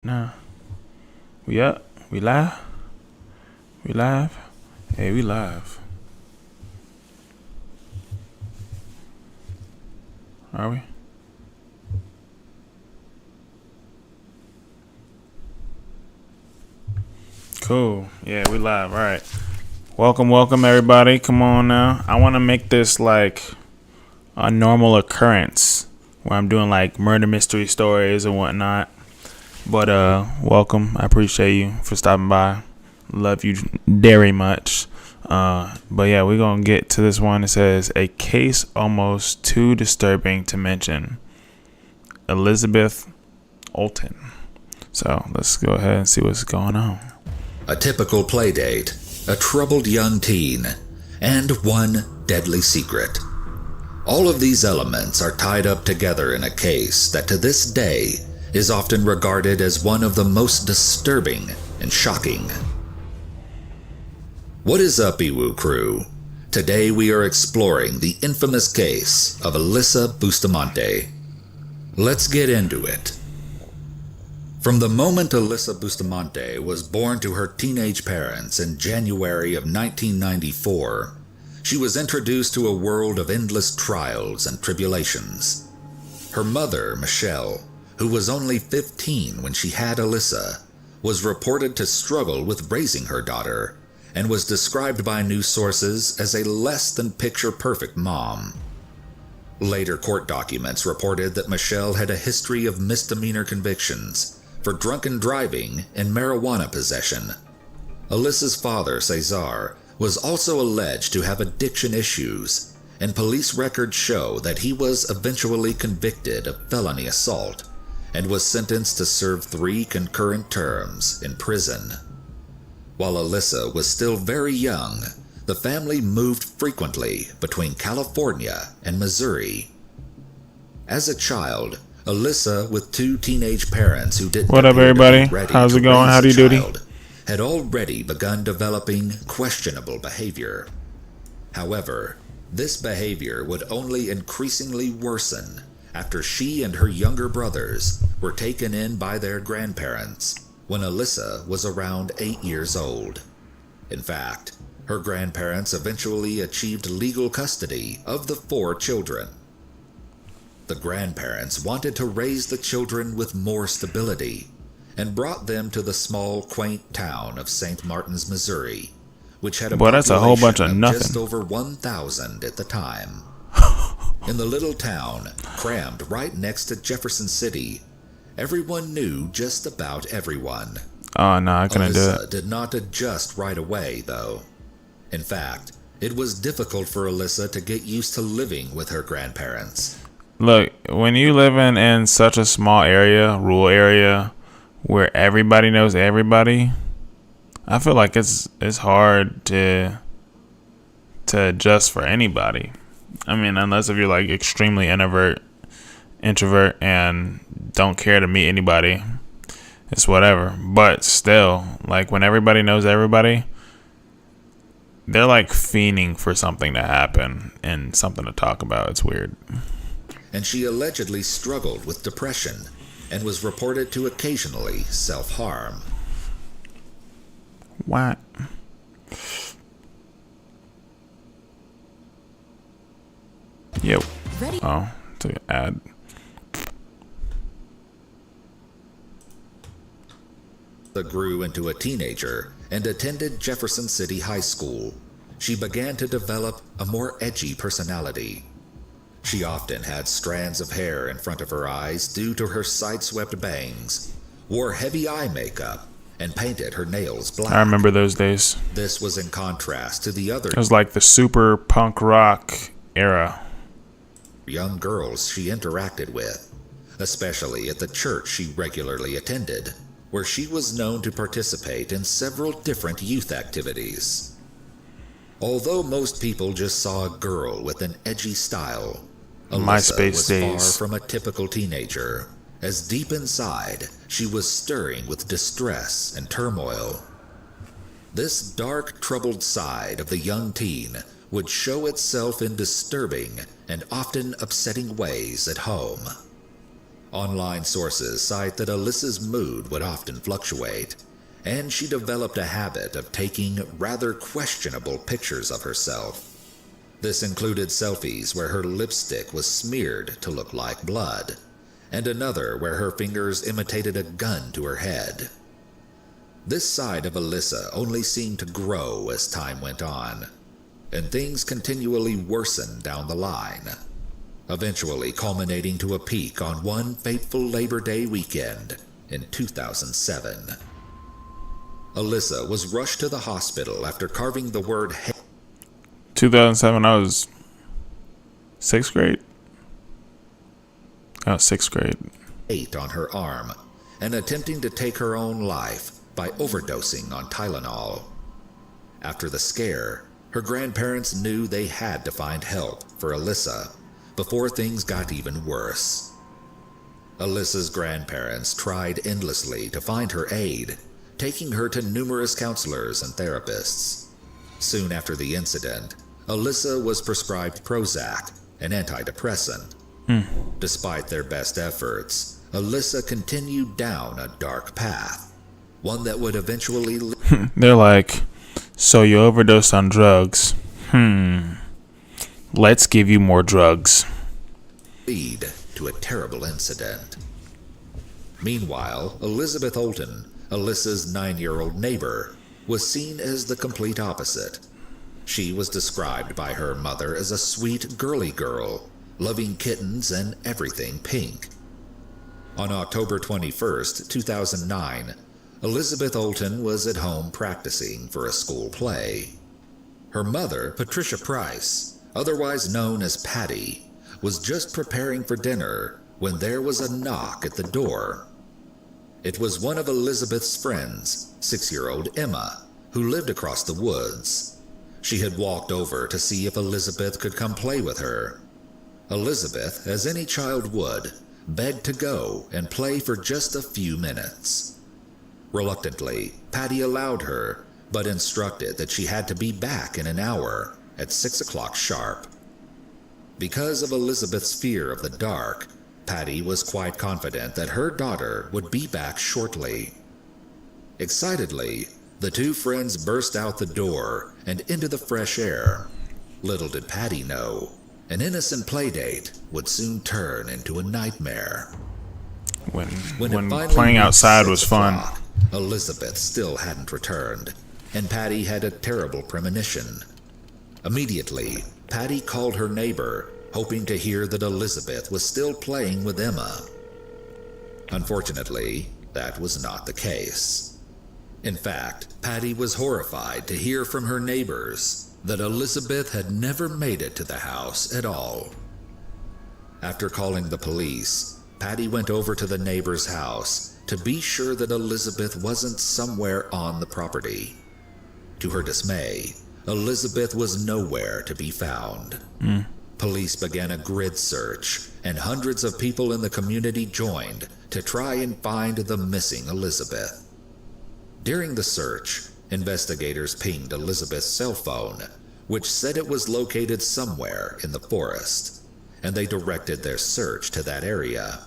Nah, we up? We live? We live? Hey, we live. Are we? Cool. Yeah, we live. All right. Welcome, everybody. Come on now. I want to make this like a normal occurrence where I'm doing like murder mystery stories and whatnot. But welcome. I appreciate you for stopping by. Love you very much. But yeah, we're gonna get to this one. It says a case almost too disturbing to mention. Elizabeth Olton. So let's go ahead and see what's going on. A typical playdate, a troubled young teen, and one deadly secret. All of these elements are tied up together in a case that to this day is often regarded as one of the most disturbing and shocking. What is up, Iwu crew? Today we are exploring the infamous case of Alyssa Bustamante. Let's get into it. From the moment Alyssa Bustamante was born to her teenage parents in January of 1994, she was introduced to a world of endless trials and tribulations. Her mother, Michelle, who was only 15 when she had Alyssa, was reported to struggle with raising her daughter and was described by news sources as a less than picture-perfect mom. Later court documents reported that Michelle had a history of misdemeanor convictions for drunken driving and marijuana possession. Alyssa's father, Cesar, was also alleged to have addiction issues, and police records show that he was eventually convicted of felony assault and was sentenced to serve 3 concurrent terms in prison. While Alyssa was still very young, the family moved frequently between California and Missouri. As a child, Alyssa, with 2 teenage parents who didn't What up, appear to be everybody? ready How's to it going? raise How do a you do? child, had already begun developing questionable behavior. However, this behavior would only increasingly worsen after she and her younger brothers were taken in by their grandparents when Alyssa was around 8 years old. In fact, her grandparents eventually achieved legal custody of the 4 children. The grandparents wanted to raise the children with more stability and brought them to the small, quaint town of St. Martin's, Missouri, which had a That's a whole bunch population of of just nothing. over 1,000 at the time. In the little town, crammed right next to Jefferson City, everyone knew just about everyone. Oh no, I couldn't do Alyssa it. did not adjust right away, though. In fact, it was difficult for Alyssa to get used to living with her grandparents. Look, when you live in such a small area, rural area, where everybody knows everybody, I feel like it's hard to adjust for anybody. I mean, unless if you're like extremely introvert and don't care to meet anybody, it's whatever. But still, like when everybody knows everybody, they're like fiending for something to happen and something to talk about. It's weird. And she allegedly struggled with depression and was reported to occasionally self-harm. What? Yo. Oh, to add. Grew into a teenager and attended Jefferson City High School. She began to develop a more edgy personality. She often had strands of hair in front of her eyes due to her side-swept bangs, wore heavy eye makeup, and painted her nails black. I remember those days. This was in contrast to the other It was like the super punk rock era. young girls she interacted with, especially at the church she regularly attended, where she was known to participate in several different youth activities. Although most people just saw a girl with an edgy style, Alyssa MySpace was days. far from a typical teenager, as deep inside she was stirring with distress and turmoil. This dark, troubled side of the young teen would show itself in disturbing and often upsetting ways at home. Online sources cite that Alyssa's mood would often fluctuate, and she developed a habit of taking rather questionable pictures of herself. This included selfies where her lipstick was smeared to look like blood, and another where her fingers imitated a gun to her head. This side of Alyssa only seemed to grow as time went on, and things continually worsened down the line, eventually culminating to a peak on one fateful Labor Day weekend in 2007. Alyssa was rushed to the hospital after carving the word 2007, I was 6th grade. Oh, 6th grade. hate on her arm and attempting to take her own life by overdosing on Tylenol. After the scare, her grandparents knew they had to find help for Alyssa before things got even worse. Alyssa's grandparents tried endlessly to find her aid, taking her to numerous counselors and therapists. Soon after the incident, Alyssa was prescribed Prozac, an antidepressant. Despite their best efforts, Alyssa continued down a dark path, one that would eventually They're like, so you overdosed on drugs. Let's give you more drugs. lead to a terrible incident. Meanwhile, Elizabeth Olton, Alyssa's 9-year-old neighbor, was seen as the complete opposite. She was described by her mother as a sweet, girly girl, loving kittens and everything pink. On October 21st, 2009, Elizabeth Olton was at home practicing for a school play. Her mother, Patricia Price, otherwise known as Patty, was just preparing for dinner when there was a knock at the door. It was one of Elizabeth's friends, 6-year-old Emma, who lived across the woods. She had walked over to see if Elizabeth could come play with her. Elizabeth, as any child would, begged to go and play for just a few minutes. Reluctantly, Patty allowed her, but instructed that she had to be back in an hour at 6 o'clock sharp. Because of Elizabeth's fear of the dark, Patty was quite confident that her daughter would be back shortly. Excitedly, the two friends burst out the door and into the fresh air. Little did Patty know, an innocent playdate would soon turn into a nightmare. When When it finally playing reached outside 6 was fun. o'clock, Elizabeth still hadn't returned, and Patty had a terrible premonition. Immediately, Patty called her neighbor, hoping to hear that Elizabeth was still playing with Emma. Unfortunately, that was not the case. In fact, Patty was horrified to hear from her neighbors that Elizabeth had never made it to the house at all. After calling the police, Patty went over to the neighbor's house to be sure that Elizabeth wasn't somewhere on the property. To her dismay, Elizabeth was nowhere to be found. Police began a grid search, and hundreds of people in the community joined to try and find the missing Elizabeth. During the search, investigators pinged Elizabeth's cell phone, which said it was located somewhere in the forest, and they directed their search to that area.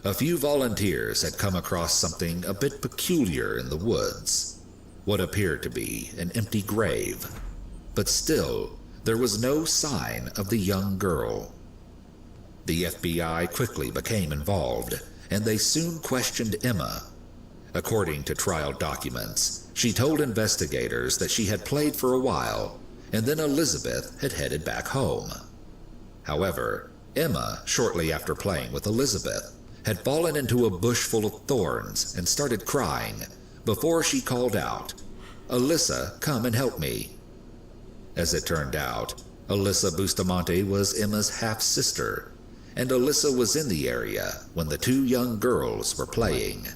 A few volunteers had come across something a bit peculiar in the woods, what appeared to be an empty grave, but still, there was no sign of the young girl. The FBI quickly became involved, and they soon questioned Emma. According to trial documents, she told investigators that she had played for a while, and then Elizabeth had headed back home. However, Emma, shortly after playing with Elizabeth, had fallen into a bush full of thorns and started crying before she called out, "Alyssa, come and help me." As it turned out, Alyssa Bustamante was Emma's half-sister, and Alyssa was in the area when the two young girls were playing.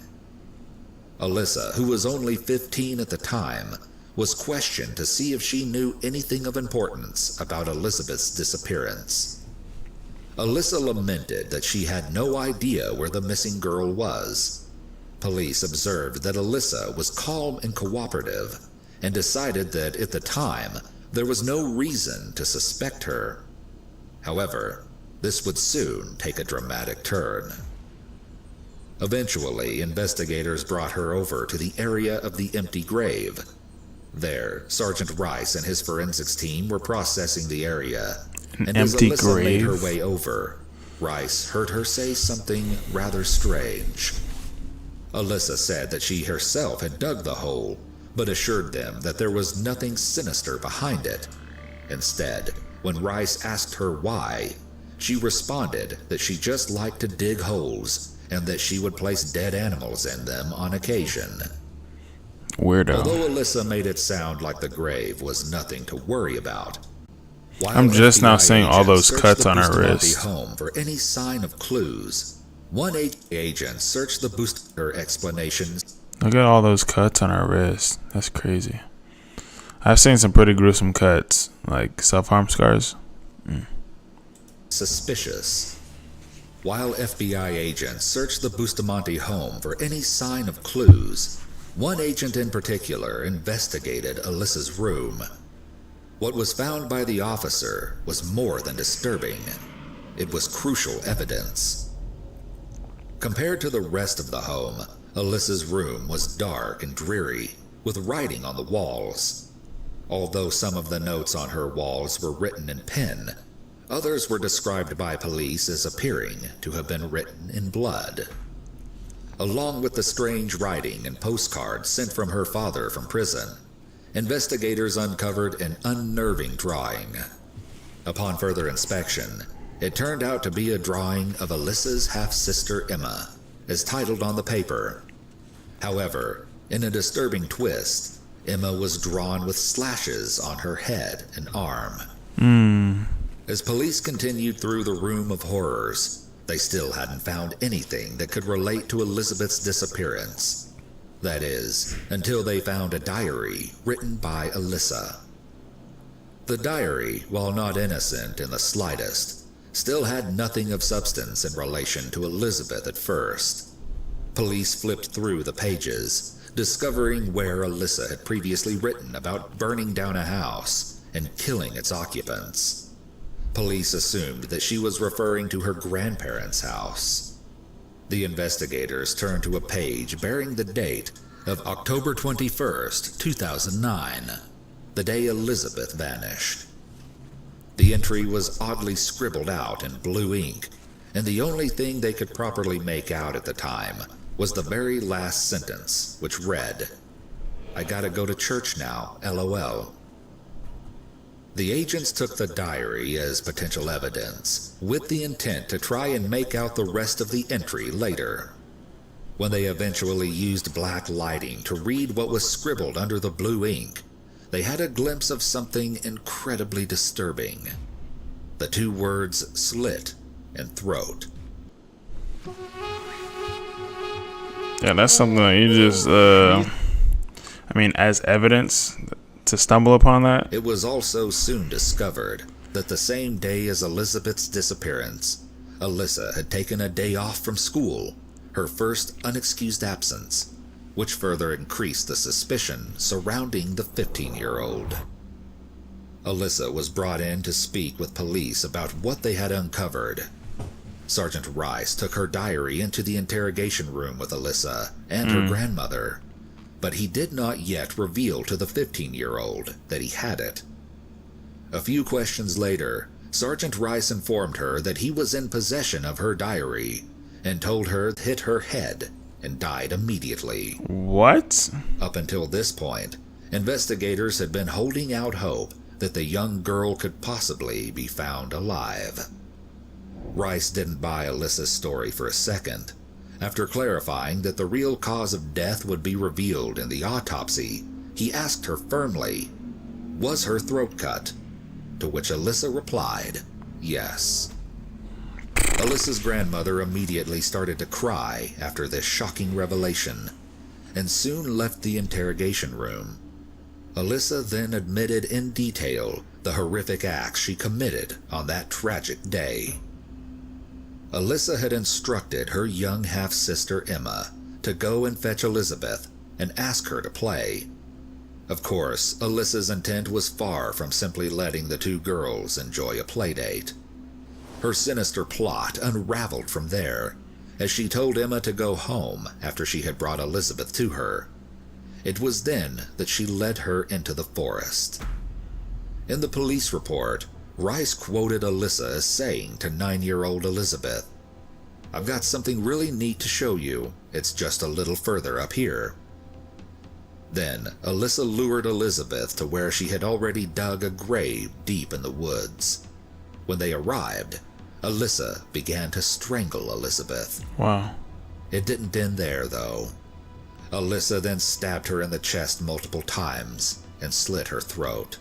Alyssa, who was only 15 at the time, was questioned to see if she knew anything of importance about Elizabeth's disappearance. Alyssa lamented that she had no idea where the missing girl was. Police observed that Alyssa was calm and cooperative, and decided that at the time, there was no reason to suspect her. However, this would soon take a dramatic turn. Eventually, investigators brought her over to the area of the empty grave. There, Sergeant Rice and his forensics team were processing the area, An and as empty Alyssa made her grave? way over, Rice heard her say something rather strange. Alyssa said that she herself had dug the hole, but assured them that there was nothing sinister behind it. Instead, when Rice asked her why, she responded that she just liked to dig holes and that she would place dead animals in them on occasion. Weirdo. Although Alyssa made it sound like the grave was nothing to worry about, while I'm just now FBI seeing all agents those searched cuts the on her Bustamante wrist. home for any sign of clues, one agent searched the Bustamante explanations. Look at all those cuts on her wrist. That's crazy. I've seen some pretty gruesome cuts, like self-harm scars. Suspicious. While FBI agents searched the Bustamante home for any sign of clues, one agent in particular investigated Alyssa's room. What was found by the officer was more than disturbing. It was crucial evidence. Compared to the rest of the home, Alyssa's room was dark and dreary, with writing on the walls. Although some of the notes on her walls were written in pen, others were described by police as appearing to have been written in blood. Along with the strange writing and postcards sent from her father from prison, investigators uncovered an unnerving drawing. Upon further inspection, it turned out to be a drawing of Alyssa's half-sister Emma, as titled on the paper. However, in a disturbing twist, Emma was drawn with slashes on her head and arm. As police continued through the room of horrors, they still hadn't found anything that could relate to Elizabeth's disappearance. That is, until they found a diary written by Alyssa. The diary, while not innocent in the slightest, still had nothing of substance in relation to Elizabeth at first. Police flipped through the pages, discovering where Alyssa had previously written about burning down a house and killing its occupants. Police assumed that she was referring to her grandparents' house. The investigators turned to a page bearing the date of October 21st, 2009, the day Elizabeth vanished. The entry was oddly scribbled out in blue ink, and the only thing they could properly make out at the time was the very last sentence, which read, "I gotta go to church now, LOL." The agents took the diary as potential evidence, with the intent to try and make out the rest of the entry later. When they eventually used black lighting to read what was scribbled under the blue ink, they had a glimpse of something incredibly disturbing. The two words "slit" and "throat." Yeah, that's something that you just, as evidence to stumble upon that. It was also soon discovered that the same day as Elizabeth's disappearance, Alyssa had taken a day off from school, her first unexcused absence, which further increased the suspicion surrounding the 15-year-old. Alyssa was brought in to speak with police about what they had uncovered. Sergeant Rice took her diary into the interrogation room with Alyssa and her grandmother, but he did not yet reveal to the 15-year-old that he had it. A few questions later, Sergeant Rice informed her that he was in possession of her diary and told her it hit her head and died immediately. What? Up until this point, investigators had been holding out hope that the young girl could possibly be found alive. Rice didn't buy Alyssa's story for a second. After clarifying that the real cause of death would be revealed in the autopsy, he asked her firmly, was her throat cut? To which Alyssa replied, yes. Alyssa's grandmother immediately started to cry after this shocking revelation, and soon left the interrogation room. Alyssa then admitted in detail the horrific acts she committed on that tragic day. Alyssa had instructed her young half-sister Emma to go and fetch Elizabeth and ask her to play. Of course, Alyssa's intent was far from simply letting the two girls enjoy a playdate. Her sinister plot unraveled from there, as she told Emma to go home after she had brought Elizabeth to her. It was then that she led her into the forest. In the police report, Rice quoted Alyssa as saying to 9-year-old Elizabeth, "I've got something really neat to show you. It's just a little further up here." Then, Alyssa lured Elizabeth to where she had already dug a grave deep in the woods. When they arrived, Alyssa began to strangle Elizabeth. Wow. It didn't end there, though. Alyssa then stabbed her in the chest multiple times and slit her throat.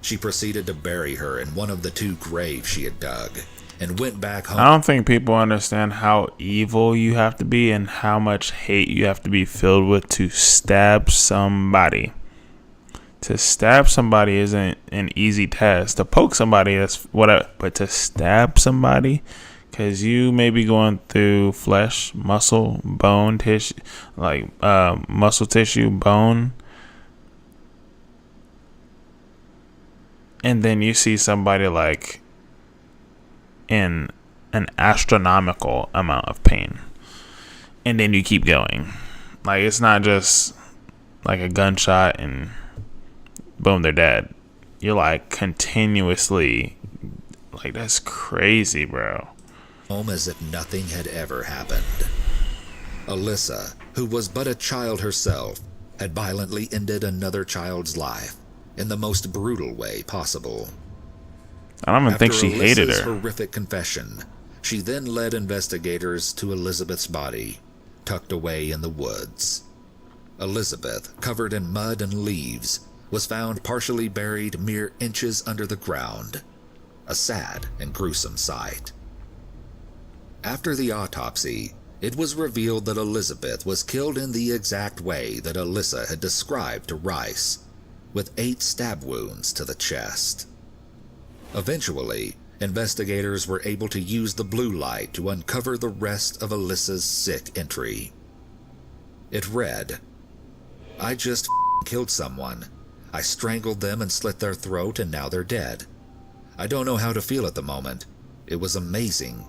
She proceeded to bury her in one of the 2 graves she had dug and went back home. I don't think people understand how evil you have to be and how much hate you have to be filled with to stab somebody. To stab somebody isn't an easy task. To poke somebody, that's whatever. But to stab somebody, because you may be going through flesh, muscle, bone tissue, like muscle tissue, bone, and then you see somebody like in an astronomical amount of pain, and then you keep going. Like, it's not just like a gunshot and boom, they're dead. You're like continuously, like, that's crazy, bro. Home as if nothing had ever happened. Alyssa, who was but a child herself, had violently ended another child's life in the most brutal way possible. I don't even think she hated Alyssa's her. horrific confession, she then led investigators to Elizabeth's body, tucked away in the woods. Elizabeth, covered in mud and leaves, was found partially buried mere inches under the ground. A sad and gruesome sight. After the autopsy, it was revealed that Elizabeth was killed in the exact way that Alyssa had described to Rice, with 8 stab wounds to the chest. Eventually, investigators were able to use the blue light to uncover the rest of Alyssa's sick entry. It read, "I just killed someone. I strangled them and slit their throat, and now they're dead. I don't know how to feel at the moment. It was amazing.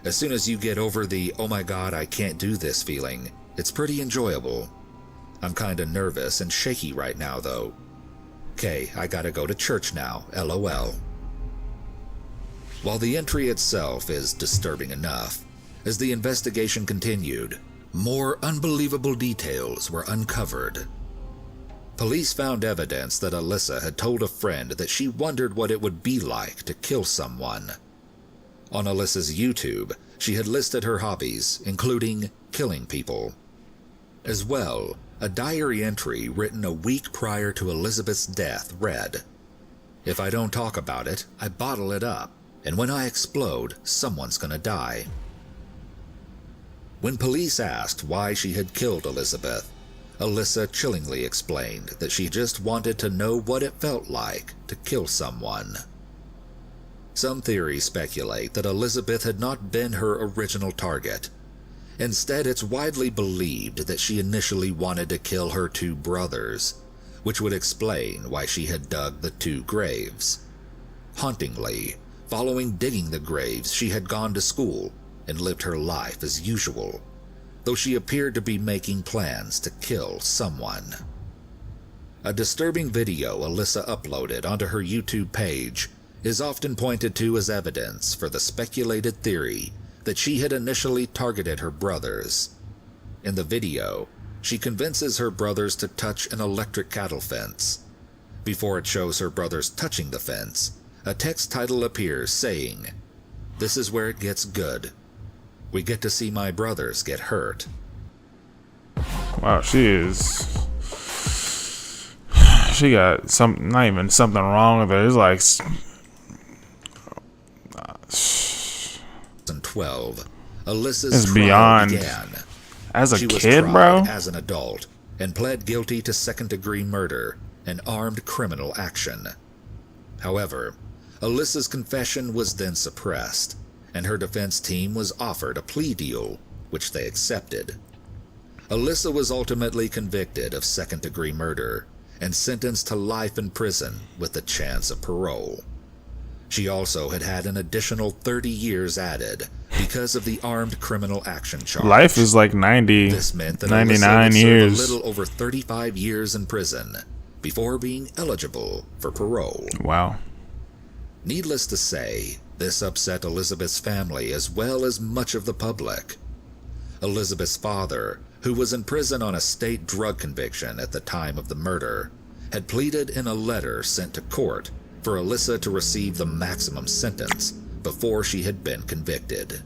As soon as you get over the, oh my god, I can't do this feeling, it's pretty enjoyable. I'm kinda nervous and shaky right now, though. Okay, I gotta go to church now, LOL." While the entry itself is disturbing enough, as the investigation continued, more unbelievable details were uncovered. Police found evidence that Alyssa had told a friend that she wondered what it would be like to kill someone. On Alyssa's YouTube, she had listed her hobbies, including killing people. As well, a diary entry written a week prior to Elizabeth's death read, "If I don't talk about it, I bottle it up, and when I explode, someone's gonna die." When police asked why she had killed Elizabeth, Alyssa chillingly explained that she just wanted to know what it felt like to kill someone. Some theories speculate that Elizabeth had not been her original target. Instead, it's widely believed that she initially wanted to kill her 2 brothers, which would explain why she had dug the 2 graves. Hauntingly, following digging the graves, she had gone to school and lived her life as usual, though she appeared to be making plans to kill someone. A disturbing video Alyssa uploaded onto her YouTube page is often pointed to as evidence for the speculated theory that she had initially targeted her brothers. In the video, she convinces her brothers to touch an electric cattle fence. Before it shows her brothers touching the fence, a text title appears saying, "This is where it gets good. We get to see my brothers get hurt." Wow, she got some, not even something wrong with her. It's like, 2012, Alyssa's it's trial beyond. began. As a She was kid, tried bro. as an adult and pled guilty to second-degree murder and armed criminal action. However, Alyssa's confession was then suppressed, and her defense team was offered a plea deal, which they accepted. Alyssa was ultimately convicted of second-degree murder and sentenced to life in prison with the chance of parole. She also had an additional 30 years added because of the armed criminal action charge. Life is like 90, This meant that 99 Alyssa would years. serve a little over 35 years in prison before being eligible for parole. Wow. Needless to say, this upset Elizabeth's family as well as much of the public. Elizabeth's father, who was in prison on a state drug conviction at the time of the murder, had pleaded in a letter sent to court for Alyssa to receive the maximum sentence before she had been convicted.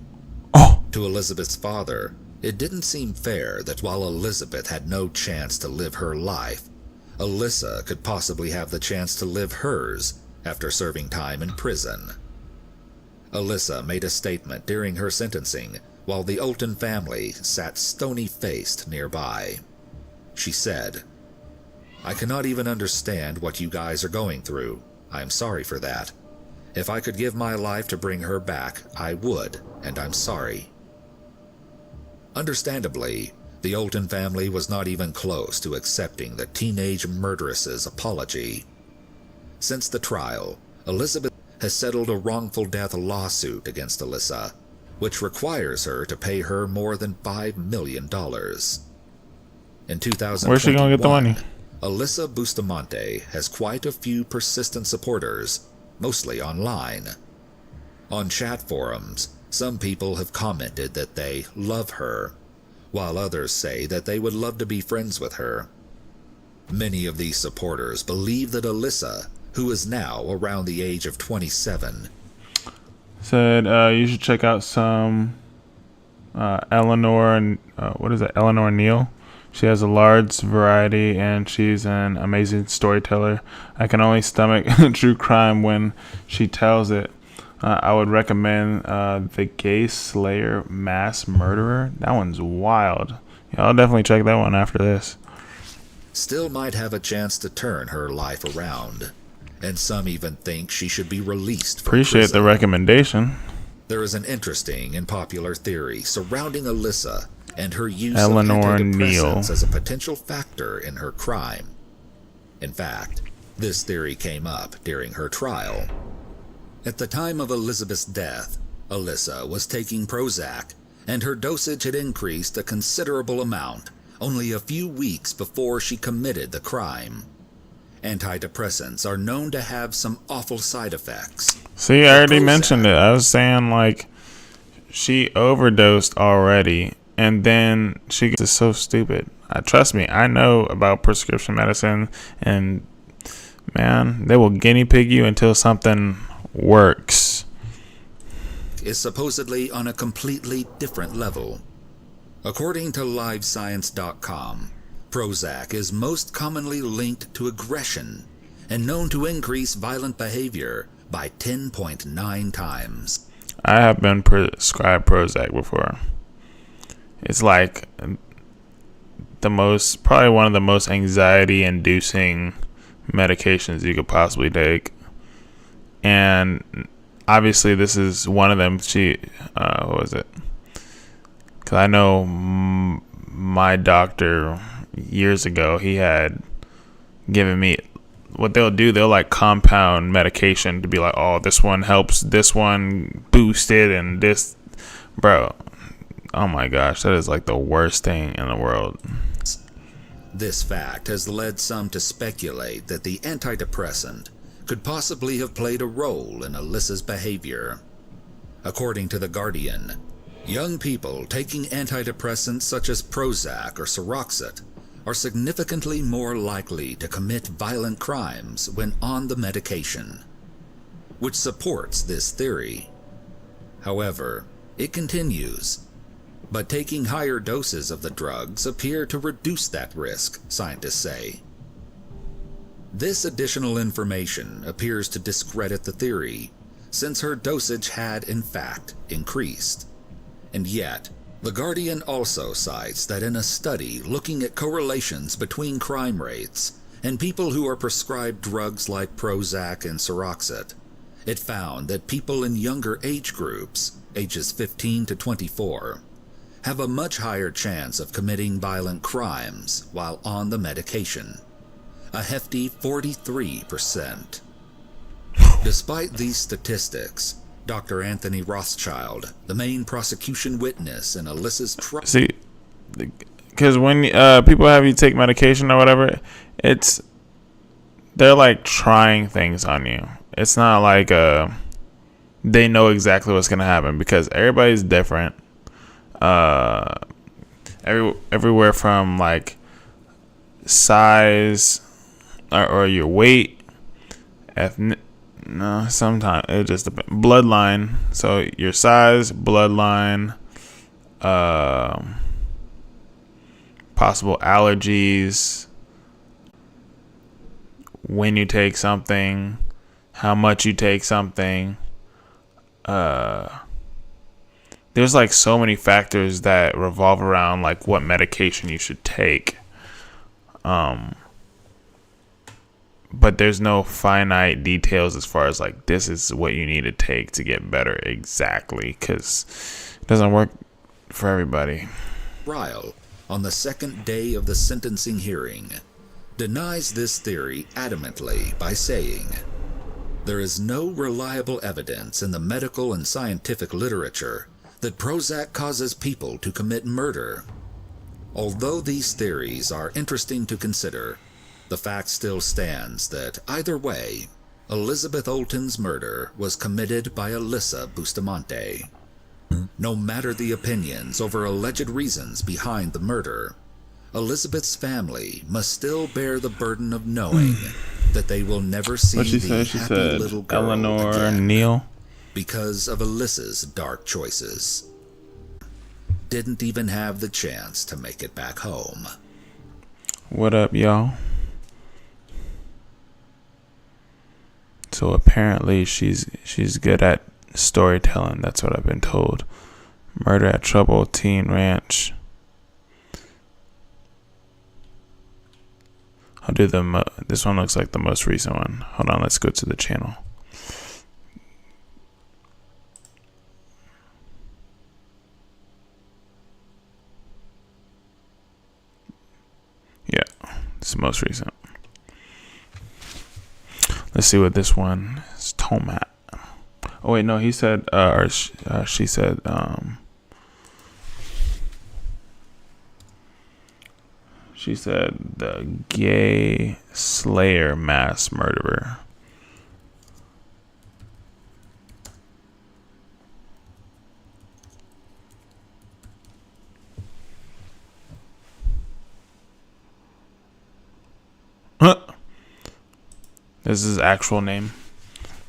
Oh. To Elizabeth's father, it didn't seem fair that while Elizabeth had no chance to live her life, Alyssa could possibly have the chance to live hers after serving time in prison. Alyssa made a statement during her sentencing while the Olton family sat stony-faced nearby. She said, "I cannot even understand what you guys are going through. I'm sorry for that. If I could give my life to bring her back, I would, and I'm sorry." Understandably, the Olton family was not even close to accepting the teenage murderess's apology. Since the trial, Elizabeth has settled a wrongful death lawsuit against Alyssa, which requires her to pay her more than $5 million. In 2021, Where's she gonna get the money? Alyssa Bustamante has quite a few persistent supporters, mostly online. On chat forums, some people have commented that they love her, while others say that they would love to be friends with her. Many of these supporters believe that Alyssa, who is now around the age of 27, Said you should check out some Eleanor and Eleanor Neal. She has a large variety and she's an amazing storyteller. I can only stomach true crime when she tells it. I would recommend The Gay Slayer Mass Murderer. That one's wild. Yeah, I'll definitely check that one after this. still might have a chance to turn her life around, and some even think she should be released from Appreciate prison. the recommendation. There is an interesting and popular theory surrounding Alyssa and her use Eleanor of Neal. antidepressants as a potential factor in her crime. In fact, this theory came up during her trial. At the time of Elizabeth's death, Alyssa was taking Prozac, and her dosage had increased a considerable amount only a few weeks before she committed the crime. Antidepressants are known to have some awful side effects. See, I already Prozac- mentioned it. I was saying, like, she overdosed already, and then she is so stupid. Trust me, I know about prescription medicine, and man, they will guinea pig you until something works. is supposedly on a completely different level. According to LiveScience.com, Prozac is most commonly linked to aggression and known to increase violent behavior by 10.9 times. I have been prescribed Prozac before. It's like probably one of the most anxiety-inducing medications you could possibly take. And obviously this is one of them. What was it? Because I know my doctor years ago, he had given me what they'll do. They'll like compound medication to be like, oh, this one helps, this one boosted, and this, bro. Oh my gosh, that is like the worst thing in the world. This fact has led some to speculate that the antidepressant could possibly have played a role in Alyssa's behavior. According to The Guardian, young people taking antidepressants such as Prozac or Seroxat are significantly more likely to commit violent crimes when on the medication, which supports this theory. However, it continues, but taking higher doses of the drugs appear to reduce that risk, scientists say. This additional information appears to discredit the theory, since her dosage had, in fact, increased. And yet, The Guardian also cites that in a study looking at correlations between crime rates and people who are prescribed drugs like Prozac and Seroxat, it found that people in younger age groups, ages 15 to 24, have a much higher chance of committing violent crimes while on the medication, a hefty 43%. Despite these statistics, Dr. Anthony Rothschild, the main prosecution witness in Alyssa's trial. See, because when people have you take medication or whatever, they're like trying things on you. It's not like they know exactly what's gonna happen because everybody's different. Everywhere from like size or your weight, no, sometimes it just depends. Bloodline. So your size, bloodline, possible allergies, when you take something, how much you take something. There's like so many factors that revolve around like what medication you should take. But there's no finite details as far as like this is what you need to take to get better exactly, because it doesn't work for everybody. Trial on the second day of the sentencing hearing denies this theory adamantly by saying, "There is no reliable evidence in the medical and scientific literature that Prozac causes people to commit murder." Although these theories are interesting to consider, the fact still stands that either way, Elizabeth Olton's murder was committed by Alyssa Bustamante. No matter the opinions over alleged reasons behind the murder, Elizabeth's family must still bear the burden of knowing that they will never see the happy little girl Eleanor again Neal, because of Alyssa's dark choices. Didn't even have the chance to make it back home. what up, y'all? So apparently she's good at storytelling. That's what I've been told. Murder at Trouble Teen Ranch. I'll do this one looks like the most recent one. Hold on, let's go to the channel. Yeah, it's the most recent. Let's see what this one is. Tomat. Oh wait, no, he said, she said, she said the gay slayer mass murderer. This is his actual name.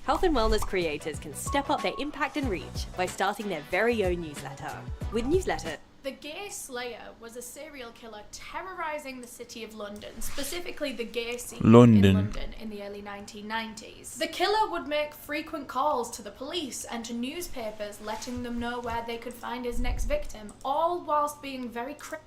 Health and wellness creators can step up their impact and reach by starting their very own newsletter. With newsletter, The Gay Slayer was a serial killer terrorizing the city of London, specifically the gay scene in London in the early 1990s. The killer would make frequent calls to the police and to newspapers, letting them know where they could find his next victim, all whilst being very cryptic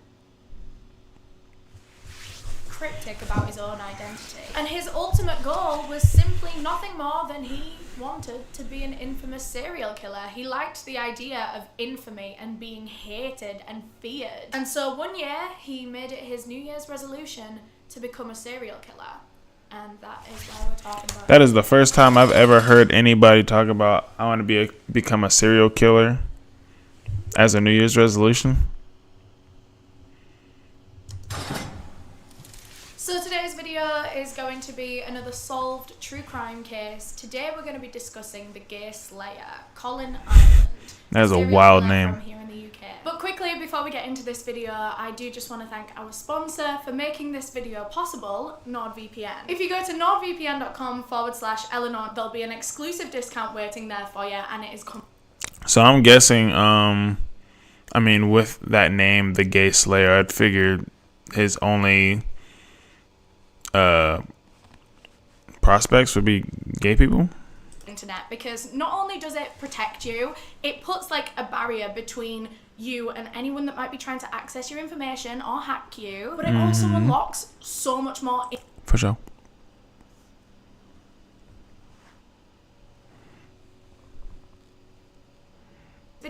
about his own identity. And his ultimate goal was simply nothing more than he wanted to be an infamous serial killer. He liked the idea of infamy and being hated and feared. And so one year he made it his New Year's resolution to become a serial killer. And that is why we're talking about That is the first time I've ever heard anybody talk about I want to become a serial killer as a New Year's resolution. So today's video is going to be another solved true crime case. Today we're going to be discussing the Gay Slayer, Colin Ireland. That is a serial wild killer name. From here in the UK. But quickly, before we get into this video, I do just want to thank our sponsor for making this video possible, NordVPN. If you go to nordvpn.com/Eleanor, there'll be an exclusive discount waiting there for you, and it is So I'm guessing, I mean, with that name, the Gay Slayer, I'd figured his only prospects would be gay people. internet, because not only does it protect you, it puts like a barrier between you and anyone that might be trying to access your information or hack you, but it also unlocks so much more For sure.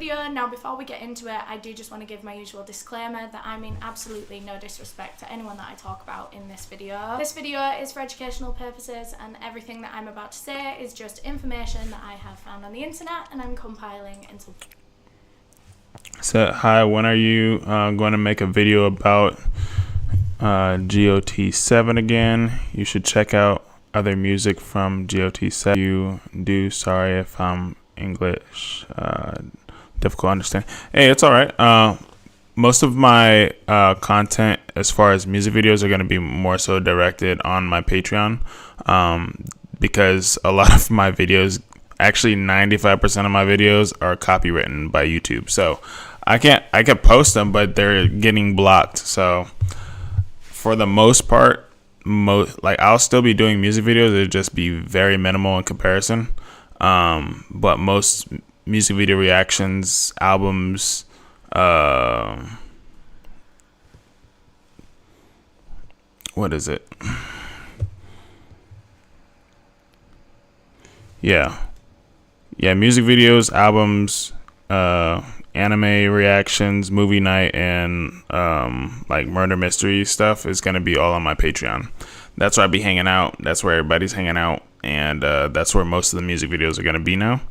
video. Now, before we get into it, I do just want to give my usual disclaimer that I mean absolutely no disrespect to anyone that I talk about in this video. This video is for educational purposes, and everything that I'm about to say is just information that I have found on the internet and I'm compiling into. So, hi, when are you going to make a video about GOT7 again? You should check out other music from GOT7. You do, sorry if I'm English difficult to understand. Hey, it's all right. Most of my content as far as music videos are going to be more so directed on my Patreon, because a lot of my videos, actually 95% of my videos, are copywritten by YouTube. So I can post them, but they're getting blocked. So for the most part, I'll still be doing music videos. It'll just be very minimal in comparison. But most music video reactions, albums, what is it? Yeah, music videos, albums, anime reactions, movie night, and like murder mystery stuff is gonna be all on my Patreon. That's where I be hanging out. That's where everybody's hanging out, and that's where most of the music videos are gonna be now.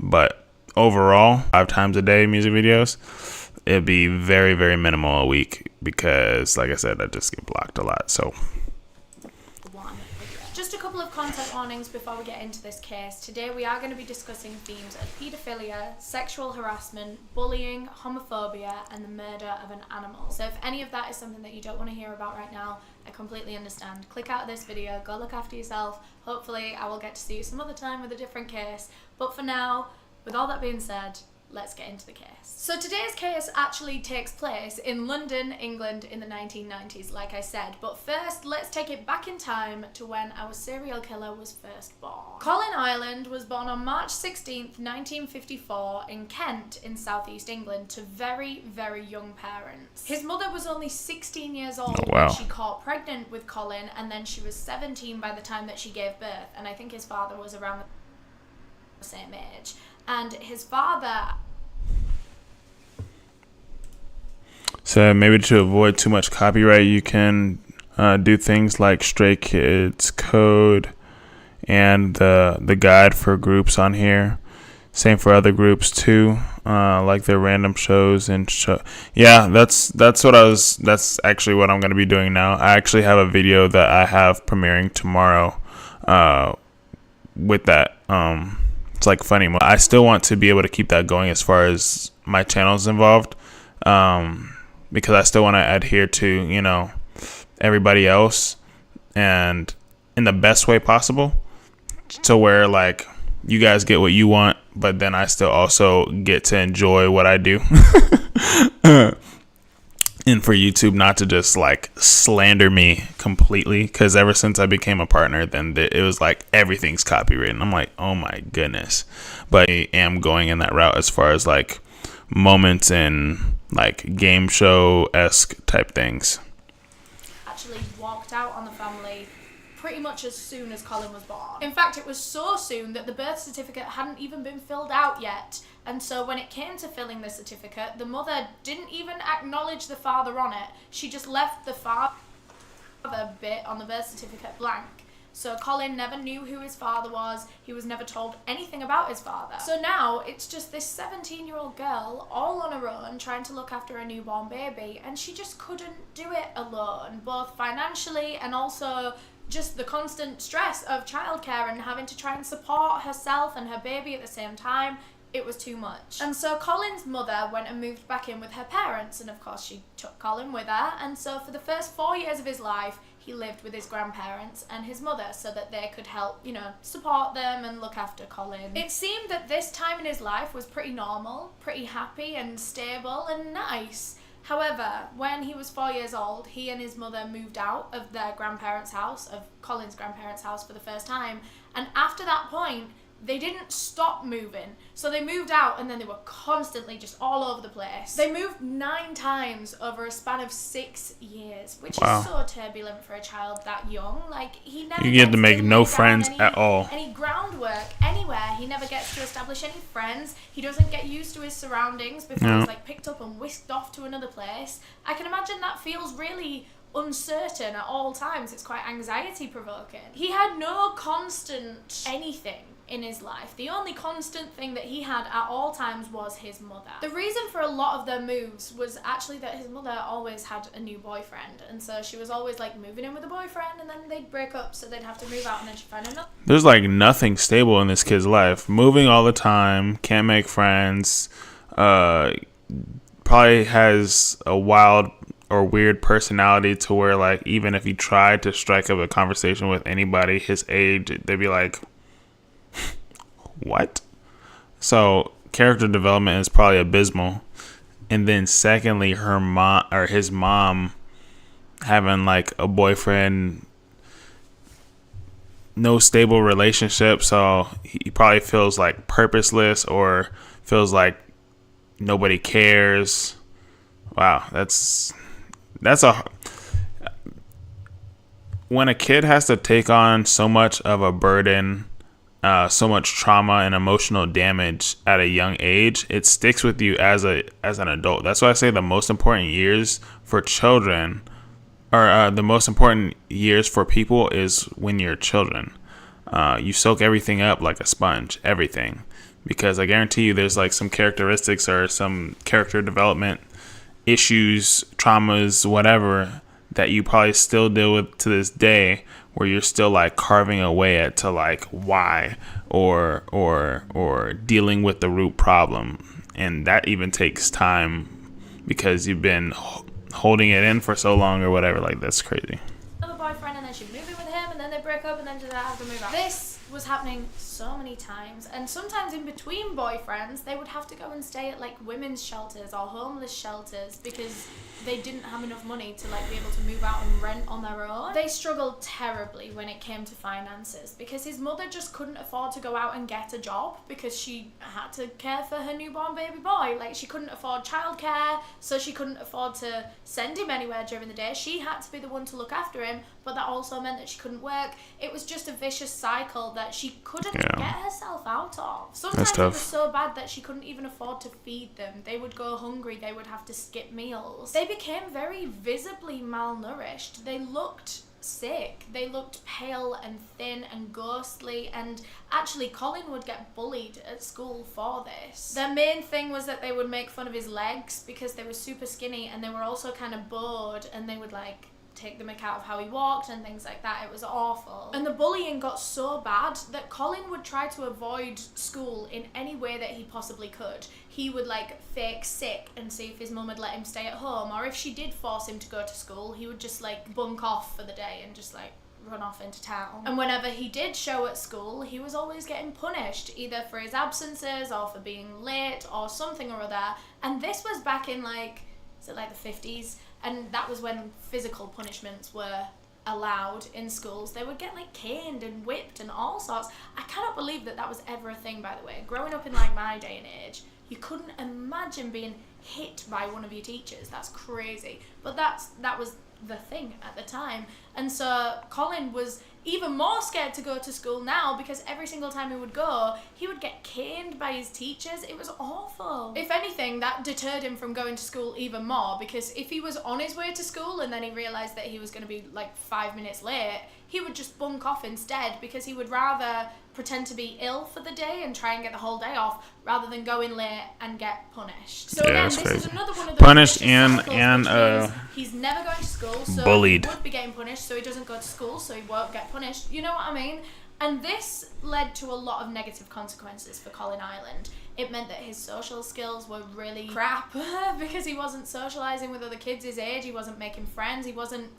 But overall, 5 times a day music videos, it'd be very, very minimal a week because, like I said, I just get blocked a lot. So. Just a couple of content warnings before we get into this case. Today we are going to be discussing themes of paedophilia, sexual harassment, bullying, homophobia, and the murder of an animal. So if any of that is something that you don't want to hear about right now, I completely understand. Click out of this video, go look after yourself. Hopefully I will get to see you some other time with a different case. But for now, with all that being said, let's get into the case. So today's case actually takes place in London, England in the 1990s, like I said. But first, let's take it back in time to when our serial killer was first born. Colin Ireland was born on March 16th, 1954 in Kent in southeast England to very, very young parents. His mother was only 16 years old when she caught pregnant with Colin, and then she was 17 by the time that she gave birth, and I think his father was around the same age. And his father... So maybe to avoid too much copyright, you can do things like Stray Kids Code and the guide for groups on here. Same for other groups too, like their random shows and Yeah, that's actually what I'm going to be doing now. I actually have a video that I have premiering tomorrow with that. It's like funny. I still want to be able to keep that going as far as my channel is involved, because I still want to adhere to, everybody else, and in the best way possible, to where like you guys get what you want, but then I still also get to enjoy what I do. And for YouTube not to just like slander me completely, because ever since I became a partner, then it was like everything's copywritten. I'm like, oh my goodness. But I am going in that route as far as like moments and like game show-esque type things. Actually walked out on the family pretty much as soon as Colin was born. In fact, it was so soon that the birth certificate hadn't even been filled out yet. And so when it came to filling the certificate, the mother didn't even acknowledge the father on it. She just left the father bit on the birth certificate blank. So Colin never knew who his father was. He was never told anything about his father. So now it's just this 17-year-old girl all on her own trying to look after a newborn baby, and she just couldn't do it alone, both financially and also just the constant stress of childcare and having to try and support herself and her baby at the same time. It was too much. And so Colin's mother went and moved back in with her parents, and of course she took Colin with her, and so for the first 4 years of his life he lived with his grandparents and his mother so that they could help, support them and look after Colin. It seemed that this time in his life was pretty normal, pretty happy and stable and nice. However, when he was 4 years old, he and his mother moved out of their grandparents' house, of Colin's grandparents' house, for the first time, and after that point they didn't stop moving. So they moved out and then they were constantly just all over the place. They moved 9 times over a span of 6 years, which is so turbulent for a child that young. Like, he never You get gets to make no lay down friends at all. any groundwork anywhere. He never gets to establish any friends. He doesn't get used to his surroundings before he's like picked up and whisked off to another place. I can imagine that feels really uncertain at all times. It's quite anxiety provoking. He had no constant anything in his life. The only constant thing that he had at all times was his mother. The reason for a lot of their moves was actually that his mother always had a new boyfriend, and so she was always like moving in with a boyfriend, and then they'd break up, so they'd have to move out, and then she'd find another. There's like nothing stable in this kid's life. Moving all the time, can't make friends, probably has a wild or weird personality to where, like, even if he tried to strike up a conversation with anybody his age, they'd be like, what? So character development is probably abysmal. And then secondly, his mom having like a boyfriend, no stable relationship, so he probably feels like purposeless or feels like nobody cares. Wow, that's when a kid has to take on so much of a burden, so much trauma and emotional damage at a young age, it sticks with you as an adult. That's why I say the most important years for children, or the most important years for people, is when you're children. You soak everything up like a sponge, everything, because I guarantee you there's like some characteristics or some character development issues, traumas, whatever, that you probably still deal with to this day, where you're still like carving away at to like why or dealing with the root problem. And that even takes time because you've been holding it in for so long or whatever. Like, that's crazy. Another boyfriend, and then she'd move in with him, and then they break up, and then she'd have to move out. This was happening so many times, and sometimes in between boyfriends they would have to go and stay at like women's shelters or homeless shelters because they didn't have enough money to like be able to move out and rent on their own. They struggled terribly when it came to finances because his mother just couldn't afford to go out and get a job because she had to care for her newborn baby boy. Like, she couldn't afford childcare, so she couldn't afford to send him anywhere during the day. She had to be the one to look after him, but that also meant that she couldn't work. It was just a vicious cycle that she couldn't get herself out of. Sometimes it was so bad that she couldn't even afford to feed them. They would go hungry, they would have to skip meals. They became very visibly malnourished. They looked sick. They looked pale and thin and ghostly, and actually Colin would get bullied at school for this. Their main thing was that they would make fun of his legs because they were super skinny, and they were also kind of bored, and they would like take the mick out of how he walked and things like that. It was awful. And the bullying got so bad that Colin would try to avoid school in any way that he possibly could. He would like fake sick and see if his mum would let him stay at home, or if she did force him to go to school, he would just like bunk off for the day and just like run off into town. And whenever he did show at school, he was always getting punished, either for his absences or for being late or something or other. And this was back in like, is it like the 50s? And that was when physical punishments were allowed in schools. They would get like caned and whipped and all sorts. I cannot believe that that was ever a thing, by the way. Growing up in like my day and age, you couldn't imagine being hit by one of your teachers. That's crazy. But that was the thing at the time. And so Colin was even more scared to go to school now because every single time he would go, he would get caned by his teachers. It was awful. If anything, that deterred him from going to school even more, because if he was on his way to school and then he realised that he was going to be like 5 minutes late, he would just bunk off instead, because he would rather pretend to be ill for the day and try and get the whole day off rather than go in late and get punished. So again, this is another one of those punished and he's never going to school, so bullied. he would be getting punished, so he doesn't go to school, so he won't get punished. You know what I mean? And this led to a lot of negative consequences for Colin Ireland. It meant that his social skills were really crap because he wasn't socialising with other kids his age, he wasn't making friends, he wasn't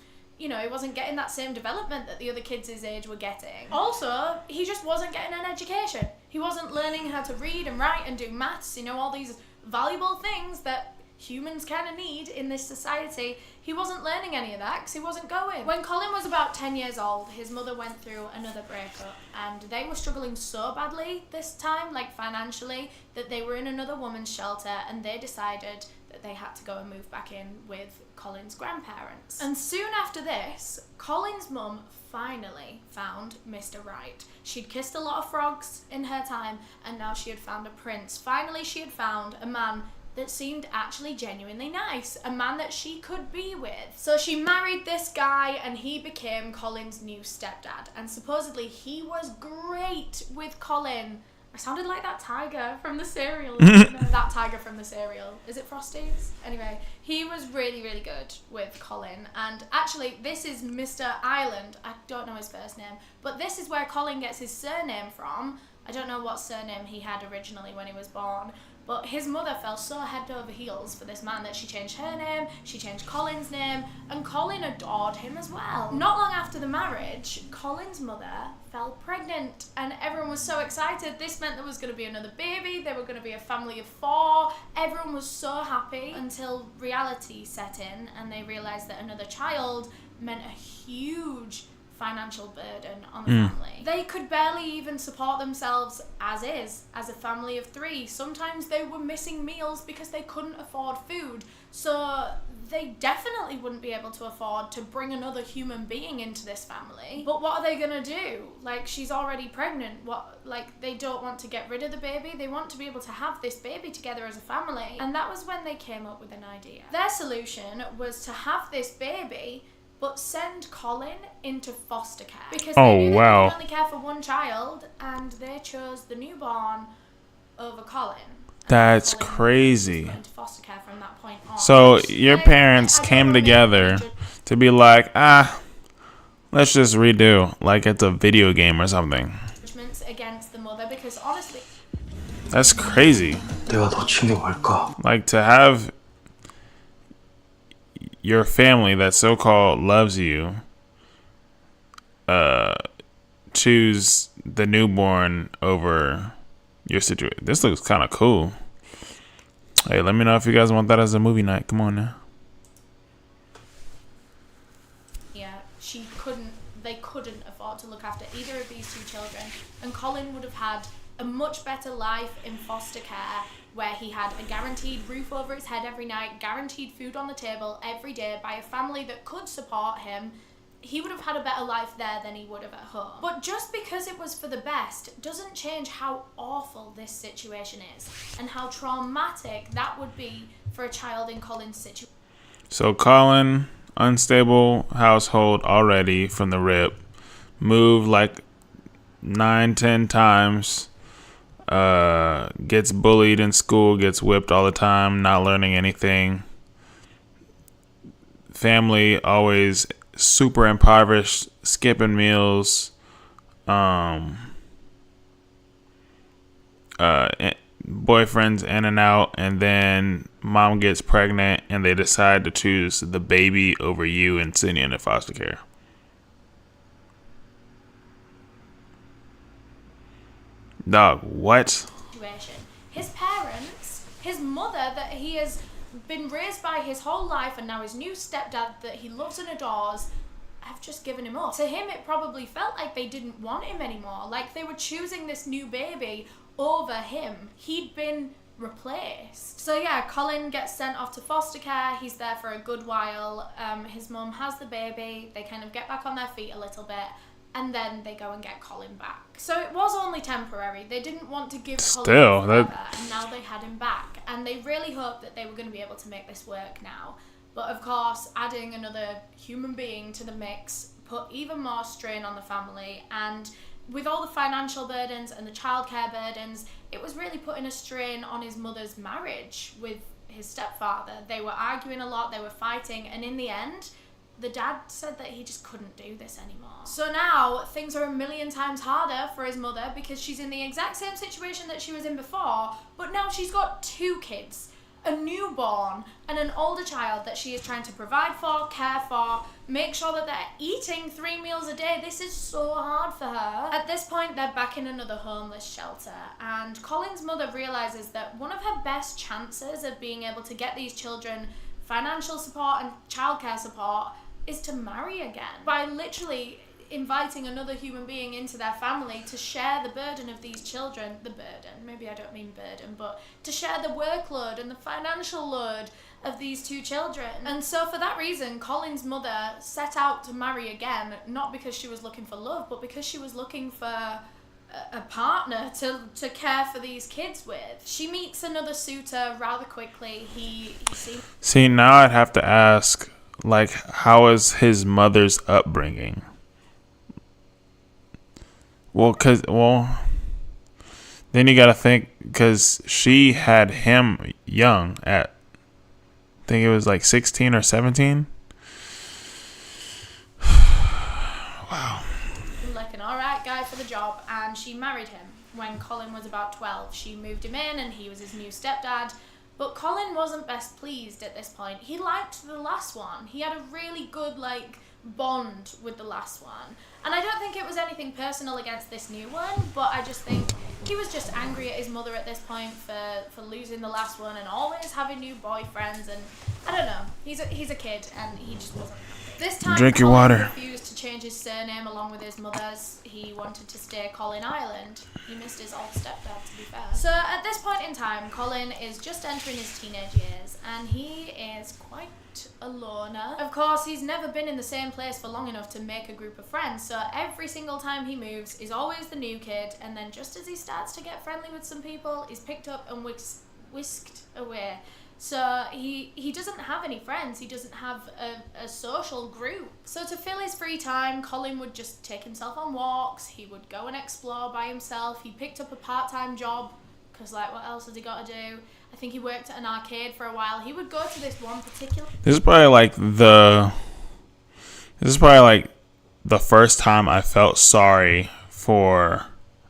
getting that same development that the other kids his age were getting. Also, he just wasn't getting an education. He wasn't learning how to read and write and do maths, all these valuable things that humans kind of need in this society, he wasn't learning any of that because he wasn't going. When Colin was about 10 years old, his mother went through another breakup, and they were struggling so badly this time, like financially, that they were in another woman's shelter, and they decided that they had to go and move back in with Colin's grandparents. And soon after this, Colin's mum finally found Mr. Right. She'd kissed a lot of frogs in her time, and now she had found a prince. Finally, she had found a man that seemed actually genuinely nice, a man that she could be with. So she married this guy, and he became Colin's new stepdad, and supposedly he was great with Colin. I sounded like that tiger from the cereal. That tiger from the cereal. Is it Frosties? Anyway, he was really, really good with Colin. And actually, this is Mr. Ireland. I don't know his first name, but this is where Colin gets his surname from. I don't know what surname he had originally when he was born, but his mother fell so head over heels for this man that she changed her name, she changed Colin's name, and Colin adored him as well. Not long after the marriage, Colin's mother fell pregnant, and everyone was so excited. This meant there was going to be another baby, they were going to be a family of 4. Everyone was so happy until reality set in, and they realised that another child meant a huge financial burden on the family. They could barely even support themselves as a family of 3. Sometimes they were missing meals because they couldn't afford food. So they definitely wouldn't be able to afford to bring another human being into this family. But what are they gonna do? Like, she's already pregnant. They don't want to get rid of the baby. They want to be able to have this baby together as a family. And that was when they came up with an idea. Their solution was to have this baby, but send Colin into foster care. Because they knew they could only care for one child, and they chose the newborn over Colin. That's crazy. Into foster care from that point on. So your parents came together to be like, let's just redo, like it's a video game or something. Judgments against the mother, because honestly, that's crazy. 내가 놓친 게 뭘까? Like, to have your family that so-called loves you choose the newborn over your situation. This looks kind of cool. Hey, let me know if you guys want that as a movie night. Come on now. yeah, they couldn't afford to look after either of these 2 children, and Colin would have had a much better life in foster care, where he had a guaranteed roof over his head every night, guaranteed food on the table every day by a family that could support him. He would have had a better life there than he would have at home. But just because it was for the best doesn't change how awful this situation is, and how traumatic that would be for a child in Colin's situation. So Colin, unstable household already from the rip, moved like 9-10 times, gets bullied in school, gets whipped all the time, not learning anything. Family always super impoverished, skipping meals, boyfriends in and out, and then mom gets pregnant and they decide to choose the baby over you and send you into foster care. Dog, what? His parents, his mother that he has been raised by his whole life, and now his new stepdad that he loves and adores, have just given him up. To him, it probably felt like they didn't want him anymore, like they were choosing this new baby over him. He'd been replaced. So yeah, Colin gets sent off to foster care. He's there for a good while. His mum has the baby. They kind of get back on their feet a little bit, and then they go and get Colin back. So it was only temporary. They didn't want to give Colin forever, and now they had him back. And they really hoped that they were going to be able to make this work now. But of course, adding another human being to the mix put even more strain on the family. And with all the financial burdens and the childcare burdens, it was really putting a strain on his mother's marriage with his stepfather. They were arguing a lot, they were fighting, and in the end, the dad said that he just couldn't do this anymore. So now things are a million times harder for his mother, because she's in the exact same situation that she was in before, but now she's got 2 kids. a newborn and an older child that she is trying to provide for, care for, make sure that they're eating 3 meals a day. This is so hard for her. At this point, they're back in another homeless shelter, and Colin's mother realizes that one of her best chances of being able to get these children financial support and childcare support is to marry again, by literally inviting another human being into their family to share the burden of these children. The burden, maybe I don't mean burden, but to share the workload and the financial load of these two children. And so for that reason, Colin's mother set out to marry again, not because she was looking for love, but because she was looking for a partner to care for these kids with. She meets another suitor rather quickly. He seems... See, now I'd have to ask, like, how is his mother's upbringing? Well, then you gotta think, because she had him young at, I think it was like 16 or 17. Wow. Like an alright guy for the job, and she married him when Colin was about 12. She moved him in and he was his new stepdad. But Colin wasn't best pleased at this point. He liked the last one. He had a really good, bond with the last one. And I don't think it was anything personal against this new one, but I just think he was just angry at his mother at this point for losing the last one and always having new boyfriends, and I don't know. He's a kid and he just wasn't happy. This time, Drink your Colin water. refused to change his surname along with his mother's. He wanted to stay Colin Ireland. He missed his old stepdad, to be fair. So at this point in time, Colin is just entering his teenage years, and he is quite a loner. Of course, he's never been in the same place for long enough to make a group of friends, so every single time he moves is always the new kid, and then just as he starts to get friendly with some people, he's picked up and whisked away. So he doesn't have any friends. He doesn't have a social group. So to fill his free time, Colin would just take himself on walks. He would go and explore by himself. He picked up a part-time job because, what else has he got to do? I think he worked at an arcade for a while. He would go to this one particular... This is probably the first time I felt sorry for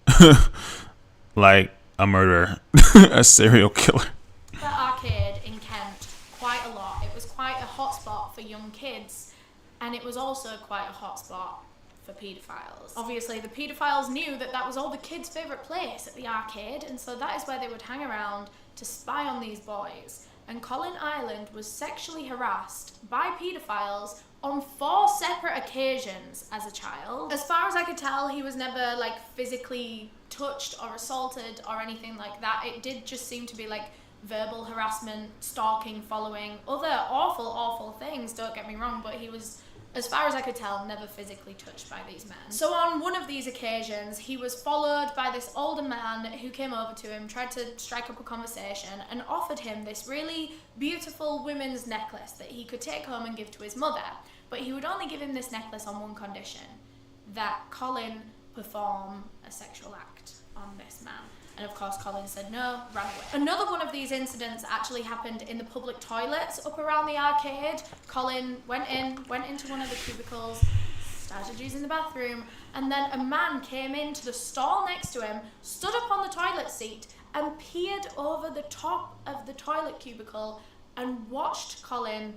a murderer, a serial killer. The arcade in Kent quite a lot. It was quite a hotspot for young kids, and it was also quite a hotspot for paedophiles. Obviously, the paedophiles knew that was all the kids' favourite place at the arcade, and so that is where they would hang around to spy on these boys. And Colin Ireland was sexually harassed by paedophiles on 4 separate occasions as a child. As far as I could tell, he was never physically touched or assaulted or anything like that. It did just seem to be verbal harassment, stalking, following, other awful things, don't get me wrong, but he was, as far as I could tell, never physically touched by these men. So on one of these occasions, he was followed by this older man who came over to him, tried to strike up a conversation, and offered him this really beautiful women's necklace that he could take home and give to his mother. But he would only give him this necklace on one condition, that Colin perform a sexual act on this man. And of course, Colin said no, ran away. Another one of these incidents actually happened in the public toilets up around the arcade. Colin went into one of the cubicles, started using the bathroom, and then a man came into the stall next to him, stood up on the toilet seat, and peered over the top of the toilet cubicle and watched Colin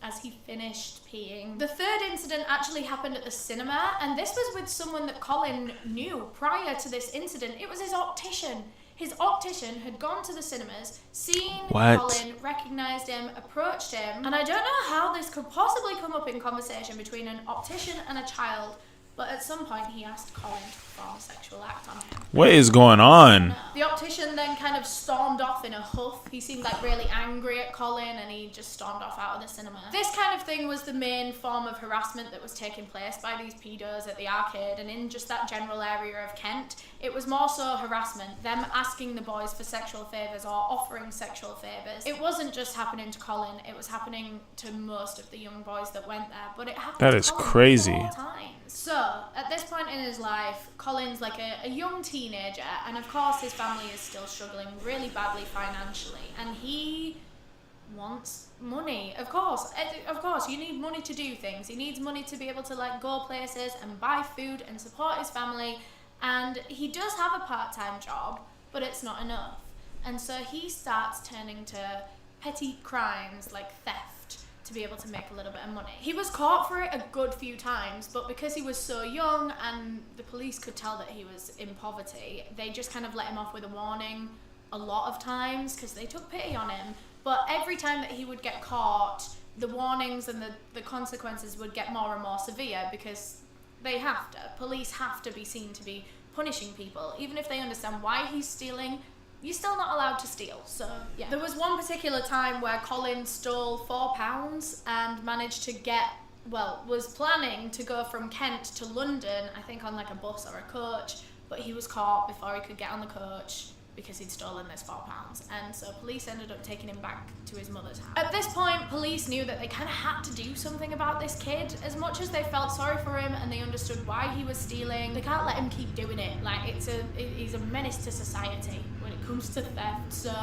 as he finished peeing. The third incident actually happened at the cinema, and this was with someone that Colin knew prior to this incident. It was his optician. His optician had gone to the cinemas, seen Colin, recognised him, approached him, and I don't know how this could possibly come up in conversation between an optician and a child, but at some point he asked Colin to perform a sexual act on him. What is going on? The optician then kind of stormed off in a huff. He seemed really angry at Colin, and he just stormed off out of the cinema. This kind of thing was the main form of harassment that was taking place by these pedos at the arcade and in just that general area of Kent. It was more so harassment, them asking the boys for sexual favours or offering sexual favours. It wasn't just happening to Colin, it was happening to most of the young boys that went there, but it happened That to is Colin crazy. 4 times. So, at this point in his life, Colin's a young teenager, and of course his family is still struggling really badly financially, and he wants money. Of course, you need money to do things. He needs money to be able to go places and buy food and support his family, and he does have a part-time job, but it's not enough. And so he starts turning to petty crimes like theft to be able to make a little bit of money. He was caught for it a good few times, but because he was so young and the police could tell that he was in poverty, they just kind of let him off with a warning a lot of times because they took pity on him. But every time that he would get caught, the warnings and the consequences would get more and more severe because they have to. Police have to be seen to be punishing people. Even if they understand why he's stealing, you're still not allowed to steal. So, yeah. There was one particular time where Colin stole £4 and managed to was planning to go from Kent to London, I think on like a bus or a coach, but he was caught before he could get on the coach because he'd stolen this £4. And so police ended up taking him back to his mother's house. At this point, police knew that they kind of had to do something about this kid. As much as they felt sorry for him and they understood why he was stealing, they can't let him keep doing it. Like, he's a menace to society when it comes to theft. So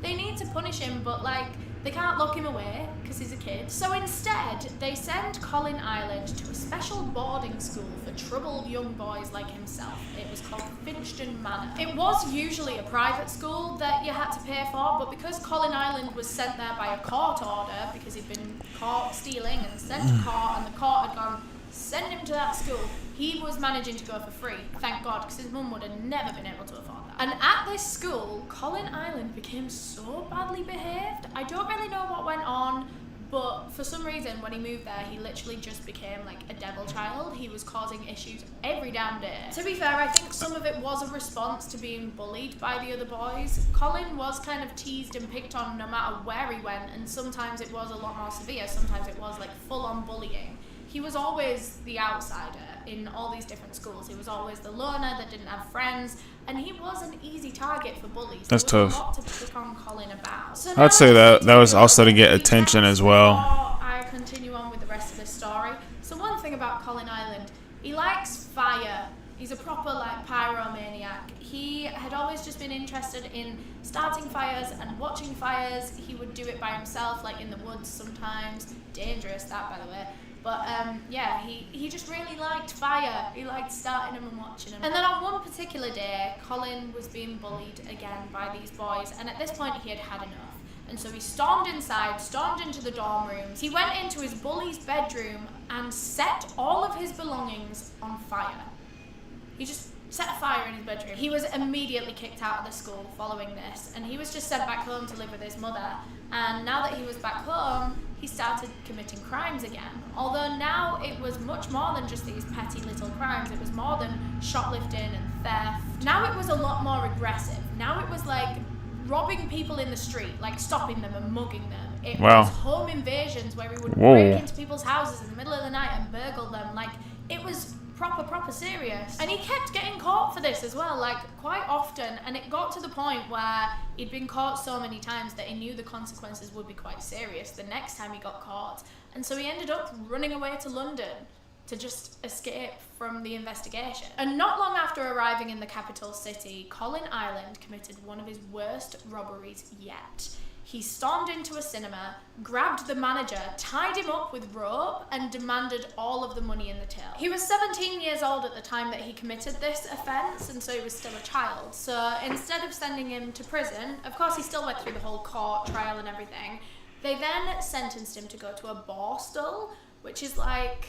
they need to punish him, but like, they can't lock him away because he's a kid. So instead, they send Colin Ireland to a special boarding school for troubled young boys like himself. It was called Finchton Manor. It was usually a private school that you had to pay for, but because Colin Ireland was sent there by a court order because he'd been caught stealing and sent to court, and the court had gone, send him to that school, he was managing to go for free, thank God, because his mum would have never been able to afford that. And at this school, Colin Ireland became so badly behaved. I don't really know what went on, but for some reason, when he moved there, he literally just became like a devil child. He was causing issues every damn day. To be fair, I think some of it was a response to being bullied by the other boys. Colin was kind of teased and picked on no matter where he went, and sometimes it was a lot more severe, sometimes it was like full-on bullying. He was always the outsider in all these different schools. He was always the loner that didn't have friends, and he was an easy target for bullies. That's there was tough. a lot to pick on Colin about. So I'd say that was also to get attention as well. Before I continue on with the rest of this story. So one thing about Colin Ireland, he likes fire. He's a proper like pyromaniac. He had always just been interested in starting fires and watching fires. He would do it by himself, like in the woods sometimes. Dangerous, that, by the way. But yeah, he just really liked fire. He liked starting them and watching them. And then on one particular day, Colin was being bullied again by these boys, and at this point he had had enough. And so he stormed inside, stormed into the dorm rooms. He went into his bully's bedroom and set all of his belongings on fire. He just set a fire in his bedroom. He was immediately kicked out of the school following this, and he was just sent back home to live with his mother. And now that he was back home, he started committing crimes again. Although now it was much more than just these petty little crimes. It was more than shoplifting and theft. Now it was a lot more aggressive. Now it was like robbing people in the street, like stopping them and mugging them. It was home invasions where he would break into people's houses in the middle of the night and burgle them. Like, it was proper serious. And he kept getting caught for this as well, like quite often, and it got to the point where he'd been caught so many times that he knew the consequences would be quite serious the next time he got caught. And so he ended up running away to London to just escape from the investigation. And not long after arriving in the capital city, Colin Ireland committed one of his worst robberies yet. He stormed into a cinema, grabbed the manager, tied him up with rope, and demanded all of the money in the till. He was 17 years old at the time that he committed this offence, and so he was still a child. So instead of sending him to prison, of course he still went through the whole court trial and everything, they then sentenced him to go to a borstal, which is like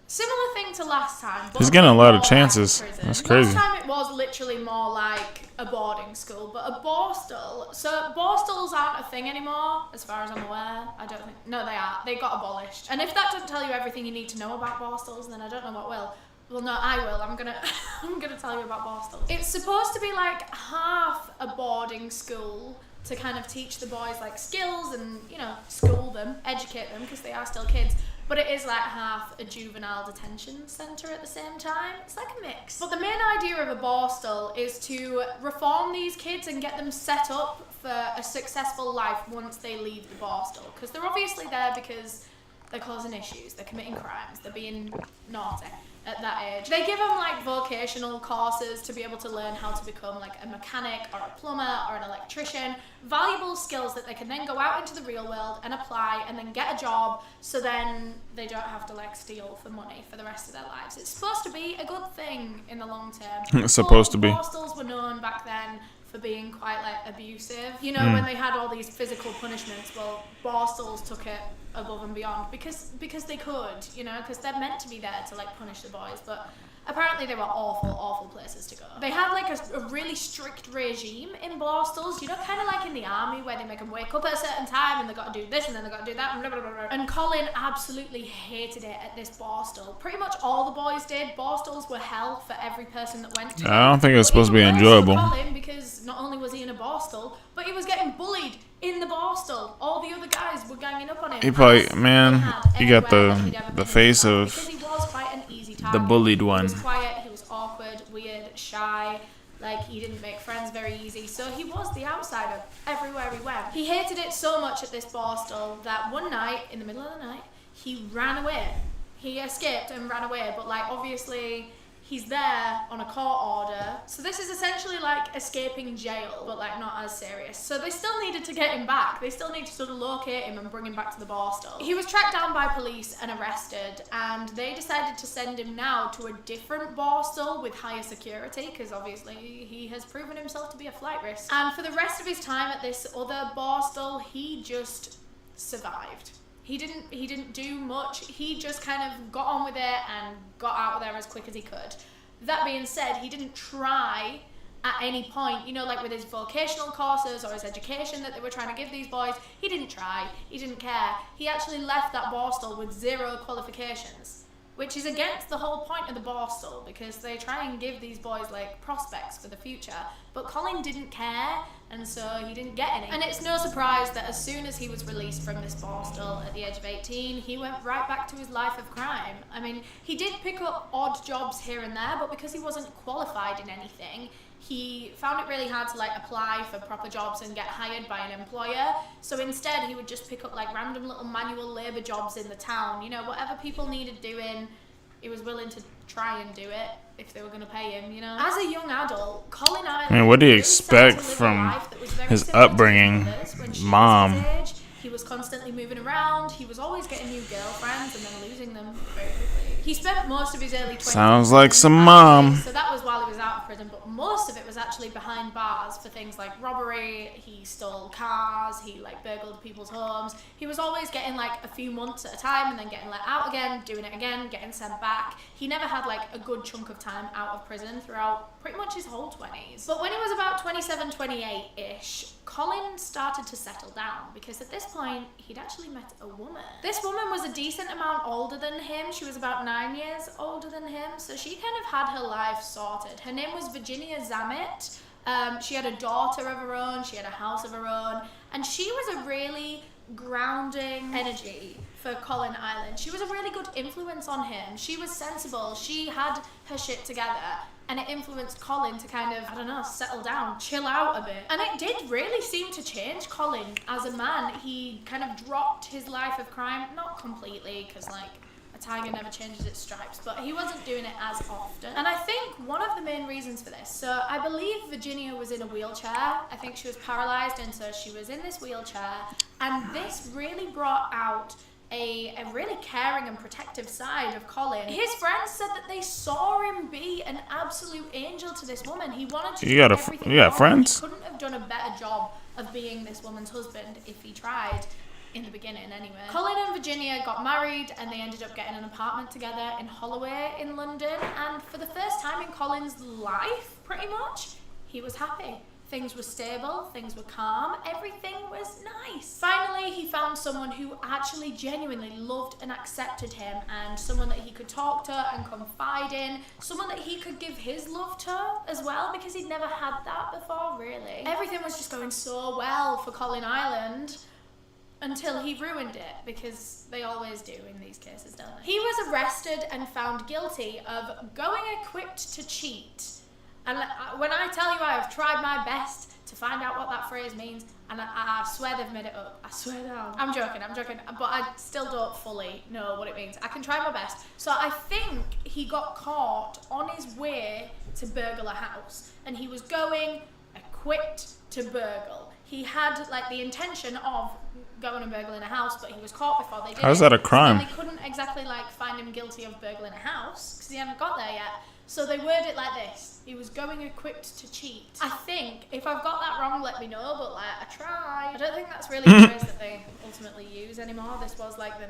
similar thing to last time. He's getting a lot of chances. That's crazy. Last time it was literally more like a boarding school, but a borstal. So borstals aren't a thing anymore, as far as I'm aware. I don't think. No, they are. They got abolished. And if that doesn't tell you everything you need to know about borstals, then I don't know what will. Well, no, I will. I'm gonna tell you about borstals. It's supposed to be like half a boarding school to kind of teach the boys like skills and, you know, school them, educate them, because they are still kids. But it is like half a juvenile detention centre at the same time. It's like a mix. But the main idea of a borstal is to reform these kids and get them set up for a successful life once they leave the borstal. Because they're obviously there because they're causing issues, they're committing crimes, they're being naughty at that age. They give them like vocational courses to be able to learn how to become like a mechanic or a plumber or an electrician, valuable skills that they can then go out into the real world and apply and then get a job, so then they don't have to like steal for money for the rest of their lives. It's supposed to be a good thing in the long term. It's supposed to be. Borstals were known back then for being quite like abusive. You know, when they had all these physical punishments, well, Barstools took it above and beyond because they could, you know, because they're meant to be there to like punish the boys, but apparently they were awful places to go. They had like a really strict regime in Barstools, you know, kind of like in the army where they make them wake up at a certain time and they got to do this and then they got to do that and blah, blah, blah, blah. And Colin absolutely hated it at this Barstool. Pretty much all the boys did. Barstools were hell for every person that went to it. I don't think it was supposed to be But even worse enjoyable. for Colin, because not only was he in a Barstool, but he was getting bullied in the Barstool. All the other guys were ganging up on him. He probably, man, you got the face of because he was quite an easy target. the bullied He one. was quiet, he was awkward, weird, shy, like he didn't make friends very easy, so he was the outsider everywhere he went. He hated it so much at this Barstool that one night, in the middle of the night, he ran away. He escaped and ran away, but like obviously he's there on a court order. So this is essentially like escaping jail, but like not as serious. So they still needed to get him back. They still need to sort of locate him and bring him back to the Barstool. He was tracked down by police and arrested, and they decided to send him now to a different Barstool with higher security, because obviously he has proven himself to be a flight risk. And for the rest of his time at this other Barstool, he just survived. He didn't do much. He just kind of got on with it and got out of there as quick as he could. That being said, he didn't try at any point, you know, like with his vocational courses or his education that they were trying to give these boys, he didn't try. He didn't care. He actually left that Barstool with 0 qualifications, which is against the whole point of the Barstool, because they try and give these boys like prospects for the future. But Colin didn't care, and so he didn't get any. And it's no surprise that as soon as he was released from this Barstool at the age of 18, he went right back to his life of crime. I mean, he did pick up odd jobs here and there, but because he wasn't qualified in anything, he found it really hard to like apply for proper jobs and get hired by an employer. So instead, he would just pick up like random little manual labor jobs in the town. You know, whatever people needed doing, he was willing to try and do it if they were going to pay him, you know. As a young adult, Colin Ireland, I mean, what do you really started to expect live a from life that was very his similar to upbringing? brothers when she was Mom. his age. He was constantly moving around. He was always getting new girlfriends and then losing them very quickly. He spent most of his early 20s. Sounds like some mom. So that was while he was out of prison, but most of it was actually behind bars for things like robbery. He stole cars. He like burgled people's homes. He was always getting like a few months at a time and then getting let out again, doing it again, getting sent back. He never had like a good chunk of time out of prison throughout pretty much his whole 20s. But when he was about 27, 28-ish, Colin started to settle down, because at this point, he'd actually met a woman. This woman was a decent amount older than him. She was about 9 years older than him, so she kind of had her life sorted. Her name was Virginia Zammit. She had a daughter of her own, she had a house of her own, and she was a really grounding energy for Colin Ireland. She was a really good influence on him. She was sensible, she had her shit together, and it influenced Colin to kind of, I don't know, settle down, chill out a bit. And it did really seem to change Colin as a man. He kind of dropped his life of crime, not completely, because like, a tiger never changes its stripes, but he wasn't doing it as often. And I think one of the main reasons for this, so I believe Virginia was in a wheelchair. I think she was paralyzed, and so she was in this wheelchair, and this really brought out a really caring and protective side of Colin. His friends said that they saw him be an absolute angel to this woman. He wanted to do everything you got for her. friends? He couldn't have done a better job of being this woman's husband if he tried. In the beginning anyway. Colin and Virginia got married and they ended up getting an apartment together in Holloway in London, and for the first time in Colin's life, pretty much, he was happy. Things were stable, things were calm, everything was nice. Finally, he found someone who actually genuinely loved and accepted him, and someone that he could talk to and confide in, someone that he could give his love to as well, because he'd never had that before, really. Everything was just going so well for Colin Ireland, until he ruined it, because they always do in these cases, don't they? He was arrested and found guilty of going equipped to cheat. And when I tell you I have tried my best to find out what that phrase means, and I swear they've made it up. I swear down. I'm joking, but I still don't fully know what it means. I can try my best. So I think he got caught on his way to burgle a house, and he was going equipped to burgle. He had like the intention of going and burgling a house, but he was caught before they did. How's that a crime? So they couldn't exactly like find him guilty of burgling a house because he hadn't got there yet. So they word it like this: he was going equipped to cheat. I think, if I've got that wrong, let me know, but like, I tried. I don't think that's really the phrase that they ultimately use anymore. This was like the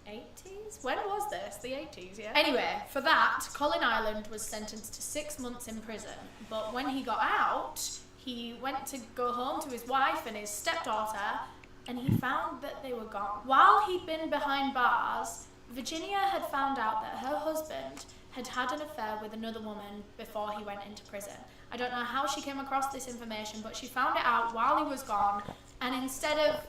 1980s? When was this? The 80s, yeah? Anyway, for that, Colin Ireland was sentenced to 6 months in prison. But when he got out, he went to go home to his wife and his stepdaughter, and he found that they were gone. While he'd been behind bars, Virginia had found out that her husband had had an affair with another woman before he went into prison. I don't know how she came across this information, but she found it out while he was gone, and instead of,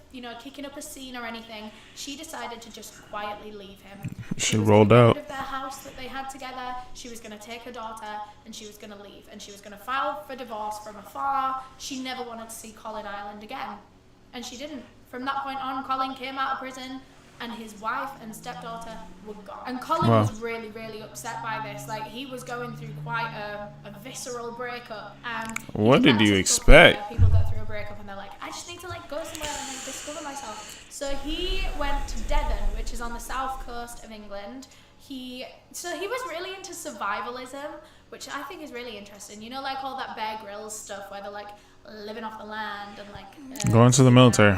kicking up a scene or anything, she decided to just quietly leave him. She rolled out of their house that they had together. She was going to take her daughter and she was going to leave, and she was going to file for divorce from afar. She never wanted to see Colin Ireland again, and she didn't. From that point on, Colin came out of prison, and his wife and stepdaughter were gone. And Colin was really, really upset by this. Like, he was going through quite a visceral breakup. And what did you expect? People go through a breakup and they're like, I just need to go somewhere and discover myself. So he went to Devon, which is on the south coast of England. He was really into survivalism, which I think is really interesting. All that Bear Grylls stuff where they're living off the land and going to the military.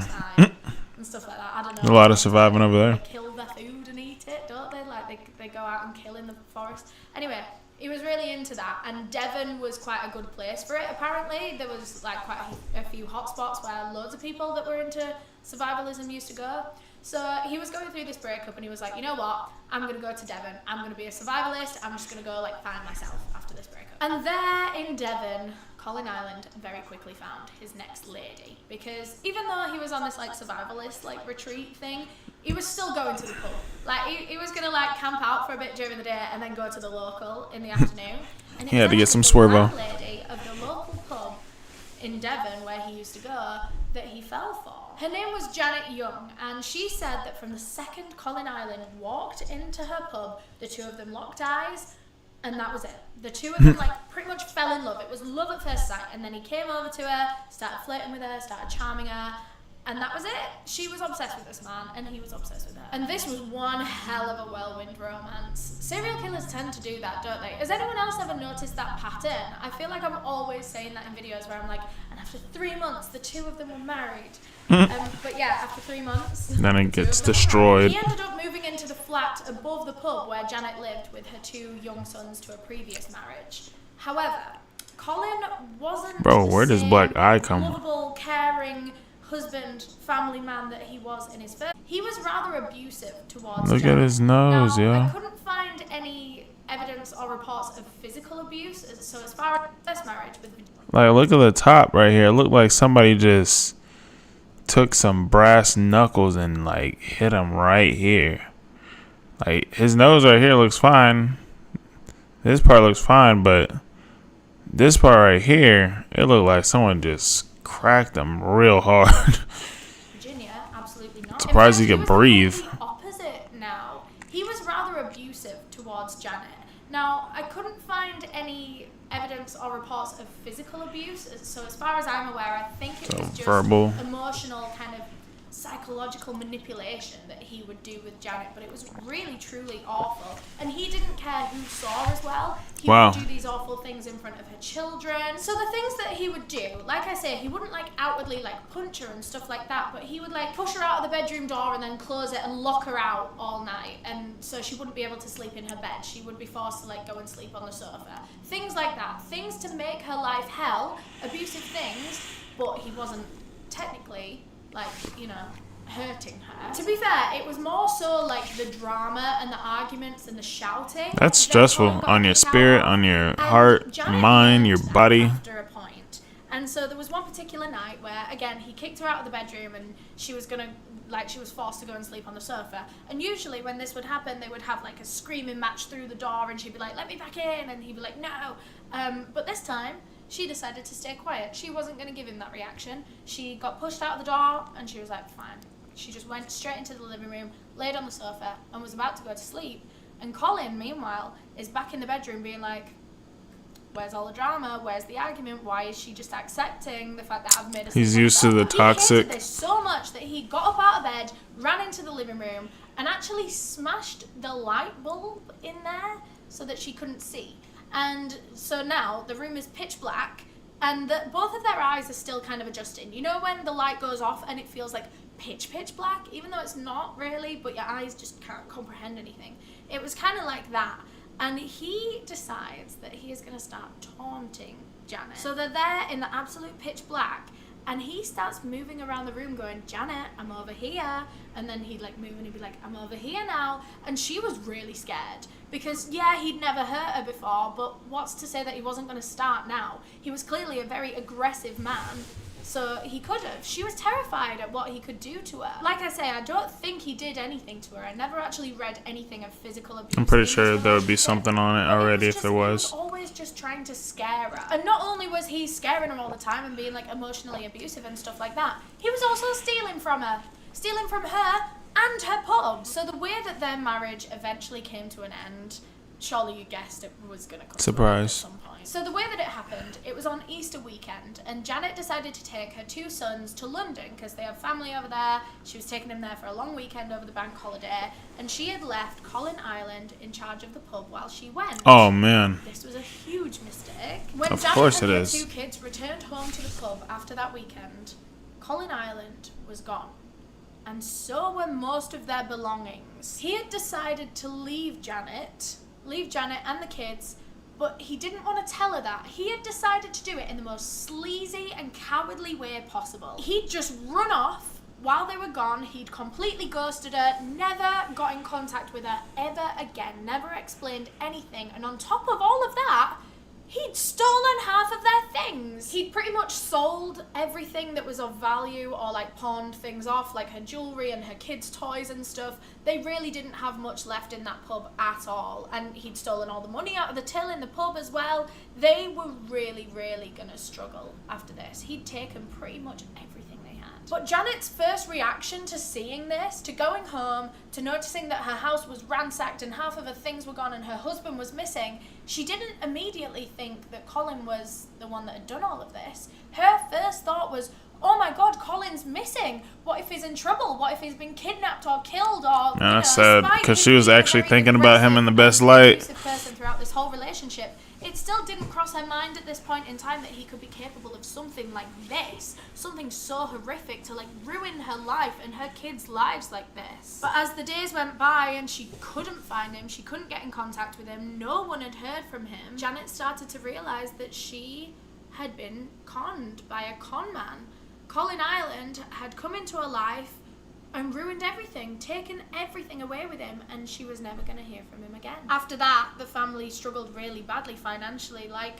And stuff like that. I don't know. A lot of surviving over there. They kill their food and eat it, don't they? They go out and kill in the forest. Anyway, he was really into that, and Devon was quite a good place for it. Apparently, there was quite a few hotspots where loads of people that were into survivalism used to go. So he was going through this breakup, and he was like, you know what? I'm gonna go to Devon. I'm gonna be a survivalist. I'm just gonna go find myself after this breakup. And there in Devon, Colin Ireland very quickly found his next lady, because even though he was on this survivalist retreat thing, he was still going to the pub. He was gonna camp out for a bit during the day and then go to the local in the afternoon. And he had to get some the swervo. landlady of the local pub in Devon where he used to go that he fell for. Her name was Janet Young, and she said that from the second Colin Ireland walked into her pub, the two of them locked eyes. And that was it. The two of them pretty much fell in love. It was love at first sight. And then he came over to her, started flirting with her, started charming her, and that was it. She was obsessed with this man, and he was obsessed with her. And this was one hell of a whirlwind romance. Serial killers tend to do that, don't they? Has anyone else ever noticed that pattern? I feel like I'm always saying that in videos where I'm like, and after 3 months, the two of them were married. But yeah, after 3 months, then it gets destroyed. He ended up moving into the flat above the pub where Janet lived with her 2 young sons to a previous marriage. However, Colin wasn't where does black eye come from? Lovable, caring husband, family man that he was in his first. He was rather abusive towards Look Janet. at his nose, I couldn't find any evidence or reports of physical abuse. So as far as first marriage with look at the top right here. It looked like somebody just took some brass knuckles and hit him right here. His nose right here looks fine. This part looks fine, but this part right here, it looked like someone just cracked him real hard. Virginia, absolutely not. Surprised he could breathe. The opposite now. He was rather abusive towards Janet. Now, I couldn't find any evidence or reports of physical abuse. So as far as I'm aware, I think it was just verbal, emotional kind of psychological manipulation that he would do with Janet, but it was really truly awful, and he didn't care who saw as well. He would do these awful things in front of her children. So the things that he would do, like I say, he wouldn't outwardly punch her and stuff like that, but he would push her out of the bedroom door and then close it and lock her out all night, and so she wouldn't be able to sleep in her bed. She would be forced to go and sleep on the sofa. Things like that, things to make her life hell, abusive things, but he wasn't technically hurting her. To be fair, it was more so the drama and the arguments and the shouting. That's stressful on your spirit, on your heart, mind, your body. After a point. And so there was one particular night where, again, he kicked her out of the bedroom and she was gonna, she was forced to go and sleep on the sofa. And usually when this would happen, they would have a screaming match through the door and she'd be like, let me back in, and he'd be like, no. But this time, she decided to stay quiet. She wasn't going to give him that reaction. She got pushed out of the door and she was like, fine. She just went straight into the living room, laid on the sofa, and was about to go to sleep. And Colin, meanwhile, is back in the bedroom being like, where's all the drama? Where's the argument? Why is she just accepting the fact that I've made a He's used to the toxic. He hated this so much that he got up out of bed, ran into the living room, and actually smashed the light bulb in there so that she couldn't see. And so now the room is pitch black, and both of their eyes are still kind of adjusting. You know when the light goes off and it feels like pitch black, even though it's not really, but your eyes just can't comprehend anything. It was kind of like that. And he decides that he is going to start taunting Janet. So they're there in the absolute pitch black, and he starts moving around the room going, Janet, I'm over here. And then he'd like move and he'd be like, I'm over here now. And she was really scared because, yeah, he'd never hurt her before, but what's to say that he wasn't going to start now? He was clearly a very aggressive man. So he could have. She was terrified at what he could do to her. Like I say, I don't think he did anything to her. I never actually read anything of physical abuse. I'm pretty sure there would be something on it already if there was. He was always just trying to scare her. And not only was he scaring her all the time and being like emotionally abusive and stuff like that, he was also stealing from her. Stealing from her and her pub. So the way that their marriage eventually came to an end, surely you guessed it was going to come to an end at some point. So the way that it happened, it was on Easter weekend, and Janet decided to take her 2 sons to London because they have family over there. She was taking them there for a long weekend over the bank holiday, and she had left Colin Ireland in charge of the pub while she went. Oh, man. This was a huge mistake. When Of Janet course and it her is. 2 kids returned home to the pub after that weekend, Colin Ireland was gone. And so were most of their belongings. He had decided to leave Janet and the kids, but he didn't want to tell her that. He had decided to do it in the most sleazy and cowardly way possible. He'd just run off while they were gone. He'd completely ghosted her, never got in contact with her ever again, never explained anything. And on top of all of that, he'd stolen half of their things. He'd pretty much sold everything that was of value or like pawned things off, like her jewellery and her kids' toys and stuff. They really didn't have much left in that pub at all. And he'd stolen all the money out of the till in the pub as well. They were really, really gonna struggle after this. He'd taken pretty much everything they had. But Janet's first reaction to seeing this, to going home, to noticing that her house was ransacked and half of her things were gone and her husband was missing, she didn't immediately think that Colin was the one that had done all of this. Her first thought was, oh my god, Colin's missing. What if he's in trouble? What if he's been kidnapped or killed or, That's sad, because she was actually thinking about him in the best light. Person throughout this whole relationship. It still didn't cross her mind at this point in time that he could be capable of something like this. Something so horrific to like ruin her life and her kids' lives like this. But as the days went by and she couldn't find him, she couldn't get in contact with him, no one had heard from him, Janet started to realise that she had been conned by a con man. Colin Ireland had come into her life and ruined everything, taken everything away with him, and she was never going to hear from him again. After that, the family struggled really badly financially, like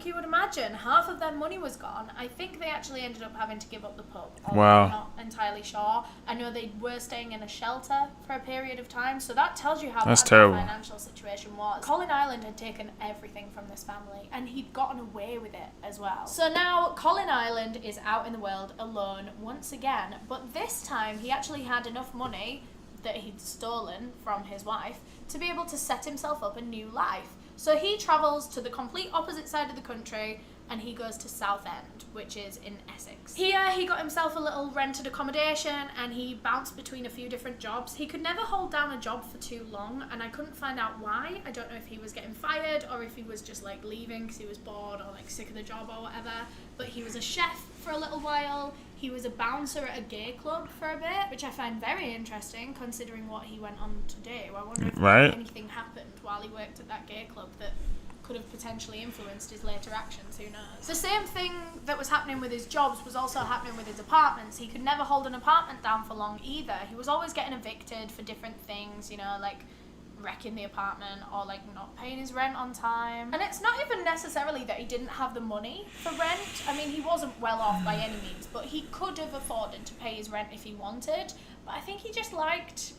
you would imagine. Half of their money was gone. I think they actually ended up having to give up the pub. Wow. I'm not entirely sure. I know they were staying in a shelter for a period of time, so that tells you how bad their financial situation was. Colin Ireland had taken everything from this family, and he'd gotten away with it as well. So now Colin Ireland is out in the world alone once again, but this time he actually had enough money that he'd stolen from his wife to be able to set himself up a new life. So he travels to the complete opposite side of the country and he goes to Southend, which is in Essex. Here he got himself a little rented accommodation and he bounced between a few different jobs. He could never hold down a job for too long and I couldn't find out why. I don't know if he was getting fired or if he was just like leaving because he was bored or like sick of the job or whatever. But he was a chef for a little while. He was a bouncer at a gay club for a bit, which I find very interesting considering what he went on to do. I wonder if anything happened while he worked at that gay club that could have potentially influenced his later actions, who knows. The same thing that was happening with his jobs was also happening with his apartments. He could never hold an apartment down for long either. He was always getting evicted for different things, you know, like wrecking the apartment or like not paying his rent on time. And it's not even necessarily that he didn't have the money for rent. I mean, he wasn't well off by any means, but he could have afforded to pay his rent if he wanted. But I think he just liked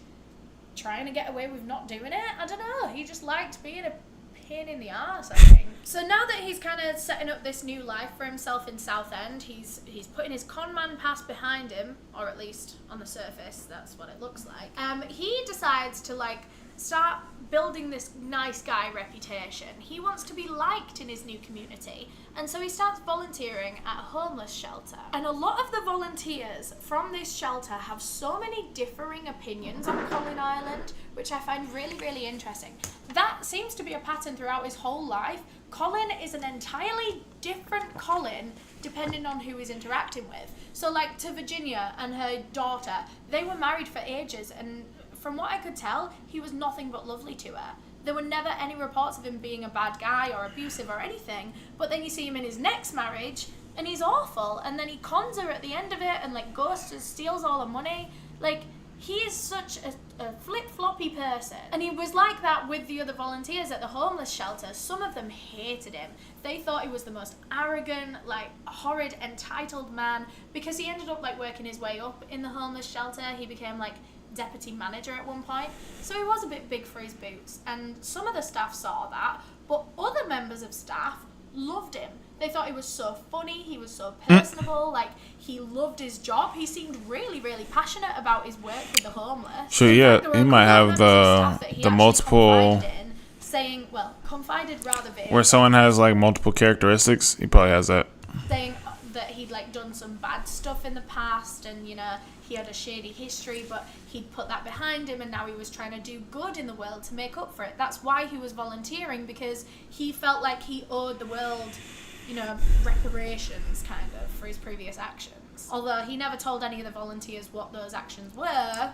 trying to get away with not doing it. I don't know. He just liked being a pain in the arse, I think. So now that he's kind of setting up this new life for himself in Southend, he's putting his con man past behind him, or at least on the surface, that's what it looks like. He decides to like start building this nice guy reputation. He wants to be liked in his new community, and so he starts volunteering at a homeless shelter. And a lot of the volunteers from this shelter have so many differing opinions on Colin Ireland, which I find really, really interesting. That seems to be a pattern throughout his whole life. Colin is an entirely different Colin depending on who he's interacting with. So like to Virginia and her daughter, they were married for ages, and from what I could tell, he was nothing but lovely to her. There were never any reports of him being a bad guy or abusive or anything, but then you see him in his next marriage and he's awful, and then he cons her at the end of it and like goes and steals all her money. Like, he is such a flip-floppy person. And he was like that with the other volunteers at the homeless shelter. Some of them hated him. They thought he was the most arrogant, like, horrid, entitled man, because he ended up like working his way up in the homeless shelter. He became like deputy manager at one point, so he was a bit big for his boots, and some of the staff saw that, but other members of staff loved him. They thought he was so funny, he was so personable, like, he loved his job. He seemed really, really passionate about his work with the homeless. So yeah, he might have the multiple, saying, well, confided rather vaguely, where someone has like multiple characteristics. He probably has that. Saying that he'd like done some bad stuff in the past, and you know, he had a shady history, but he'd put that behind him, and now he was trying to do good in the world to make up for it. That's why he was volunteering, because he felt like he owed the world, you know, reparations kind of for his previous actions. Although he never told any of the volunteers what those actions were,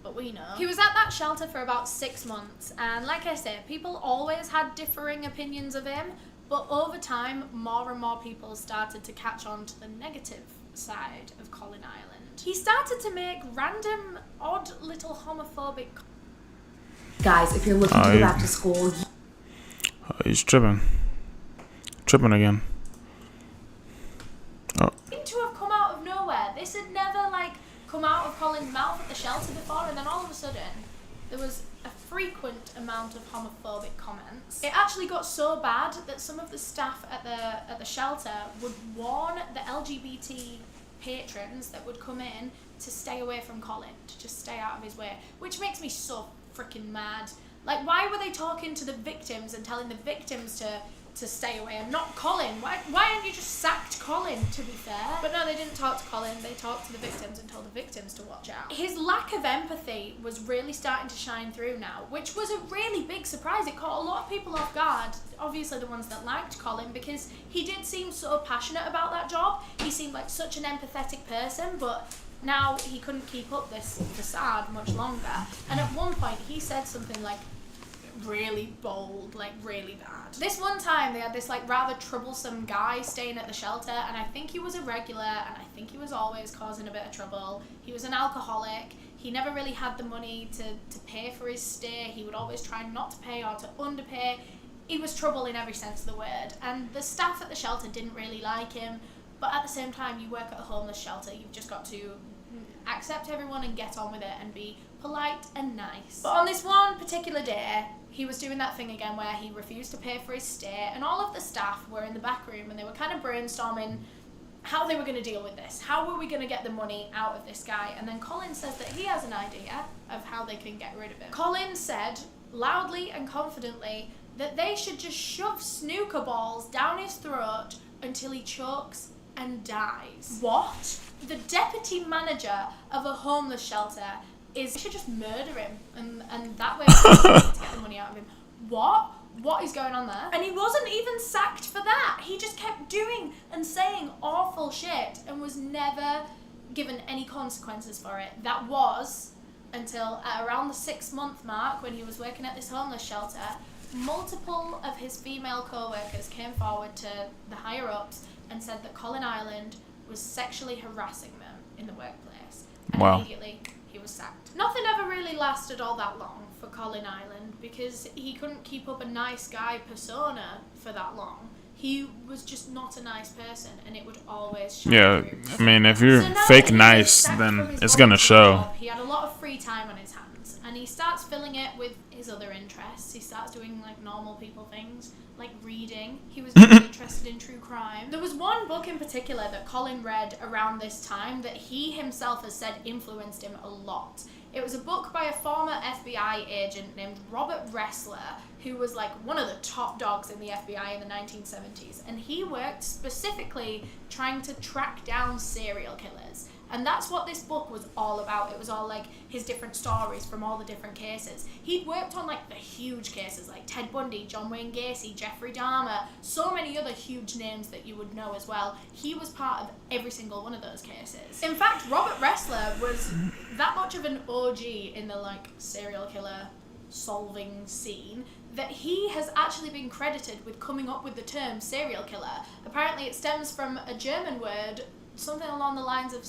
but we know. He was at that shelter for about 6 months, and like I said, people always had differing opinions of him, but over time, more and more people started to catch on to the negative side of Colin Ireland. He started to make random, odd little homophobic... Guys, if you're looking to go back to school... He's tripping. Tripping again. Oh. Seemed to have come out of nowhere. This had never, like, come out of Colin's mouth at the shelter before, and then all of a sudden, there was a frequent amount of homophobic comments. It actually got so bad that some of the staff at the shelter would warn the LGBT patrons that would come in to stay away from Colin, to just stay out of his way, which makes me so freaking mad. Like, why were they talking to the victims and telling the victims to stay away and not Colin? Why hadn't you just sacked Colin, to be fair? But no, they didn't talk to Colin, they talked to the victims and told the victims to watch out. His lack of empathy was really starting to shine through now, which was a really big surprise. It caught a lot of people off guard, obviously the ones that liked Colin, because he did seem so passionate about that job. He seemed like such an empathetic person, but now he couldn't keep up this facade much longer. And at one point he said something like really bold, like really bad. This one time they had this like rather troublesome guy staying at the shelter, and I think he was a regular, and I think he was always causing a bit of trouble. He was an alcoholic. He never really had the money to pay for his stay. He would always try not to pay or to underpay. He was trouble in every sense of the word, and the staff at the shelter didn't really like him. But at the same time, you work at a homeless shelter, you've just got to accept everyone and get on with it and be polite and nice. But on this one particular day, he was doing that thing again where he refused to pay for his stay, and all of the staff were in the back room and they were kind of brainstorming how they were going to deal with this. How were we going to get the money out of this guy? And then Colin says that he has an idea of how they can get rid of him. Colin said, loudly and confidently, that they should just shove snooker balls down his throat until he chokes and dies. What? The deputy manager of a homeless shelter is, they should just murder him, and that way to get the money out of him. What is going on there? And he wasn't even sacked for that. He just kept doing and saying awful shit and was never given any consequences for it. That was until at around the 6-month mark, when he was working at this homeless shelter, multiple of his female co-workers came forward to the higher-ups and said that Colin Ireland was sexually harassing them in the workplace. And immediately he was sacked. Nothing ever really lasted all that long for Colin Ireland, because he couldn't keep up a nice guy persona for that long. He was just not a nice person, and it would always shine through. I mean, if you're fake nice, then it's gonna show. He had a lot of free time on his hands. months, and he starts filling it with his other interests. He starts doing like normal people things, like reading. He was very interested in true crime. There was one book in particular that Colin read around this time that he himself has said influenced him a lot. It was a book by a former FBI agent named Robert Ressler, who was like one of the top dogs in the FBI in the 1970s, and he worked specifically trying to track down serial killers. And that's what this book was all about. It was all like his different stories from all the different cases. He'd worked on like the huge cases like Ted Bundy, John Wayne Gacy, Jeffrey Dahmer, so many other huge names that you would know as well. He was part of every single one of those cases. In fact, Robert Ressler was that much of an OG in the like serial killer solving scene that he has actually been credited with coming up with the term serial killer. Apparently it stems from a German word, something along the lines of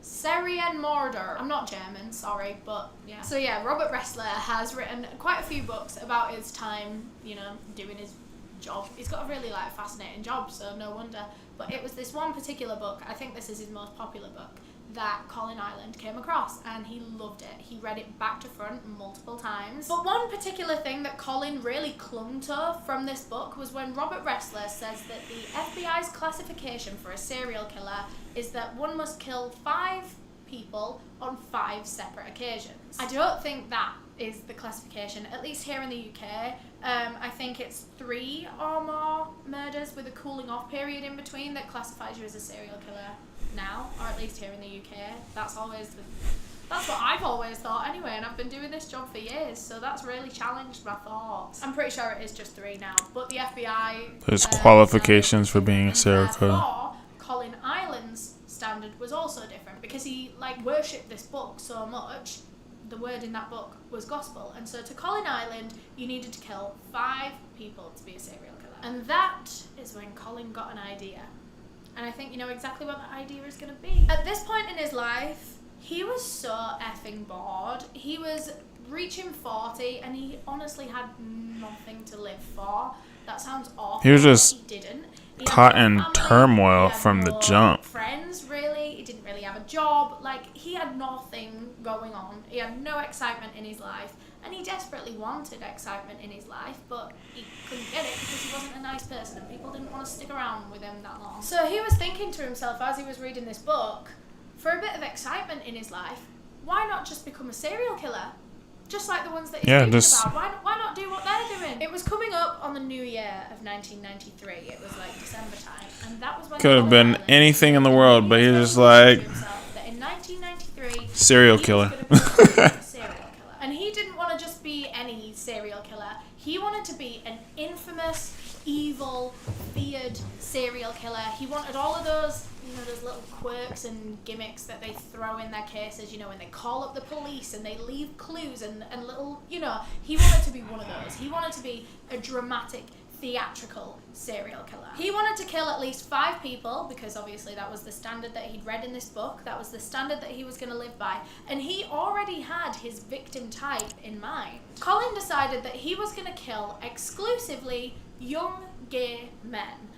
Serienmörder. I'm not German, sorry, but yeah. So yeah, Robert Ressler has written quite a few books about his time, you know, doing his job. He's got a really like fascinating job, so no wonder. But it was this one particular book, I think this is his most popular book, that Colin Ireland came across, and he loved it. He read it back to front multiple times. But one particular thing that Colin really clung to from this book was when Robert Ressler says that the FBI's classification for a serial killer is that one must kill 5 people on 5 separate occasions. I don't think that is the classification, at least here in the UK. I think it's 3 or more murders with a cooling off period in between that classifies you as a serial killer now, or at least here in the UK. That's what I've always thought anyway, and I've been doing this job for years, so that's really challenged my thoughts. I'm pretty sure it is just 3 now, but the FBI... There's qualifications for being a serial killer. Therefore, Colin Ireland's standard was also different, because he like worshipped this book so much. The word in that book was gospel, and so to Colin Ireland you needed to kill 5 people to be a serial killer. And that is when Colin got an idea. And I think you know exactly what that idea is going to be. At this point in his life, he was so effing bored. He was reaching 40 and he honestly had nothing to live for. That sounds awful. He was just he didn't. caught in turmoil from the jump. Friends, really. He didn't really have a job. Like, he had nothing going on. He had no excitement in his life. And he desperately wanted excitement in his life, but he couldn't get it because he wasn't a nice person and people didn't want to stick around with him that long. So he was thinking to himself as he was reading this book, for a bit of excitement in his life, why not just become a serial killer? Just like the ones that he's reading about. Why not do what they're doing? It was coming up on the new year of 1993. It was like December time. And that was when could have been anything in the world, but he's just like... that in 1993... serial killer. And he didn't want to just be any serial killer. He wanted to be an infamous, evil, feared serial killer. He wanted all of those, you know, those little quirks and gimmicks that they throw in their cases, you know, when they call up the police and they leave clues and little, you know, he wanted to be one of those. He wanted to be a dramatic, theatrical serial killer. He wanted to kill at least 5 people because obviously that was the standard that he'd read in this book. That was the standard that he was going to live by. And he already had his victim type in mind. Colin decided that he was going to kill exclusively young gay men.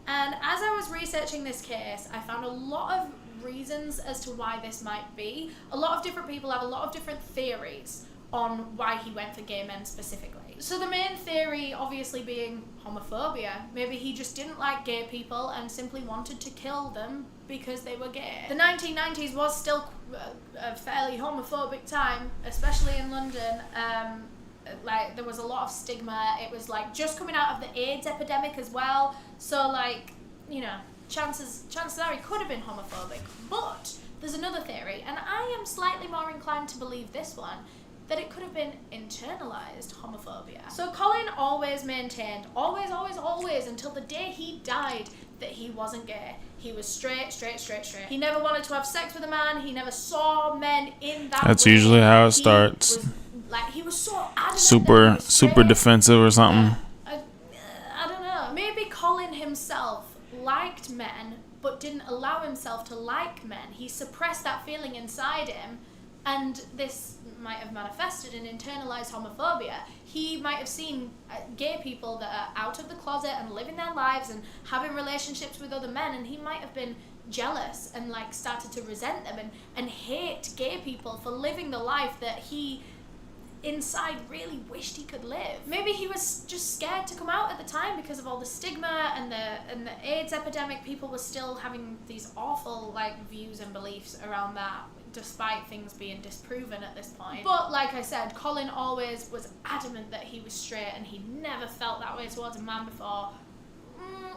And as I was researching this case, I found a lot of reasons as to why this might be. A lot of different people have a lot of different theories on why he went for gay men specifically. So the main theory obviously being homophobia. Maybe he just didn't like gay people and simply wanted to kill them because they were gay. The 1990s was still a fairly homophobic time, especially in London. Like, there was a lot of stigma. It was like just coming out of the AIDS epidemic as well. So like, you know, chances are he could have been homophobic. But there's another theory, and I am slightly more inclined to believe this one, that it could have been internalized homophobia. So Colin always maintained, always, until the day he died, that he wasn't gay. He was straight. He never wanted to have sex with a man. He never saw men in that That's way. usually how it starts. He was so adamant. Super defensive or something. I don't know. Maybe Colin himself liked men, but didn't allow himself to like men. He suppressed that feeling inside him, and this might have manifested in internalized homophobia. He might have seen gay people that are out of the closet and living their lives and having relationships with other men, and he might have been jealous and like started to resent them and hate gay people for living the life that he inside really wished he could live. Maybe he was just scared to come out at the time because of all the stigma and the AIDS epidemic. People were still having these awful like views and beliefs around that, despite things being disproven at this point. But like I said, Colin always was adamant that he was straight and he never felt that way towards a man before,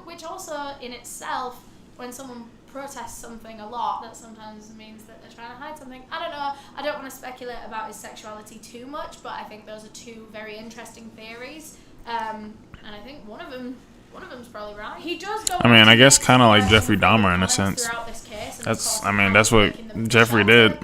which also in itself, when someone protests something a lot, that sometimes means that they're trying to hide something. I don't know. I don't want to speculate about his sexuality too much, but I think those are two very interesting theories. And I think one of them's probably right. He does go. I mean, I guess kind of like Jeffrey Dahmer in a sense. That's what Jeffrey did.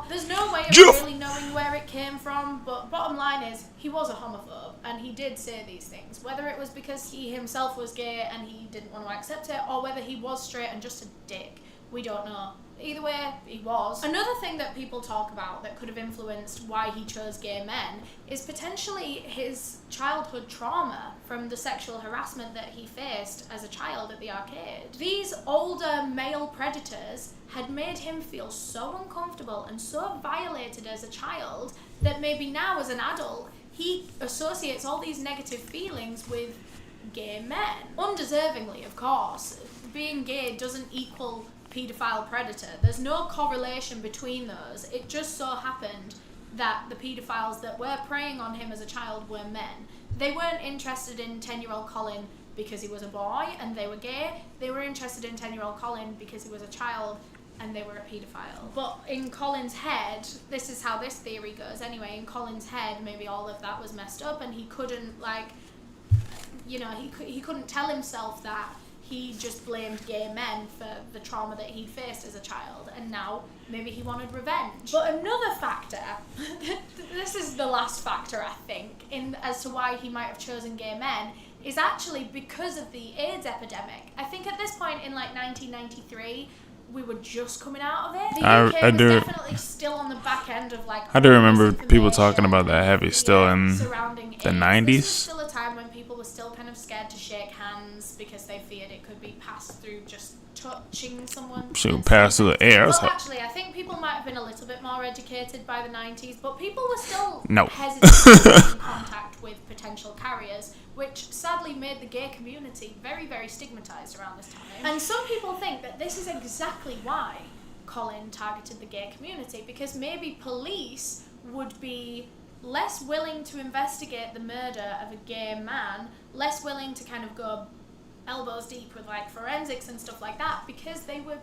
There's no way of really knowing where it came from, but bottom line is he was a homophobe and he did say these things. Whether it was because he himself was gay and he didn't want to accept it, or whether he was straight and just a dick, we don't know. Either way, he was. Another thing that people talk about that could have influenced why he chose gay men is potentially his childhood trauma from the sexual harassment that he faced as a child at the arcade. These older male predators had made him feel so uncomfortable and so violated as a child that maybe now as an adult he associates all these negative feelings with gay men. Undeservingly, of course. Being gay doesn't equal paedophile predator. There's no correlation between those. It just so happened that the paedophiles that were preying on him as a child were men. They weren't interested in 10-year-old Colin because he was a boy and they were gay. They were interested in 10-year-old Colin because he was a child and they were a paedophile. But in Colin's head, this is how this theory goes anyway, in Colin's head maybe all of that was messed up and he couldn't he couldn't tell himself that he just blamed gay men for the trauma that he'd faced as a child, and now maybe he wanted revenge. But another factor, this is the last factor I think, as to why he might have chosen gay men, is actually because of the AIDS epidemic. I think at this point in like 1993, we were just coming out of it. The UK was definitely still on the back end of like. I do remember people talking about that heavy still in the 90s. This was still a time when people were still kind of scared to shake hands because they feared it could be passed through just touching someone. She would pass through the air. Well, actually, I think people might have been a little bit more educated by the 90s, but people were still No. hesitant to be in contact with potential carriers, which sadly made the gay community very, very stigmatized around this time. And some people think that this is exactly why Colin targeted the gay community, because maybe police would be less willing to investigate the murder of a gay man, less willing to kind of go elbows deep with like forensics and stuff like that, because they were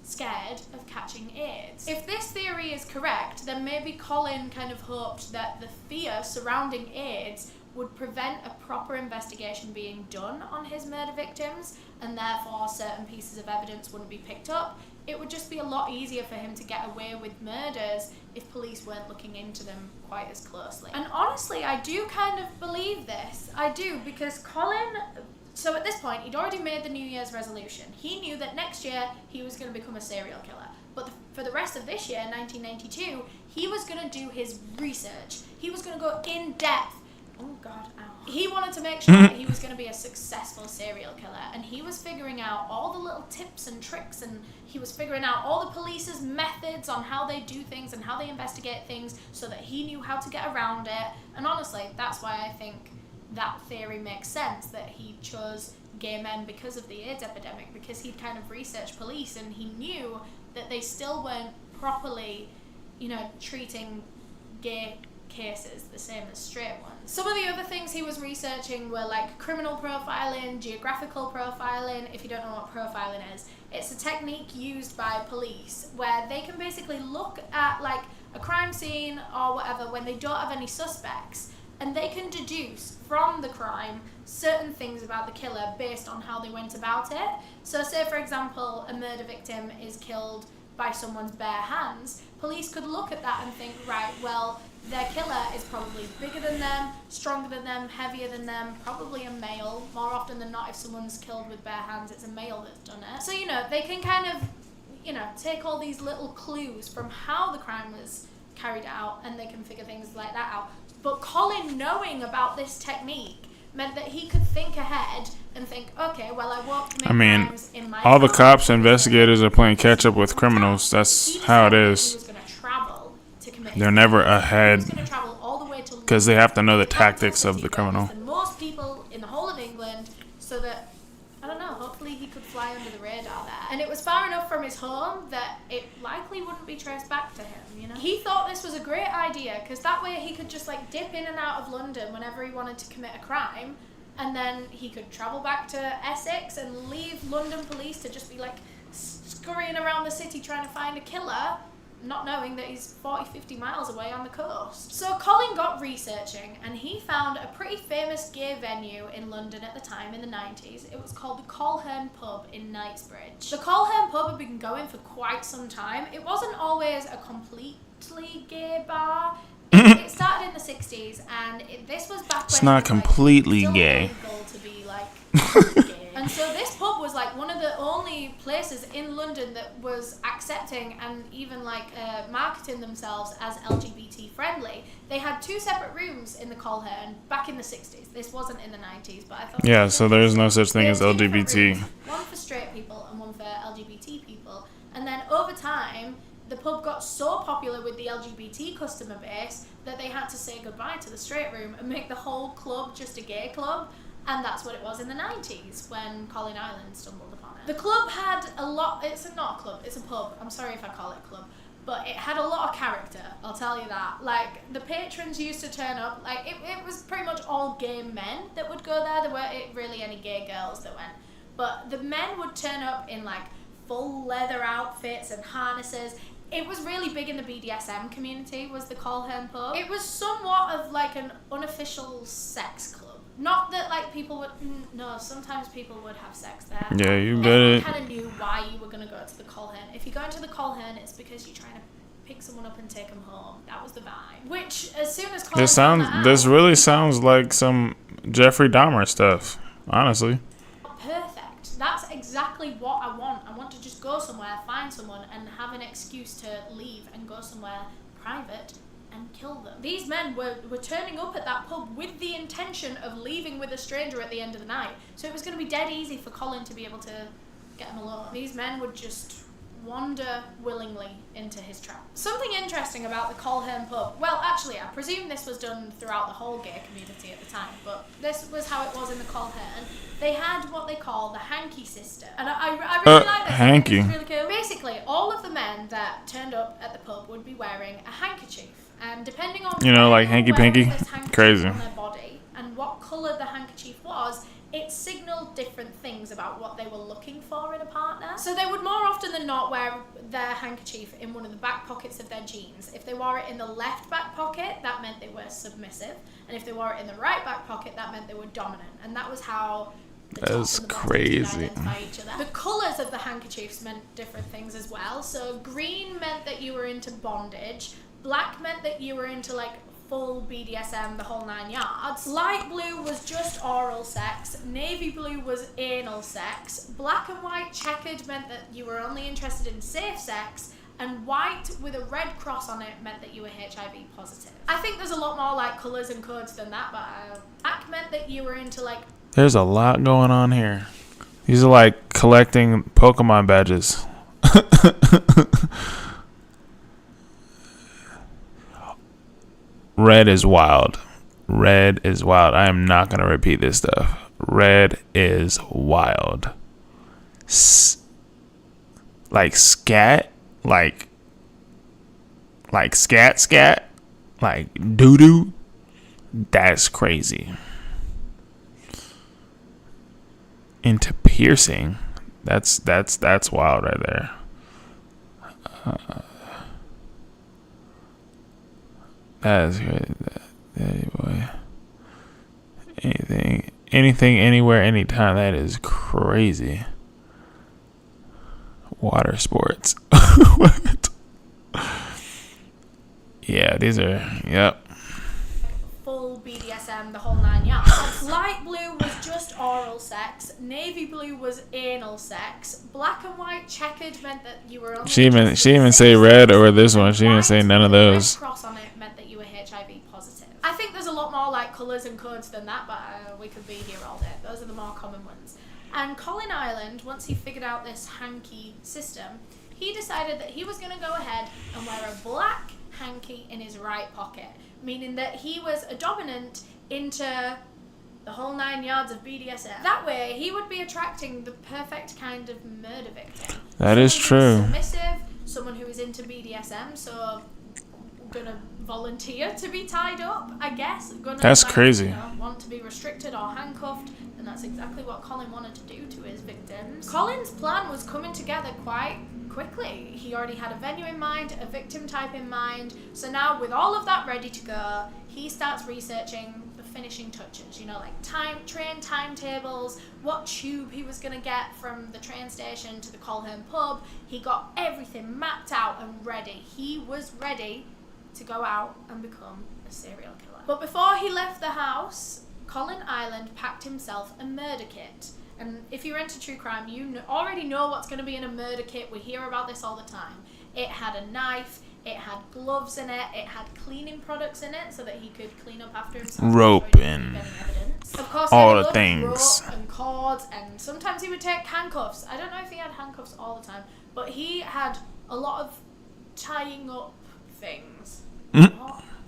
scared of catching AIDS. If this theory is correct, then maybe Colin kind of hoped that the fear surrounding AIDS would prevent a proper investigation being done on his murder victims, and therefore certain pieces of evidence wouldn't be picked up. It would just be a lot easier for him to get away with murders if police weren't looking into them quite as closely. And honestly, I do kind of believe this. I do, because Colin... So at this point, he'd already made the New Year's resolution. He knew that next year he was going to become a serial killer. But for the rest of this year, 1992, he was going to do his research. He was going to go in depth. Oh God, ow. He wanted to make sure that he was going to be a successful serial killer, and he was figuring out all the little tips and tricks, and he was figuring out all the police's methods on how they do things and how they investigate things so that he knew how to get around it. And honestly, that's why I think that theory makes sense, that he chose gay men because of the AIDS epidemic, because he'd kind of researched police and he knew that they still weren't properly, treating gay cases the same as straight ones. Some of the other things he was researching were like criminal profiling, geographical profiling. If you don't know what profiling is, it's a technique used by police where they can basically look at like a crime scene or whatever when they don't have any suspects, and they can deduce from the crime certain things about the killer based on how they went about it. So say for example a murder victim is killed by someone's bare hands, police could look at that and think, right, well, their killer is probably bigger than them, stronger than them, heavier than them, probably a male. More often than not, if someone's killed with bare hands, it's a male that's done it. So, they can kind of, take all these little clues from how the crime was carried out, and they can figure things like that out. But Colin knowing about this technique meant that he could think ahead and think, okay, well, I won't commit crimes in my all the town. cops and investigators are playing catch up with criminals. That's how it is. He was going to travel to commit. They're never ahead. He was going to travel all the way to because they have to know the tactics of the criminal. than most people in the whole of England, so that, I don't know, hopefully he could fly under the radar there. And it was far enough from his home that it likely wouldn't be traced back to him, you know? He thought this was a great idea, because that way he could just like dip in and out of London whenever he wanted to commit a crime, and then he could travel back to Essex and leave London police to just be like scurrying around the city trying to find a killer, not knowing that he's 40, 50 miles away on the coast. So Colin got researching, and he found a pretty famous gay venue in London at the time in the 90s. It was called the Colhern Pub in Knightsbridge. The Colhern Pub had been going for quite some time. It wasn't always a completely gay bar. It started in the 60s, and this was back when It's not completely still gay. illegal to be like gay. And so this pub was like one of the only places in London that was accepting and even like marketing themselves as LGBT friendly. They had 2 separate rooms in the Colhern back in the 60s. This wasn't in the 90s, but I thought... Yeah, so there's no such thing as There were 2 different LGBT. rooms, one for straight people and one for LGBT people. And then over time, the pub got so popular with the LGBT customer base that they had to say goodbye to the straight room and make the whole club just a gay club. And that's what it was in the 90s when Colin Ireland stumbled upon it. The club had a lot... It's not a club, it's a pub. I'm sorry if I call it a club. But it had a lot of character, I'll tell you that. Like, the patrons used to turn up. Like, it was pretty much all gay men that would go there. There weren't really any gay girls that went. But the men would turn up in, like, full leather outfits and harnesses. It was really big in the BDSM community, was the Colhern Pub. It was somewhat of, like, an unofficial sex club. Not that, like, people would... No, sometimes people would have sex there. Yeah, you bet Everyone it. kind of knew why you were going to go to the Colhern. If you go into the Colhern, it's because you're trying to pick someone up and take them home. That was the vibe. Which, as soon as Colin This really sounds like some Jeffrey Dahmer stuff, honestly. perfect. That's exactly what I want. I want to just go somewhere, find someone, and have an excuse to leave and go somewhere private and kill them. These men were turning up at that pub with the intention of leaving with a stranger at the end of the night. So it was going to be dead easy for Colin to be able to get him alone. These men would just wander willingly into his trap. Something interesting about the Colhern Pub, well, actually, I presume this was done throughout the whole gay community at the time, but this was how it was in the Colhern. They had what they call the hanky system, and I really like this. Hanky. It's really cool. Basically, all of the men that turned up at the pub would be wearing a handkerchief, and depending on You know, like where they were hanky-panky? wearing this handkerchief Crazy. on their body and what colour the handkerchief was, it signalled different things about what they were looking for in a partner. So they would more often than not wear their handkerchief in one of the back pockets of their jeans. If they wore it in the left back pocket, that meant they were submissive. And if they wore it in the right back pocket, that meant they were dominant. And that was how the top That's and the bottom crazy. could identify each other. The colours of the handkerchiefs meant different things as well. So green meant that you were into bondage. Black meant that you were into like full BDSM, the whole 9 yards. Light blue was just oral sex. Navy blue was anal sex. Black and white checkered meant that you were only interested in safe sex. And white with a red cross on it meant that you were HIV positive. I think there's a lot more like colours and codes than that, but black meant that you were into like... There's a lot going on here. These are like collecting Pokemon badges. Red is wild. Red is wild. I am not going to repeat this stuff. Red is wild. Like scat? Like scat? Like doo-doo? That's crazy. Into piercing. That's wild right there. That is crazy. Boy. Anything, anywhere, anytime. That is crazy. Water sports. What? Yeah, these are. Yep. Full BDSM, the whole 9 yards. Light blue was just oral sex. Navy blue was anal sex. Black and white checkered meant that you were only... She even say red or this one. She didn't say none of those. Red cross on it meant that you were HIV positive. I think there's a lot more like colours and codes than that, but we could be here all day. Those are the more common ones. And Colin Ireland, once he figured out this hanky system, he decided that he was going to go ahead and wear a black hanky in his right pocket, meaning that he was a dominant into the whole 9 yards of BDSM. That way, he would be attracting the perfect kind of murder victim. That is true. Submissive, someone who is into BDSM, so gonna volunteer to be tied up, I guess. That's crazy. You know, want to be restricted or handcuffed, and that's exactly what Colin wanted to do to his victims. Colin's plan was coming together quite quickly. He already had a venue in mind, a victim type in mind, so now with all of that ready to go, he starts researching the finishing touches, you know, like train timetables, what tube he was going to get from the train station to the Colhern pub. He got everything mapped out and ready. He was ready to go out and become a serial killer. But before he left the house, Colin Ireland packed himself a murder kit. And if you're into true crime, you already know what's going to be in a murder kit. We hear about this all the time. It had a knife, it had gloves in it, it had cleaning products in it so that he could clean up after himself. Rope and of course, all the things. Rope and cords, and sometimes he would take handcuffs. I don't know if he had handcuffs all the time, but he had a lot of tying up things.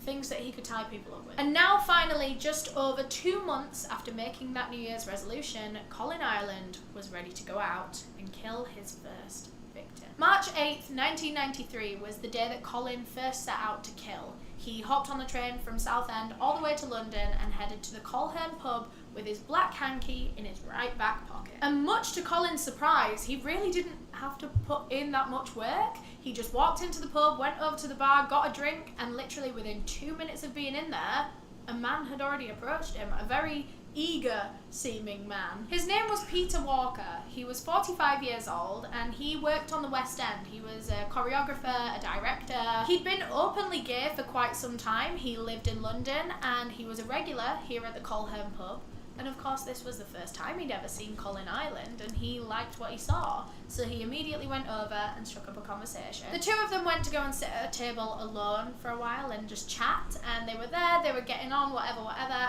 Things that he could tie people up with. And now finally, just over 2 months after making that New Year's resolution, Colin Ireland was ready to go out and kill his first victim. March 8th, 1993 was the day that Colin first set out to kill. He hopped on the train from Southend all the way to London and headed to the Colhern pub with his black hanky in his right back pocket. And much to Colin's surprise, he really didn't have to put in that much work. He just walked into the pub, went over to the bar, got a drink, and literally within 2 minutes of being in there, a man had already approached him, a very eager-seeming man. His name was Peter Walker. He was 45 years old, and he worked on the West End. He was a choreographer, a director. He'd been openly gay for quite some time. He lived in London, and he was a regular here at the Colhern pub. And of course, this was the first time he'd ever seen Colin Ireland, and he liked what he saw. So he immediately went over and struck up a conversation. The two of them went to go and sit at a table alone for a while and just chat, and they were there, they were getting on, whatever,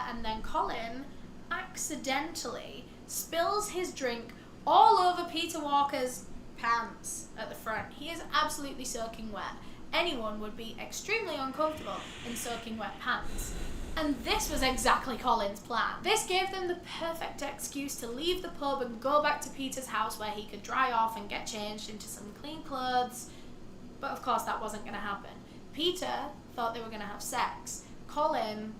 and then Colin accidentally spills his drink all over Peter Walker's pants at the front. He is absolutely soaking wet. Anyone would be extremely uncomfortable in soaking wet pants. And this was exactly Colin's plan. This gave them the perfect excuse to leave the pub and go back to Peter's house where he could dry off and get changed into some clean clothes. But of course that wasn't going to happen. Peter thought they were going to have sex. Colin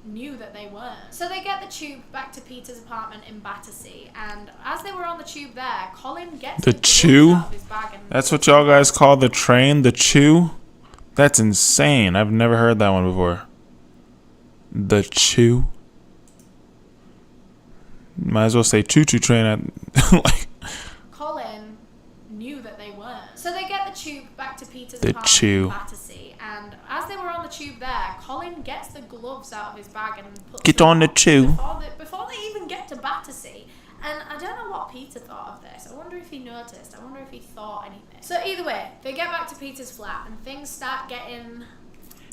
knew that they weren't. So they get the tube back to Peter's apartment in Battersea, and as they were on the tube there, Colin gets the chew. Out of his bag and that's what y'all guys call the train, the chew? That's insane. I've never heard that one before. The chew. Might as well say choo-choo train at like. Colin knew that they weren't. So they get the tube back to Peter's the apartment chew. in Battersea, and as they were on the tube there, Colin gets the gloves out of his bag and puts Get them on the chew. before they even get to Battersea. And I don't know what Peter thought of this. I wonder if he noticed. I wonder if he thought anything. So either way, they get back to Peter's flat and things start getting...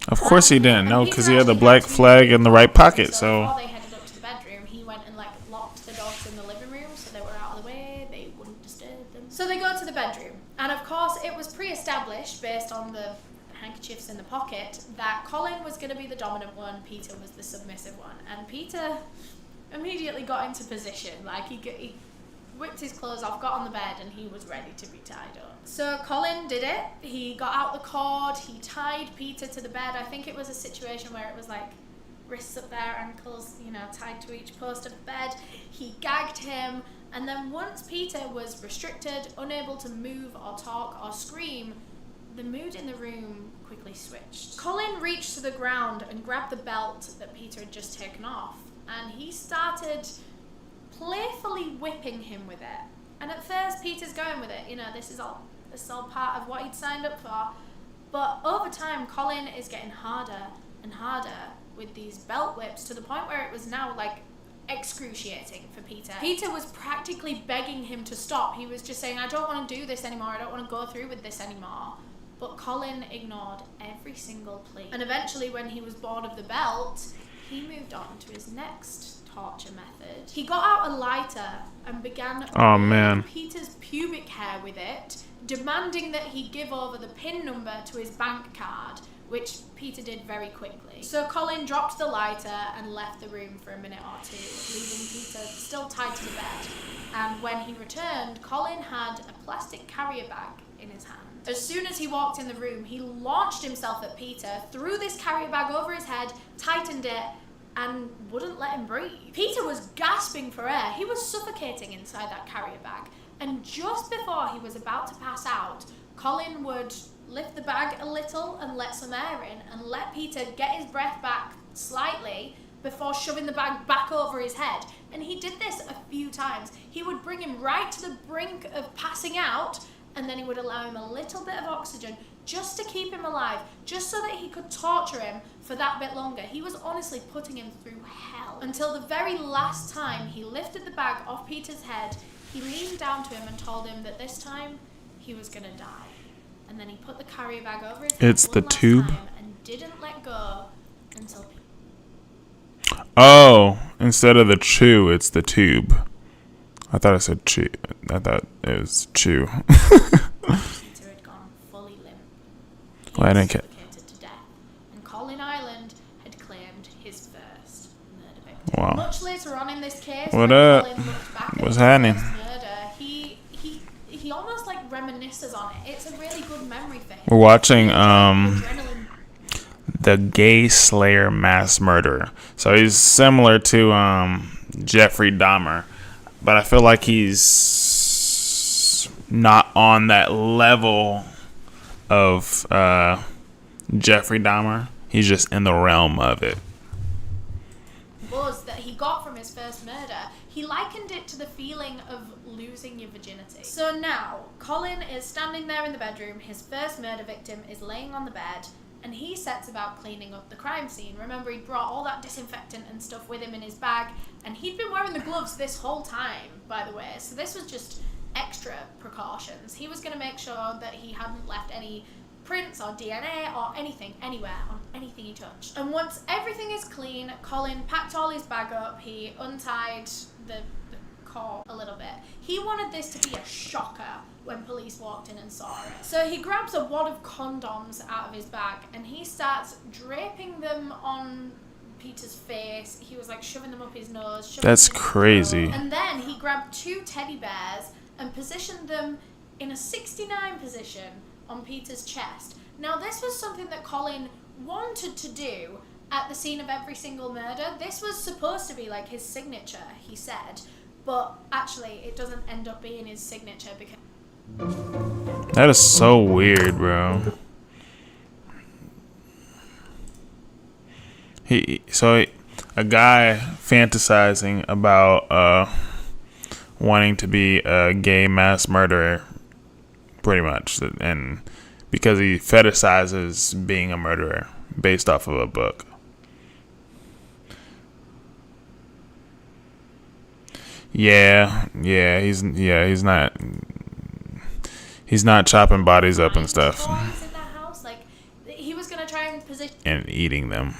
Of course he didn't. No, because he had the black flag in the right pocket. So before they headed up to the bedroom, he went and locked the dogs in the living room so they were out of the way. They wouldn't disturb them. So they go to the bedroom, and of course it was pre-established based on the handkerchiefs in the pocket that Colin was going to be the dominant one, Peter was the submissive one, and Peter immediately got into position. He whipped his clothes off, got on the bed, and he was ready to be tied up. So Colin did it. He got out the cord, he tied Peter to the bed. I think it was a situation where it was wrists up there, ankles, tied to each post of the bed. He gagged him, and then once Peter was restricted, unable to move or talk or scream, the mood in the room quickly switched. Colin reached to the ground and grabbed the belt that Peter had just taken off, and he started playfully whipping him with it. And at first Peter's going with it, this is all part of what he'd signed up for. But over time, Colin is getting harder and harder with these belt whips to the point where it was now excruciating for Peter. Peter was practically begging him to stop. He was just saying, I don't want to do this anymore, I don't want to go through with this anymore. But Colin ignored every single plea. And eventually, when he was bored of the belt, he moved on to his next torture method. He got out a lighter and began burning Peter's pubic hair with it, demanding that he give over the PIN number to his bank card, which Peter did very quickly. So Colin dropped the lighter and left the room for a minute or two, leaving Peter still tied to the bed. And when he returned, Colin had a plastic carrier bag in his hand. As soon as he walked in the room, he launched himself at Peter, threw this carrier bag over his head, tightened it, and wouldn't let him breathe. Peter was gasping for air. He was suffocating inside that carrier bag. And just before he was about to pass out, Colin would lift the bag a little and let some air in and let Peter get his breath back slightly before shoving the bag back over his head. And he did this a few times. He would bring him right to the brink of passing out, and then he would allow him a little bit of oxygen just to keep him alive, just so that he could torture him for that bit longer. He was honestly putting him through hell. Until the very last time he lifted the bag off Peter's head, he leaned down to him and told him that this time he was gonna die. And then he put the carrier bag over his head It's the one last tube? time and didn't let go until Oh, instead of the chew, it's the tube. I thought I said chew. I thought it was chew. Peter had gone fully limp. He Well, I was didn't get. suffocated to death, and Colin Ireland had claimed his first murder victim. Wow. Much later on in this case, What when up? Colin looked back at What's his happening? first murder, he almost like reminisces on it. It's a really good memory thing. We're watching Adrenaline. the Gay Slayer Mass Murderer. So he's similar to Jeffrey Dahmer, but I feel like he's not on that level of Jeffrey Dahmer. He's just in the realm of it. Buzz that he got from his first murder, he likened it to the feeling of losing your virginity. So now, Colin is standing there in the bedroom, his first murder victim is laying on the bed, and he sets about cleaning up the crime scene. Remember, he brought all that disinfectant and stuff with him in his bag, and he'd been wearing the gloves this whole time, by the way, so this was just extra precautions. He was going to make sure that he hadn't left any prints or DNA or anything anywhere on anything he touched. And once everything is clean, Colin packed all his bag up, he untied the cord a little bit. He wanted this to be a shocker when police walked in and saw it. So he grabs a wad of condoms out of his bag and he starts draping them on Peter's face. He was like shoving them up his nose. That's them in his crazy. throat. And then he grabbed 2 teddy bears and positioned them in a 69 position on Peter's chest. Now this was something that Colin wanted to do at the scene of every single murder. This was supposed to be like his signature, he said, but actually it doesn't end up being his signature because That is so weird, bro. A guy fantasizing about wanting to be a gay mass murderer, pretty much, and because he fetishizes being a murderer based off of a book. He's not chopping bodies up and stuff toys in that house. Like, he was gonna try and position and eating them.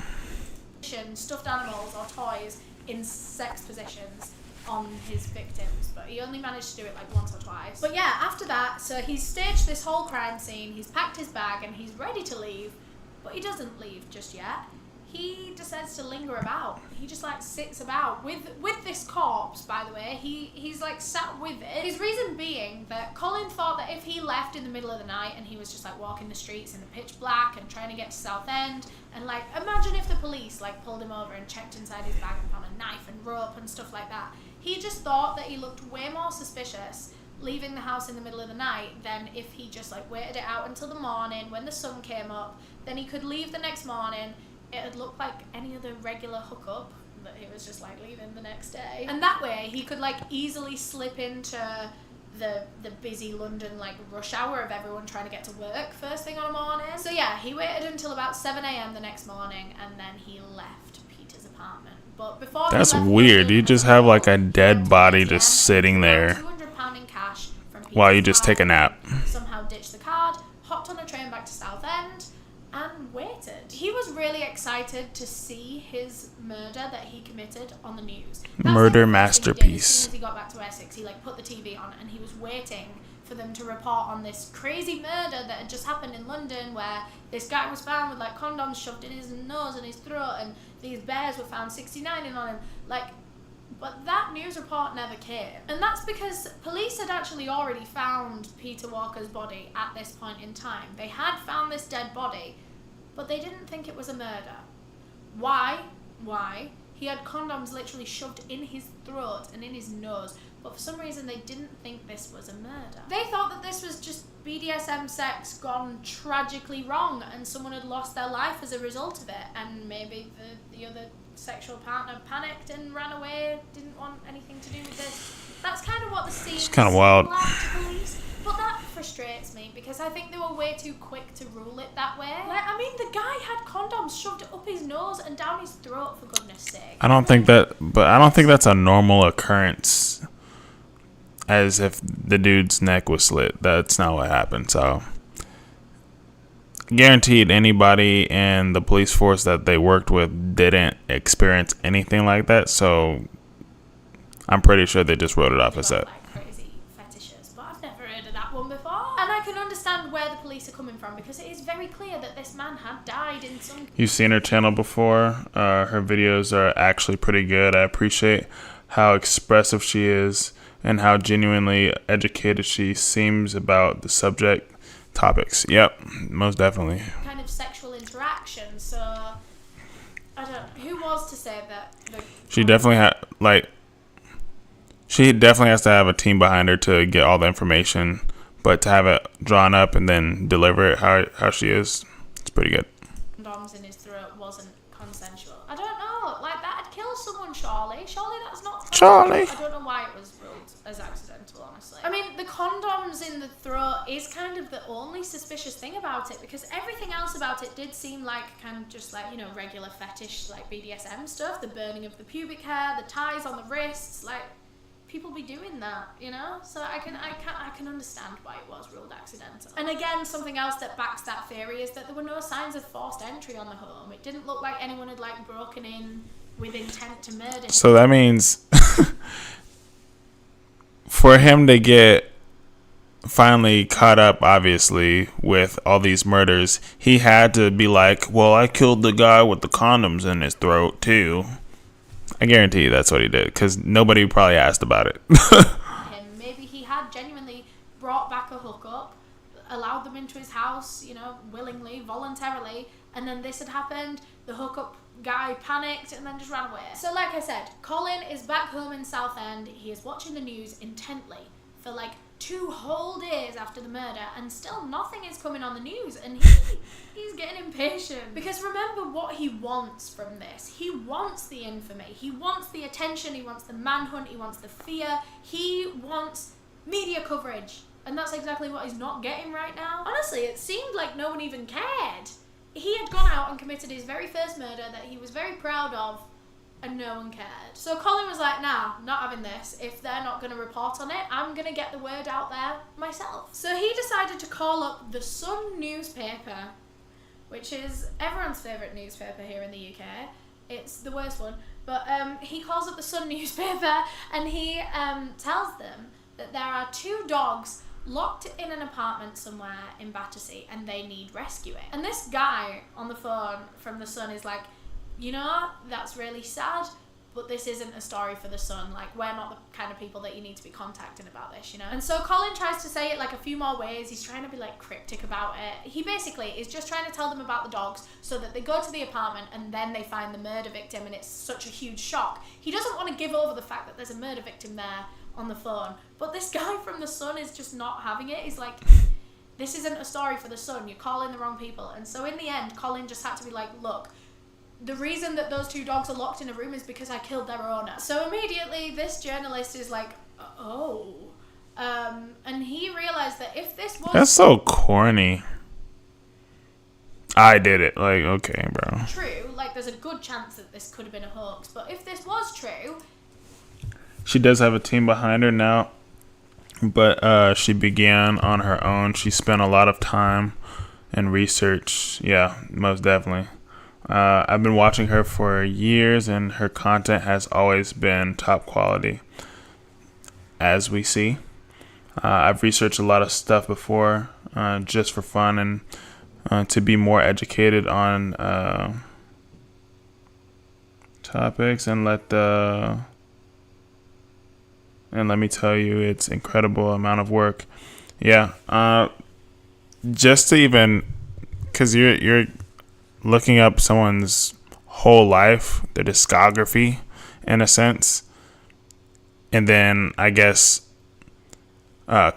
stuffed animals or toys in sex positions on his victims, but he only managed to do it like once or twice. But yeah, after that, so he's staged this whole crime scene, he's packed his bag and he's ready to leave, but he doesn't leave just yet. He decides to linger about. He just like sits about with this corpse, by the way. He's like sat with it. His reason being that Colin thought that if he left in the middle of the night and he was just like walking the streets in the pitch black and trying to get to Southend, and like imagine if the police like pulled him over and checked inside his bag and found a knife and rope and stuff like that. He just thought that he looked way more suspicious leaving the house in the middle of the night than if he just like waited it out until the morning when the sun came up. Then he could leave the next morning. It would look like any other regular hookup that he was just like leaving the next day. And that way he could like easily slip into the busy London like rush hour of everyone trying to get to work first thing on a morning. So yeah, he waited until about 7 a.m. the next morning and then he left Peter's apartment. But before That's he left weird. London, You just have like a dead body just sitting there £200 in cash from Peter's while you just card, take a nap. somehow ditched the card, hopped on a train back to Southend and waited. He was really excited to see his murder that he committed on the news. That's Murder like the first thing he did. As masterpiece. soon as he got back to Essex, he like put the TV on and he was waiting for for them to report on this crazy murder that had just happened in London, where this guy was found with like condoms shoved in his nose and his throat, and these bears were found 69ing on him. Like, but that news report never came. And that's because police had actually already found Peter Walker's body at this point in time. They had found this dead body, but they didn't think it was a murder. Why? He had condoms literally shoved in his throat and in his nose, but for some reason they didn't think this was a murder. They thought that this was just BDSM sex gone tragically wrong and someone had lost their life as a result of it, and maybe the other sexual partner panicked and ran away, didn't want anything to do with this. That's kind of what the scene It's kind of wild. like to police. But that frustrates me because I think they were way too quick to rule it that way. Like, I mean, the guy had condoms shoved up his nose and down his throat, for goodness sake. I don't think that's a normal occurrence. As if the dude's neck was slit. That's not what happened. So, guaranteed anybody in the police force that they worked with didn't experience anything like that. So, I'm pretty sure they just wrote it off as that. Like crazy fetishes, but I've never heard of that one before. And I can understand where the police are coming from because it is very clear that this man had died in some. You've seen her channel before. Her videos are actually pretty good. I appreciate how expressive she is and how genuinely educated she seems about the subject topics. Yep, most definitely. Kind of sexual interaction. So I don't. Who was to say that? She definitely She definitely has to have a team behind her to get all the information, but to have it drawn up and then deliver it how she is, it's pretty good. Condoms in his throat wasn't consensual. I don't know. Like, that'd kill someone, surely. Surely that's not. Charlie. I don't know why it was ruled as accidental, honestly. I mean, the condoms in the throat is kind of the only suspicious thing about it, because everything else about it did seem like kind of just like, you know, regular fetish, like BDSM stuff. The burning of the pubic hair, the ties on the wrists, like. People be doing that, you know? So I can understand why it was ruled accidental. And again, something else that backs that theory is that there were no signs of forced entry on the home. It didn't look like anyone had like broken in with intent to murder him. So that means for him to get finally caught up, obviously, with all these murders, he had to be like, well, I killed the guy with the condoms in his throat too. I guarantee you that's what he did, because nobody probably asked about it. Maybe he had genuinely brought back a hookup, allowed them into his house, you know, willingly, voluntarily, and then this had happened, the hookup guy panicked and then just ran away. So like I said, Colin is back home in Southend. He is watching the news intently for like 2 whole days after the murder, and still nothing is coming on the news, and he's getting impatient. Because remember what he wants from this. He wants the infamy, he wants the attention, he wants the manhunt, he wants the fear, he wants media coverage, and that's exactly what he's not getting right now. Honestly, it seemed like no one even cared. He had gone out and committed his very first murder that he was very proud of, and no one cared. So Colin was like, nah, not having this. If they're not going to report on it, I'm going to get the word out there myself. So he decided to call up the Sun newspaper, which is everyone's favourite newspaper here in the UK. It's the worst one. But he calls up the Sun newspaper and he tells them that there are 2 dogs locked in an apartment somewhere in Battersea and they need rescuing. And this guy on the phone from the Sun is like, you know, that's really sad, but this isn't a story for the Sun. Like, we're not the kind of people that you need to be contacting about this, you know? And so Colin tries to say it like a few more ways. He's trying to be like cryptic about it. He basically is just trying to tell them about the dogs so that they go to the apartment and then they find the murder victim, and it's such a huge shock. He doesn't want to give over the fact that there's a murder victim there on the phone, but this guy from the Sun is just not having it. He's like, this isn't a story for the Sun. You're calling the wrong people. And so in the end, Colin just had to be like, look, the reason that those 2 dogs are locked in a room is because I killed their owner. So immediately this journalist is like, oh. And he realized that if this was... That's so corny. I did it. Like, okay, bro. True. Like, there's a good chance that this could have been a hoax. But if this was true... She does have a team behind her now. But she began on her own. She spent a lot of time and research. Yeah, most definitely. I've been watching her for years, and her content has always been top quality, as we see. I've researched a lot of stuff before, just for fun and to be more educated on topics, and let me tell you, it's incredible amount of work. Yeah, just to even, because you're looking up someone's whole life, their discography, in a sense, and then I guess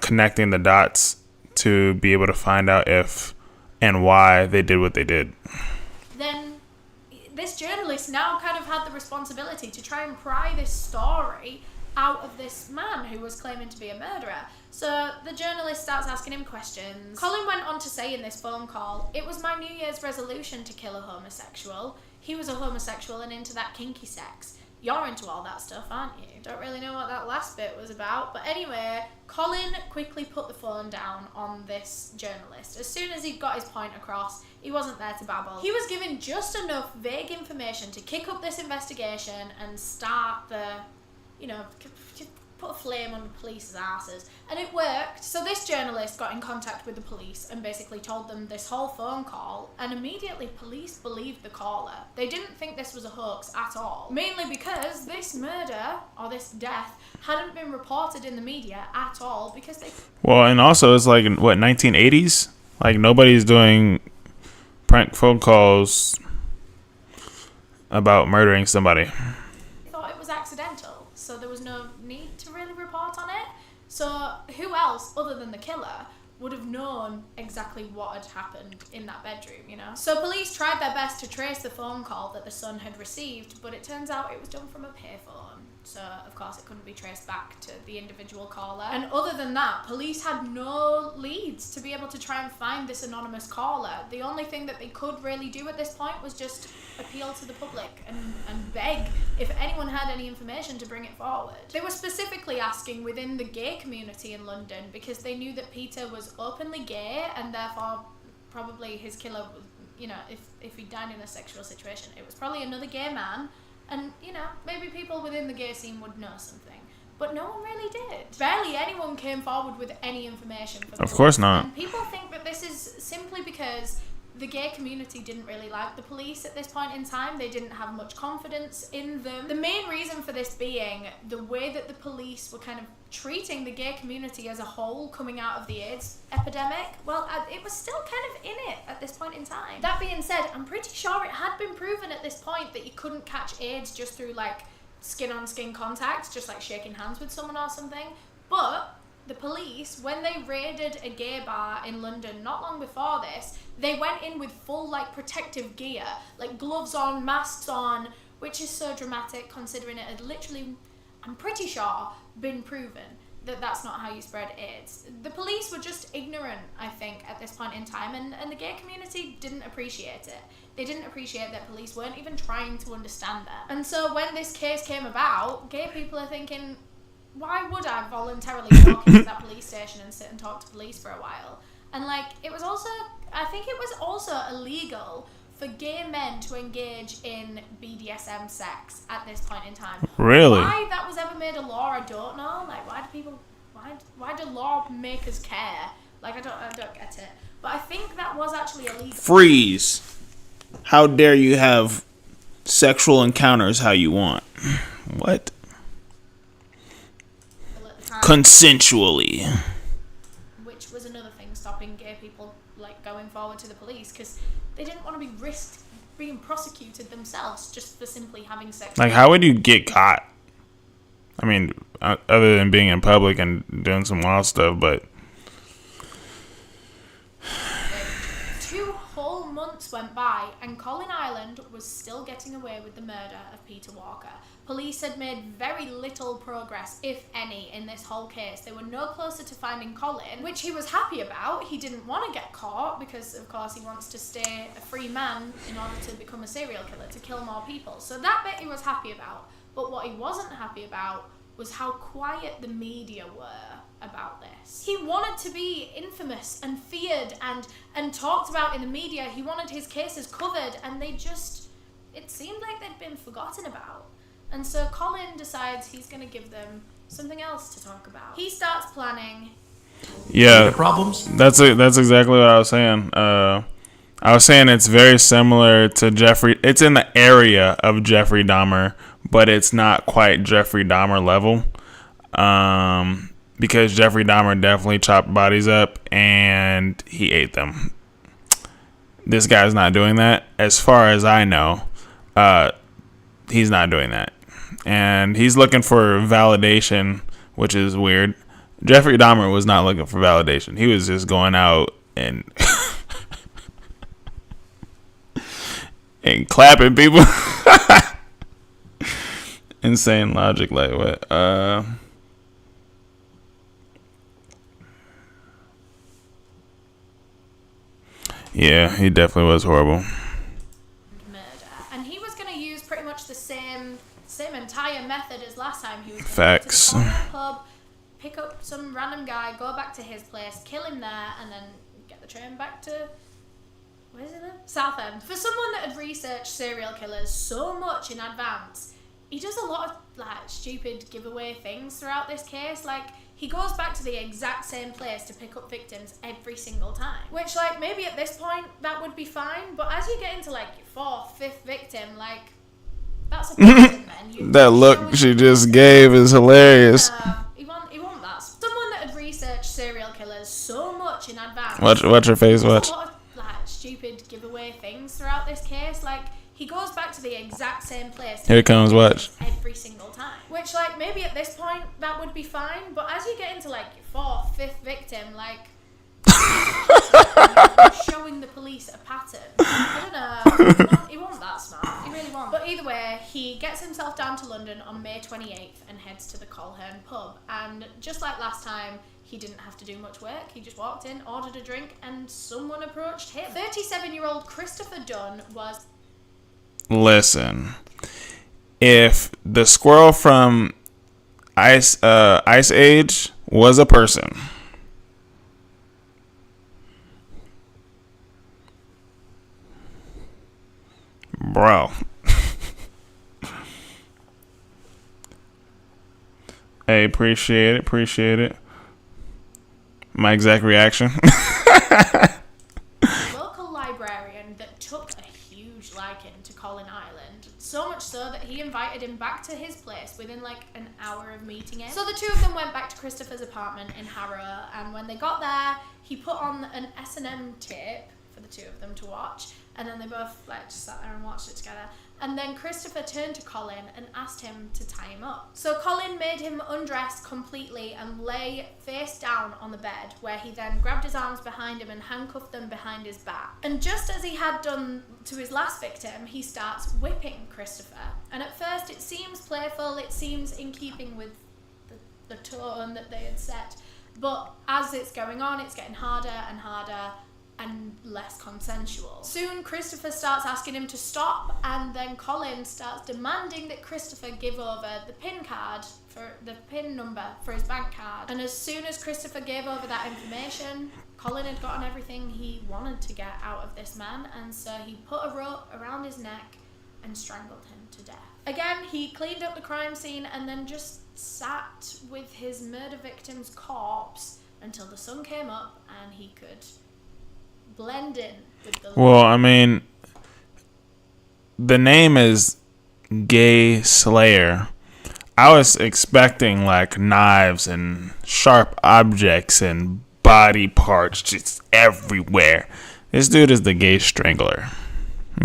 connecting the dots to be able to find out if and why they did what they did. Then this journalist now kind of had the responsibility to try and pry this story out of this man who was claiming to be a murderer. So the journalist starts asking him questions. Colin went on to say in this phone call, "It was my New Year's resolution to kill a homosexual. He was a homosexual and into that kinky sex. You're into all that stuff, aren't you?" Don't really know what that last bit was about, but anyway, Colin quickly put the phone down on this journalist. As soon as he'd got his point across, he wasn't there to babble. He was given just enough vague information to kick up this investigation and start the, put a flame on the police's asses. And it worked. So this journalist got in contact with the police and basically told them this whole phone call, and immediately police believed the caller. They didn't think this was a hoax at all. Mainly because this murder, or this death, hadn't been reported in the media at all because they... Well, and also it's like, what, 1980s? Like, nobody's doing prank phone calls about murdering somebody. Thought it was accidental, so there was no need to really report on it. So who else other than the killer would have known exactly what had happened in that bedroom, So police tried their best to trace the phone call that the son had received, but it turns out it was done from a payphone. So, of course, it couldn't be traced back to the individual caller. And other than that, police had no leads to be able to try and find this anonymous caller. The only thing that they could really do at this point was just appeal to the public and beg if anyone had any information to bring it forward. They were specifically asking within the gay community in London because they knew that Peter was openly gay and therefore probably his killer was, if he died in a sexual situation, it was probably another gay man. And, maybe people within the gay scene would know something. But no one really did. Barely anyone came forward with any information. Of course not. And people think that this is simply because the gay community didn't really like the police at this point in time. They didn't have much confidence in them. The main reason for this being the way that the police were kind of treating the gay community as a whole coming out of the AIDS epidemic. Well, it was still kind of in it at this point in time. That being said, I'm pretty sure it had been proven at this point that you couldn't catch AIDS just through like skin-on-skin contact, just like shaking hands with someone or something. But the police, when they raided a gay bar in London not long before this, they went in with full like protective gear, like gloves on, masks on, which is so dramatic considering it had literally, I'm pretty sure, been proven that that's not how you spread AIDS. The police were just ignorant, I think, at this point in time, and the gay community didn't appreciate it. They didn't appreciate that police weren't even trying to understand that. And so when this case came about, gay people are thinking, why would I voluntarily walk into that police station and sit and talk to police for a while? And I think it was also illegal for gay men to engage in BDSM sex at this point in time. Really? Why that was ever made a law, I don't know. Like, why do law makers care? Like, I don't get it. But I think that was actually illegal. Freeze. How dare you have sexual encounters how you want? What? Consensually. Which was another thing stopping gay people like going forward to the police because they didn't want to be risked being prosecuted themselves just for simply having sex. Like, how would you get caught? I mean, other than being in public and doing some wild stuff, but 2 whole months went by and Colin Ireland was still getting away with the murder of Peter Walker. Police had made very little progress, if any, in this whole case. They were no closer to finding Colin, which he was happy about. He didn't want to get caught because, of course, he wants to stay a free man in order to become a serial killer, to kill more people. So that bit he was happy about. But what he wasn't happy about was how quiet the media were about this. He wanted to be infamous and feared and talked about in the media. He wanted his cases covered, and it seemed like they'd been forgotten about. And so Colin decides he's going to give them something else to talk about. He starts planning Yeah, Problems? that's exactly what I was saying. I was saying it's very similar to Jeffrey. It's in the area of Jeffrey Dahmer, but it's not quite Jeffrey Dahmer level. Because Jeffrey Dahmer definitely chopped bodies up and he ate them. This guy's not doing that. As far as I know, he's not doing that. And he's looking for validation, which is weird. Jeffrey Dahmer was not looking for validation. He was just going out and and clapping people. Insane logic, like what? Yeah, he definitely was horrible. Murder. And he was going to use pretty much the same entire method as last time. He was going Facts. to go to the pub, pick up some random guy, go back to his place, kill him there, and then get the train back to... Where's it then? Southend. For someone that had researched serial killers so much in advance, he does a lot of like stupid giveaway things throughout this case. Like, he goes back to the exact same place to pick up victims every single time. Which, like, maybe at this point that would be fine, but as you get into like your fourth, fifth victim, like, that's a person then. That look she just gave is hilarious. He won't that. Someone that had researched serial killers so much in advance. Watch her face, watch. A lot of like stupid giveaway things throughout this case. Like, he goes back to the exact same place. Here it comes, watch. Every single time. Which, like, maybe at this point that would be fine, but as you get into like your fourth, fifth victim, like, you're showing the police a pattern. I don't know. He wasn't that smart. He really wasn't. But either way, he gets himself down to London on May 28th and heads to the Colhern pub. And just like last time, he didn't have to do much work. He just walked in, ordered a drink, and someone approached him. 37-year-old Christopher Dunn was... Listen, if the squirrel from Ice Age was a person, bro. Hey, appreciate it. My exact reaction. Local librarian that took a huge liking to Colin Ireland, so much so that he invited him back to his place within like an hour of meeting him. So the two of them went back to Christopher's apartment in Harrow, and when they got there, he put on an S&M tape for the two of them to watch, and then they both like just sat there and watched it together. And then Christopher turned to Colin and asked him to tie him up. So Colin made him undress completely and lay face down on the bed, where he then grabbed his arms behind him and handcuffed them behind his back. And just as he had done to his last victim, he starts whipping Christopher. And at first it seems playful, it seems in keeping with the tone that they had set. But as it's going on, it's getting harder and harder and less consensual. Soon Christopher starts asking him to stop, and then Colin starts demanding that Christopher give over the PIN card for the PIN number for his bank card. And as soon as Christopher gave over that information, Colin had gotten everything he wanted to get out of this man, and so he put a rope around his neck and strangled him to death. Again, he cleaned up the crime scene and then just sat with his murder victim's corpse until the sun came up and he could blend in with the light. Well, I mean, the name is Gay Slayer. I was expecting like knives and sharp objects and body parts just everywhere. This dude is the Gay Strangler.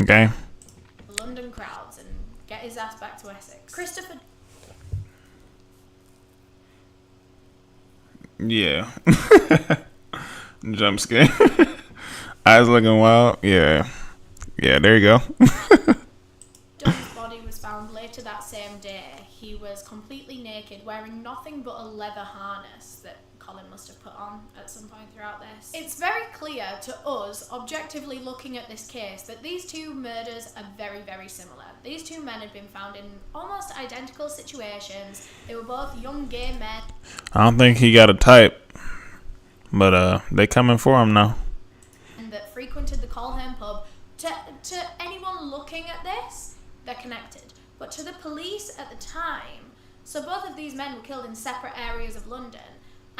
Okay? London crowds and get his ass back to Essex. Christopher... Yeah. Jump scare. Eyes looking wild. Yeah. Yeah, there you go. Dunn's body was found later that same day. He was completely naked, wearing nothing but a leather harness that Colin must have put on at some point throughout this. It's very clear to us, objectively looking at this case, that these two murders are very, very similar. These two men had been found in almost identical situations. They were both young gay men. I don't think he got a type, but they coming for him now. That frequented the Colhern pub. To anyone looking at this, they're connected. But to the police at the time, so both of these men were killed in separate areas of London,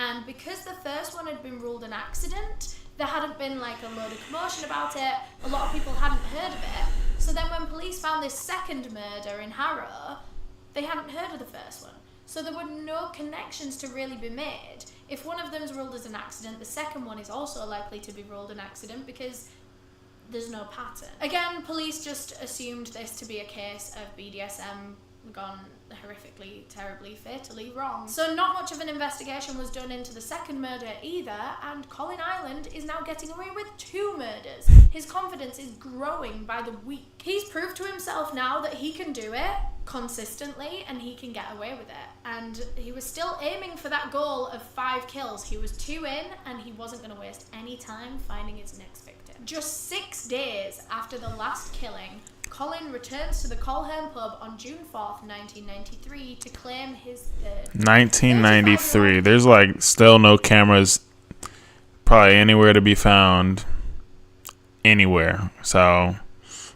And because the first one had been ruled an accident, there hadn't been like a load of commotion about it. A lot of people hadn't heard of it. So then when police found this second murder in Harrow, they hadn't heard of the first one. So there were no connections to really be made. If one of them is ruled as an accident, the second one is also likely to be ruled an accident because there's no pattern. Again, police just assumed this to be a case of BDSM gone horrifically, terribly, fatally wrong. So not much of an investigation was done into the second murder either, and Colin Ireland is now getting away with 2 murders. His confidence is growing by the week. He's proved to himself now that he can do it consistently and he can get away with it. And he was still aiming for that goal of 5 kills. He was 2 in and he wasn't going to waste any time finding his next victim. Just 6 days after the last killing, Colin returns to the Colhern pub on June 4th, 1993 to claim his third. 1993. There's like still no cameras probably anywhere to be found anywhere. So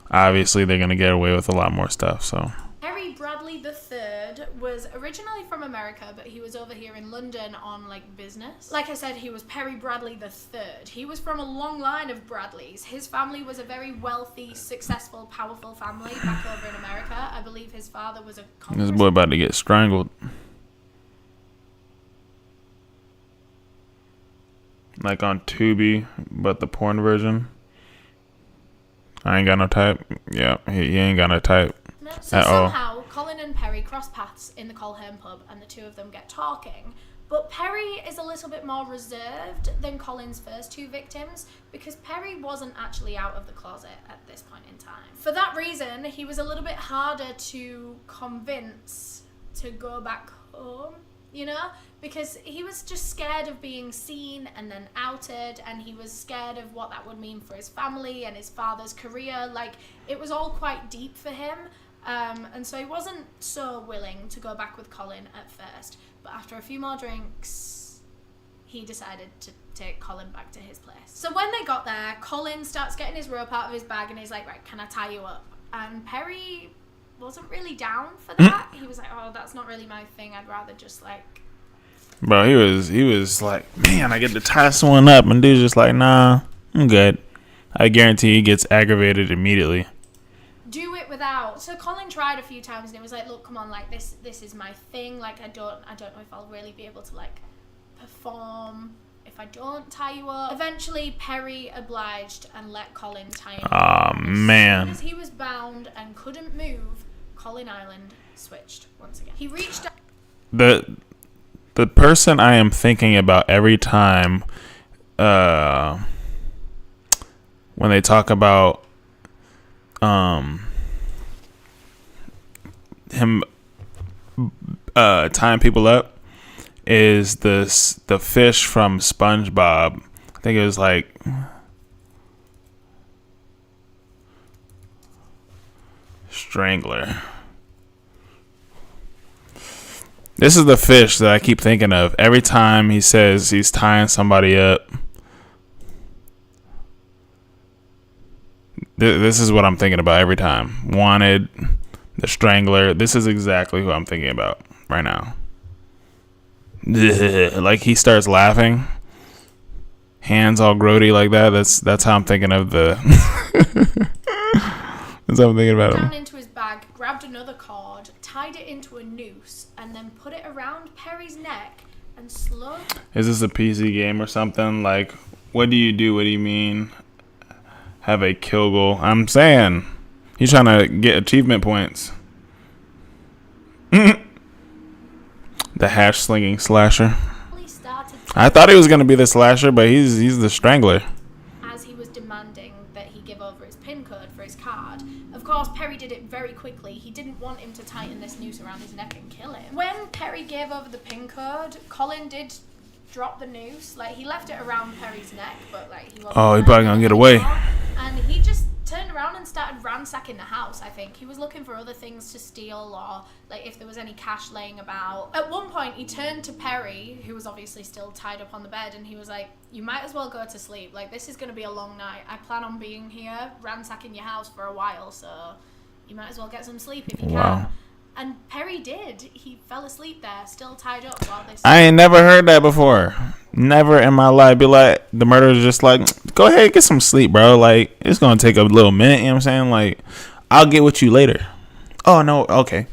obviously they're going to get away with a lot more stuff. So Perry Bradley III was originally from America, but he was over here in London on like business. Like I said, he was Perry Bradley III. He was from a long line of Bradleys. His family was a very wealthy, successful, powerful family back over in America. I believe his father was a this boy about to get strangled. Like on Tubi, but the porn version. I ain't got no type. Yeah, he ain't got no type. So somehow, Colin and Perry cross paths in the Colhern pub and the 2 of them get talking. But Perry is a little bit more reserved than Colin's first 2 victims because Perry wasn't actually out of the closet at this point in time. For that reason, he was a little bit harder to convince to go back home, you know? Because he was just scared of being seen and then outed, and he was scared of what that would mean for his family and his father's career. Like, it was all quite deep for him. And so he wasn't so willing to go back with Colin at first. But after a few more drinks, he decided to take Colin back to his place. So when they got there, Colin starts getting his rope out of his bag and he's like, right, can I tie you up? And Perry wasn't really down for that. He was like, oh, that's not really my thing. I'd rather just like... Bro, he was like, man, I get to tie someone up. And dude's just like, nah, I'm good. I guarantee he gets aggravated immediately. Do it without. So Colin tried a few times and he was like, look, come on, like this is my thing. Like I don't know if I'll really be able to like perform if I don't tie you up. Eventually Perry obliged and let Colin tie him up. Oh man. As he was bound and couldn't move, Colin Ireland switched once again. He reached out. The person I am thinking about every time when they talk about him tying people up is the fish from SpongeBob. I think it was like Strangler. This is the fish that I keep thinking of every time he says he's tying somebody up. This is what I'm thinking about every time. Wanted, the Strangler. This is exactly who I'm thinking about right now. Like he starts laughing, hands all grody like that. That's how I'm thinking of the. That's how I'm thinking about him. Down into his bag, grabbed another cord, tied it into a noose, and then put it around Perry's neck and slowly. Is this a PC game or something? Like, what do you do? What do you mean? Have a kill goal? I'm saying he's trying to get achievement points. The hash slinging slasher. I thought he was gonna be the slasher, but he's the strangler. As he was demanding that he give over his PIN code for his card. Of course, Perry did it very quickly. He didn't want him to tighten this noose around his neck and kill him. When Perry gave over the PIN code, Colin did drop the noose. Like, he left it around Perry's neck, but like he wasn't. Oh, he probably gonna get away. And he just turned around and started ransacking the house, I think. He was looking for other things to steal or, like, if there was any cash laying about. At one point, he turned to Perry, who was obviously still tied up on the bed, and he was like, you might as well go to sleep. Like, this is going to be a long night. I plan on being here, ransacking your house for a while, so you might as well get some sleep if you can. And Perry did. He fell asleep there, still tied up while this. I ain't never heard that before. Never in my life. Be like, the murderer's just like, go ahead, get some sleep, bro. Like, it's gonna take a little minute. You know what I'm saying? Like, I'll get with you later. Oh no, okay.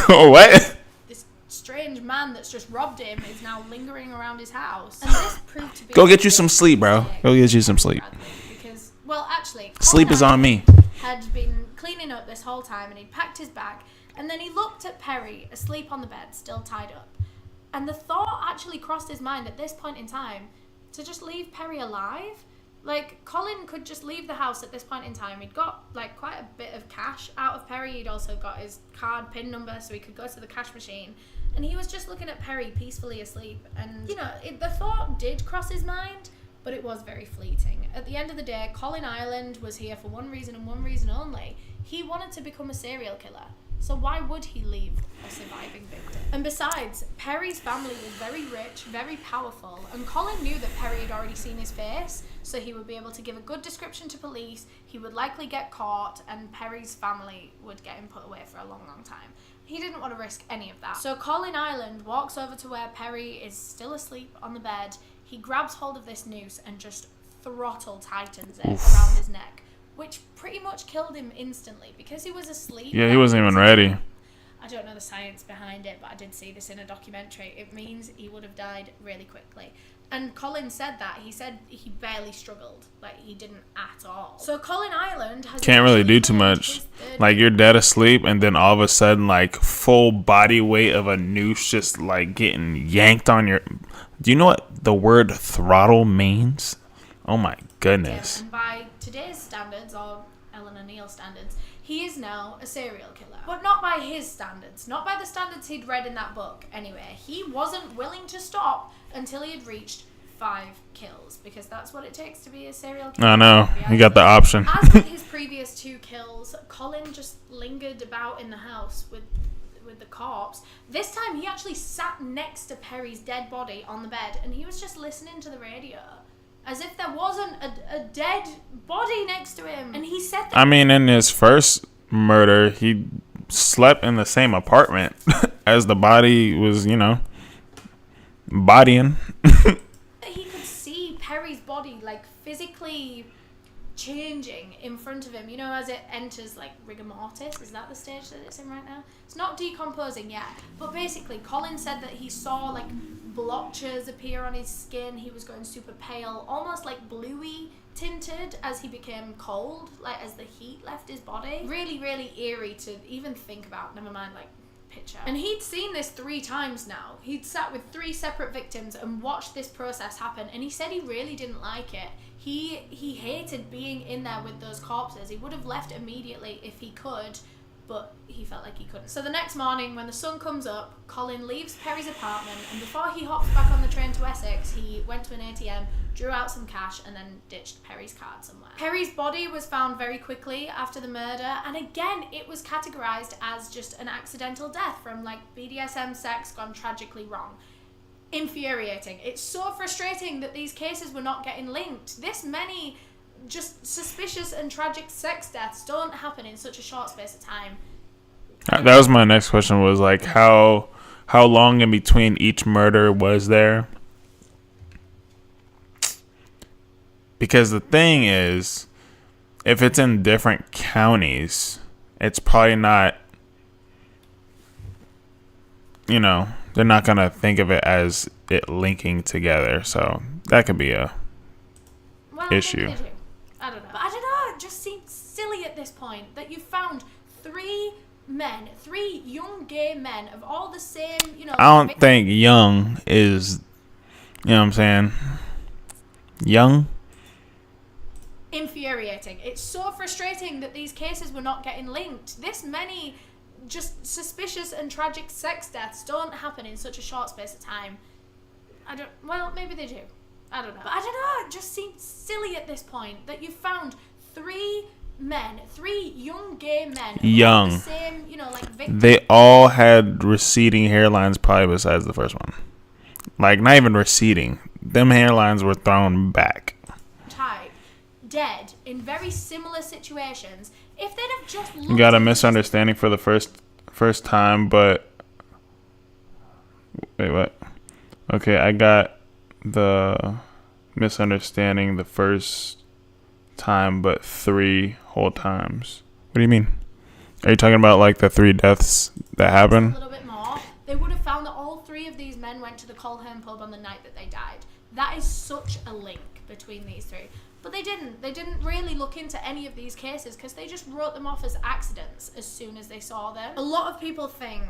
What? This strange man that's just robbed him is now lingering around his house. And this proved to be. Go get you some sleep, bro. Go get you some sleep. Because, well, actually, Sleep is on me. Had been cleaning up this whole time, and he'd packed his bag, and then he looked at Perry asleep on the bed, still tied up. And the thought actually crossed his mind at this point in time to just leave Perry alive. Like, Colin could just leave the house at this point in time. He'd got, like, quite a bit of cash out of Perry. He'd also got his card PIN number, so he could go to the cash machine. And he was just looking at Perry peacefully asleep. And, you know, the thought did cross his mind, but it was very fleeting. At the end of the day, Colin Ireland was here for one reason and one reason only. He wanted to become a serial killer. So why would he leave a surviving victim? And besides, Perry's family was very rich, very powerful, and Colin knew that Perry had already seen his face, so he would be able to give a good description to police, he would likely get caught, and Perry's family would get him put away for a long, long time. He didn't want to risk any of that. So Colin Ireland walks over to where Perry is still asleep on the bed. He grabs hold of this noose and just throttle tightens it around his neck, which pretty much killed him instantly because he was asleep. Yeah, he wasn't even ready. I don't know the science behind it, but I did see this in a documentary. It means he would have died really quickly. And Colin said that. He said he barely struggled. Like, he didn't at all. So Colin Ireland has... Can't really do too much. Like, you're dead asleep, and then all of a sudden, like, full body weight of a noose just, like, getting yanked on your... Do you know what the word throttle means? Oh, my goodness. Yeah, and by today's standards, or Ellen O'Neill standards, he is now a serial killer. But not by his standards. Not by the standards he'd read in that book, anyway. He wasn't willing to stop until he had reached 5 kills, because that's what it takes to be a serial killer. I know. He got the option. As with his previous 2 kills, Colin just lingered about in the house with the corpse. This time, he actually sat next to Perry's dead body on the bed, and he was just listening to the radio. As if there wasn't a dead body next to him. And he said that... I mean, in his first murder, he slept in the same apartment as the body was, you know, bodying. He could see Perry's body, like, physically changing in front of him, you know, as it enters, like, rigor mortis. Is that the stage that it's in right now? It's not decomposing yet, but basically Colin said that he saw, like, blotches appear on his skin. He was going super pale, almost like bluey tinted as he became cold, like as the heat left his body. Really, really eerie to even think about, never mind, like, picture. And he'd seen this 3 times now. He'd sat with 3 separate victims and watched this process happen, and he said he really didn't like it. He hated being in there with those corpses. He would have left immediately if he could, but he felt like he couldn't. So the next morning, when the sun comes up, Colin leaves Perry's apartment, and before he hopped back on the train to Essex, he went to an ATM, drew out some cash, and then ditched Perry's card somewhere. Perry's body was found very quickly after the murder, and again, it was categorized as just an accidental death from, like, BDSM sex gone tragically wrong. Infuriating. It's so frustrating that these cases were not getting linked. This many just suspicious and tragic sex deaths don't happen in such a short space of time. That was my next question, was like how long in between each murder was there? Because the thing is, if it's in different counties, it's probably not, you know, they're not going to think of it as it linking together. So that could be a issue. I don't know. But I don't know, it just seems silly at this point that you found 3 young gay men of all the same, you know... I don't think young is, you know what I'm saying? Young? Infuriating. It's so frustrating that these cases were not getting linked. This many just suspicious and tragic sex deaths don't happen in such a short space of time. Well, maybe they do. I don't know. But I don't know, it just seems silly at this point that you found 3 young gay men. Young. The same, you know, like victims. They all had receding hairlines, probably besides the first one. Like, not even receding. Them hairlines were thrown back. Type. dead in very similar situations, if they'd have just looked You got a into misunderstanding for the first time, but wait, what? Okay, I got the misunderstanding the first time, but 3 whole times. What do you mean? Are you talking about like the 3 deaths that a happened? little bit more, they would have found that all 3 of these men went to the Colin pub on the night that they died. That is such a link between these 3. But they didn't. They didn't really look into any of these cases because they just wrote them off as accidents as soon as they saw them. A lot of people think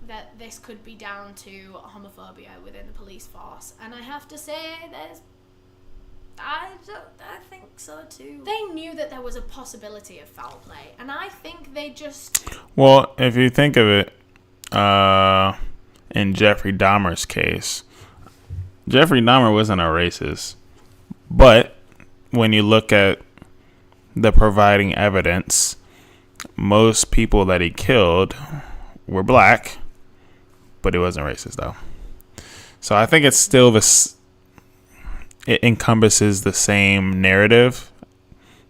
that this could be down to homophobia within the police force, and I have to say I think so too. They knew that there was a possibility of foul play, and I think they just... Well, if you think of it, in Jeffrey Dahmer's case, Jeffrey Dahmer wasn't a racist, but when you look at the providing evidence, most people that he killed were black, but he wasn't racist though. So I think it's still this. It encompasses the same narrative,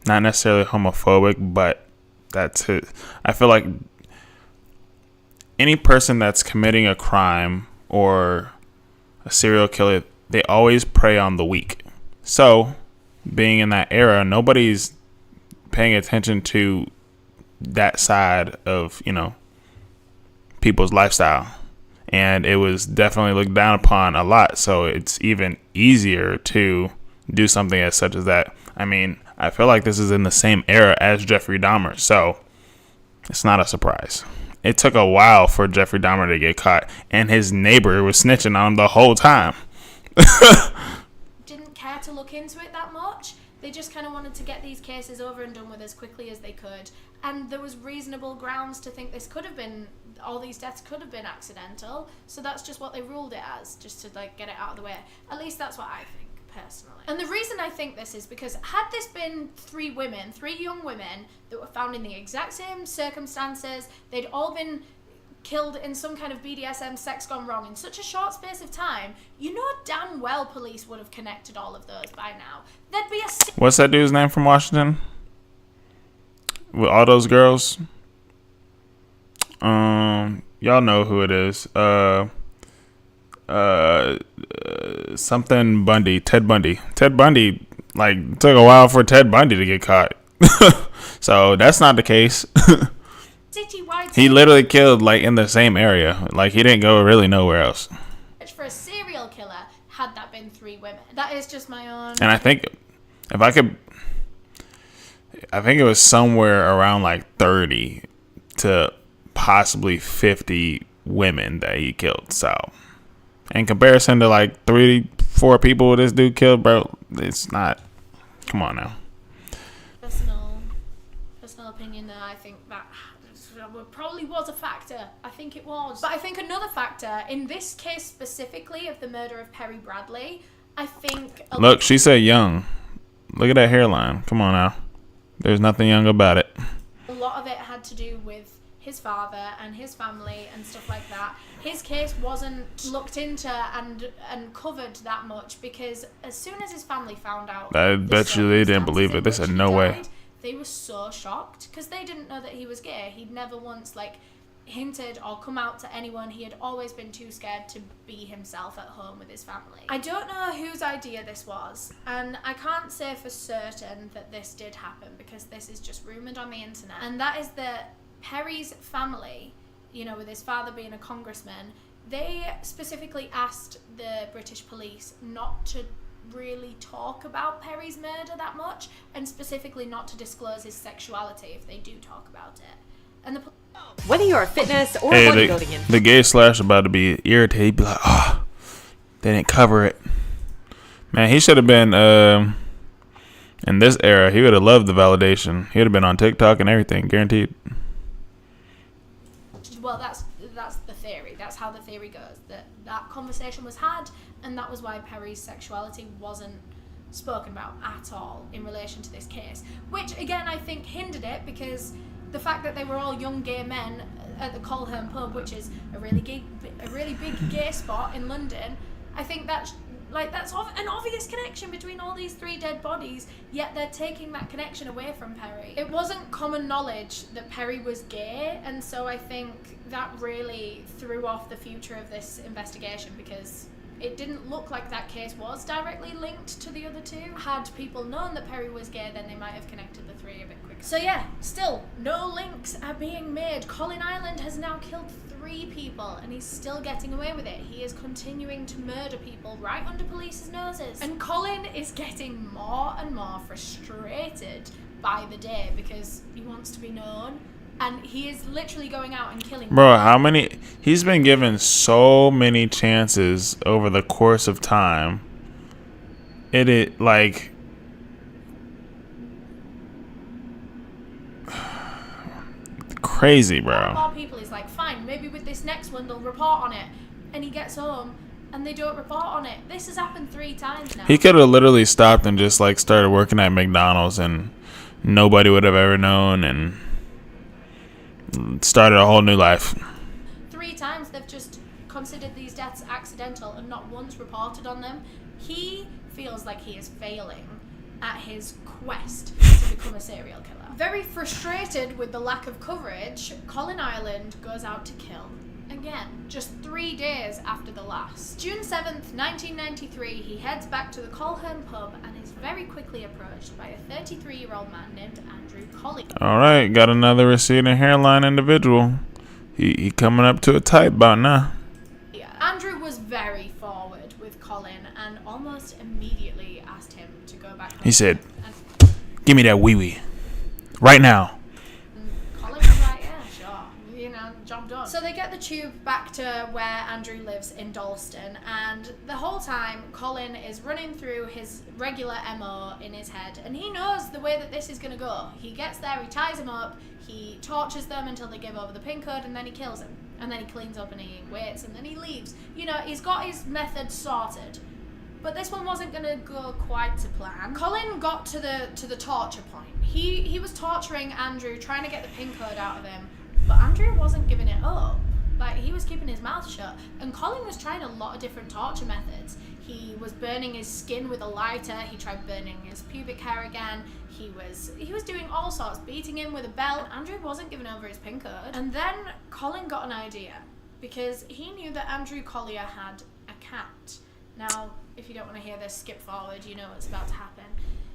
not necessarily homophobic, but that's it. I feel like any person that's committing a crime or a serial killer, they always prey on the weak. So, being in that era, nobody's paying attention to that side of, people's lifestyle. And it was definitely looked down upon a lot. So it's even easier to do something as such as that. I mean, I feel like this is in the same era as Jeffrey Dahmer. So it's not a surprise. It took a while for Jeffrey Dahmer to get caught. And his neighbor was snitching on him the whole time. Didn't care to look into it that much. They just kind of wanted to get these cases over and done with as quickly as they could. And there was reasonable grounds to think this could have been, all these deaths could have been accidental. So that's just what they ruled it as, just to get it out of the way. At least that's what I think, personally. And the reason I think this is because had this been 3 young women that were found in the exact same circumstances, they'd all been killed in some kind of BDSM sex gone wrong in such a short space of time, damn well police would have connected all of those by now. There'd be a... What's that dude's name from Washington? With all those girls? Y'all know who it is. Something Bundy. Ted Bundy. Ted Bundy, took a while for Ted Bundy to get caught. So that's not the case. Citywide He literally killed in the same area. He didn't go really nowhere else. for a serial killer had that been 3 women. That is just my own... And I think it was somewhere around 30 to possibly 50 women that he killed. So in comparison to 3-4 people this dude killed, bro, it's not. Come on now. Personal opinion there, I think that probably was a factor. I think it was. But I think another factor, in this case specifically of the murder of Perry Bradley, I think... Look, she said young. Look at that hairline. Come on now. There's nothing young about it. A lot of it had to do with his father and his family and stuff like that. His case wasn't looked into and covered that much because as soon as his family found out... I bet you they didn't believe it. They said, no way. They were so shocked because they didn't know that he was gay. He'd never once hinted or come out to anyone. He had always been too scared to be himself at home with his family. I don't know whose idea this was, and I can't say for certain that this did happen because this is just rumoured on the internet. And that is that Perry's family, with his father being a congressman, they specifically asked the British police not to really talk about Perry's murder that much, and specifically not to disclose his sexuality if they do talk about it. And the Whether you're a fitness or Hey, bodybuilding the gay slash about to be irritated. He'd be like, oh, they didn't cover it. Man, he should have been, in this era, he would have loved the validation. He would have been on TikTok and everything, guaranteed. Well, that's the theory. That's how the theory goes. That conversation was had, and that was why Perry's sexuality wasn't spoken about at all in relation to this case. Which, again, I think hindered it because the fact that they were all young gay men at the Colin pub, which is a really big gay spot in London, I think that Like, that's an obvious connection between all these 3 dead bodies, yet they're taking that connection away from Perry. It wasn't common knowledge that Perry was gay, and so I think that really threw off the future of this investigation, because it didn't look like that case was directly linked to the other 2. Had people known that Perry was gay, then they might have connected the 3 a bit quicker. So yeah, still, no links are being made. Colin Ireland has now killed 3 people, and he's still getting away with it. He is continuing to murder people right under police's noses. And Colin is getting more and more frustrated by the day, because he wants to be known. And he is literally going out and killing Bro, how many... He's been given so many chances over the course of time. It is, like... crazy, bro. More people, he's like, fine, maybe with this next one they'll report on it. And he gets home, and they don't report on it. This has happened 3 times now. He could have literally stopped and just, like, started working at McDonald's, and nobody would have ever known, and... started a whole new life. 3 times they've just considered these deaths accidental and not once reported on them. He feels like he is failing at his quest to become a serial killer. Very frustrated with the lack of coverage, Colin Ireland goes out to kill again, just 3 days after the last. June 7th, 1993, he heads back to the Colhern pub and is very quickly approached by a 33-year-old man named Andrew Colley. Alright, got another receding hairline individual. He coming up to a type about now. Yeah. Andrew was very forward with Colin and almost immediately asked him to go back home. He said, give me that wee-wee. Right now. Colin was like, yeah, sure. You know, job done. So they get the tube back to where Andrew lives in Dalston, and the whole time Colin is running through his regular MO in his head, and he knows the way that this is going to go. He gets there, he ties them up, he tortures them until they give over the pin code, and then he kills him. And then he cleans up and he waits, and then he leaves. You know, he's got his method sorted. But this one wasn't going to go quite to plan. Colin got to the torture point. He was torturing Andrew, trying to get the pin code out of him, but Andrew wasn't giving it up. Like, he was keeping his mouth shut. And Colin was trying a lot of different torture methods. He was burning his skin with a lighter. He tried burning his pubic hair again. He was doing all sorts, beating him with a belt. Andrew wasn't giving over his pin code. And then Colin got an idea, because he knew that Andrew Collier had a cat. Now, if you don't want to hear this, skip forward, you know what's about to happen.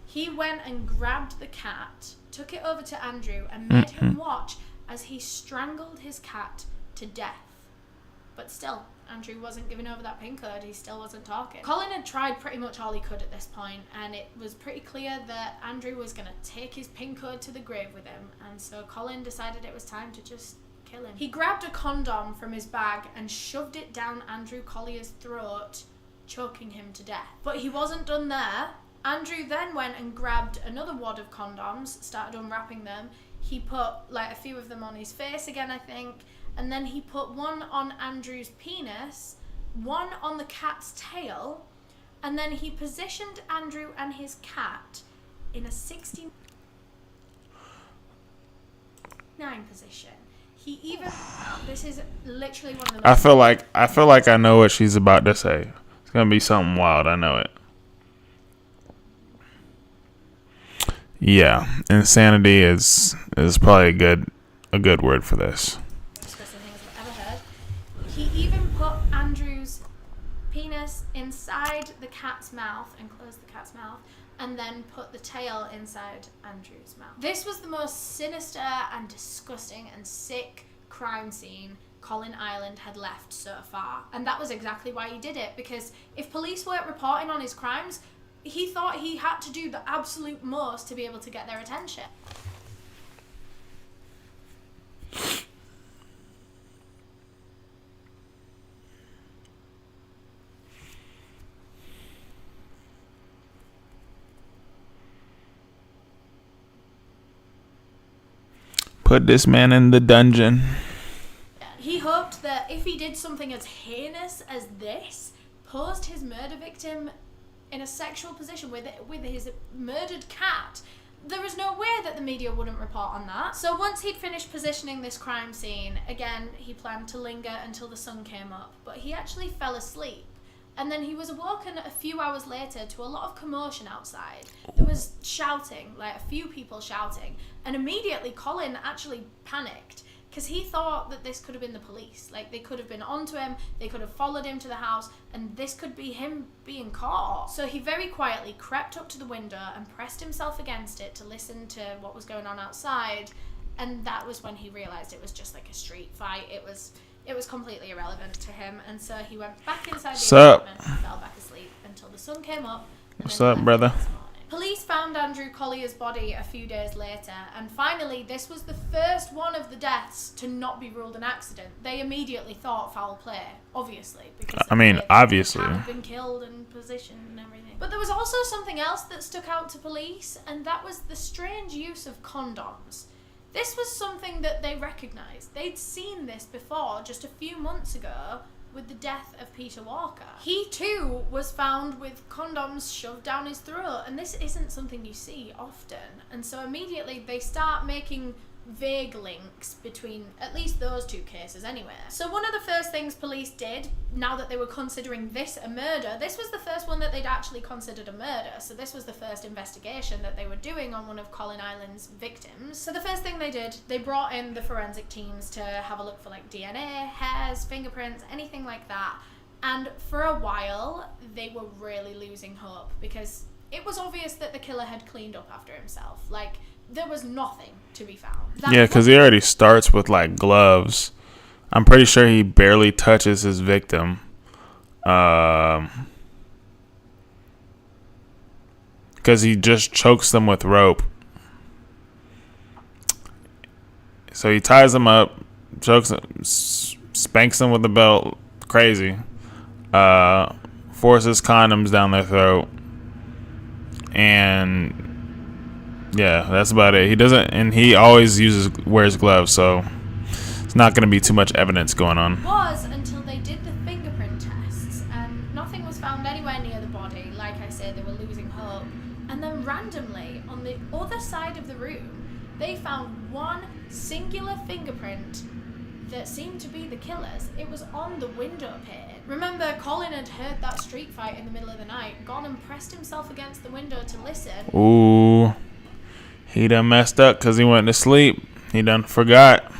He went and grabbed the cat, took it over to Andrew, and made him watch as he strangled his cat to death. But still, Andrew wasn't giving over that pin code. He still wasn't talking. Colin had tried pretty much all he could at this point, and it was pretty clear that Andrew was going to take his pin code to the grave with him, and so Colin decided it was time to just kill him. He grabbed a condom from his bag and shoved it down Andrew Collier's throat, choking him to death. But he wasn't done there. Andrew then went and grabbed another wad of condoms, started unwrapping them. He put like a few of them on his face again, I think, and then he put one on Andrew's penis, one on the cat's tail, and then he positioned Andrew and his cat in a 69 position. He even, this is literally one of the most... I feel like I know what she's about to say. It's gonna be something wild. I know it. Yeah, insanity is probably a good word for this. Disgusting things I've ever heard. He even put Andrew's penis inside the cat's mouth and closed the cat's mouth, and then put the tail inside Andrew's mouth. This was the most sinister and disgusting and sick crime scene Colin Ireland had left so far. And that was exactly why he did it, because if police weren't reporting on his crimes, he thought he had to do the absolute most to be able to get their attention. Put this man in the dungeon. He hoped that if he did something as heinous as this, posed his murder victim in a sexual position with his murdered cat, there is no way that the media wouldn't report on that. So once he'd finished positioning this crime scene, again, he planned to linger until the sun came up, but he actually fell asleep. And then he was awoken a few hours later to a lot of commotion outside. There was shouting, like a few people shouting. And immediately Colin actually panicked because he thought that this could have been the police. Like, they could have been onto him, they could have followed him to the house, and this could be him being caught. So he very quietly crept up to the window and pressed himself against it to listen to what was going on outside. And that was when he realised it was just like a street fight. It was completely irrelevant to him, and so he went back inside the apartment and fell back asleep until the sun came up. What's up, brother? Police found Andrew Collier's body a few days later, and finally this was the first one of the deaths to not be ruled an accident. They immediately thought foul play, obviously, because obviously the cat had been killed and positioned and everything. But there was also something else that stuck out to police, and that was the strange use of condoms. This was something that they recognised. They'd seen this before, just a few months ago, with the death of Peter Walker. He too was found with condoms shoved down his throat, and this isn't something you see often. And so immediately they start making vague links between at least those two cases anyway. So one of the first things police did, now that they were considering this a murder, this was the first one that they'd actually considered a murder, so this was the first investigation that they were doing on one of Colin Ireland's victims. So the first thing they did, they brought in the forensic teams to have a look for like DNA, hairs, fingerprints, anything like that. And for a while they were really losing hope because it was obvious that the killer had cleaned up after himself. Like, there was nothing to be found. Yeah, because he already starts with like gloves. I'm pretty sure he barely touches his victim. Because he just chokes them with rope. So he ties them up, chokes them, spanks them with the belt, crazy. Forces condoms down their throat. And yeah, that's about it. He doesn't, and he always wears gloves, so it's not going to be too much evidence going on. It was until they did the fingerprint tests, and nothing was found anywhere near the body. Like I said, they were losing hope. And then randomly, on the other side of the room, they found one singular fingerprint that seemed to be the killer's. It was on the window pane. Remember, Colin had heard that street fight in the middle of the night, gone and pressed himself against the window to listen. Ooh. He done messed up because he went to sleep. He done forgot.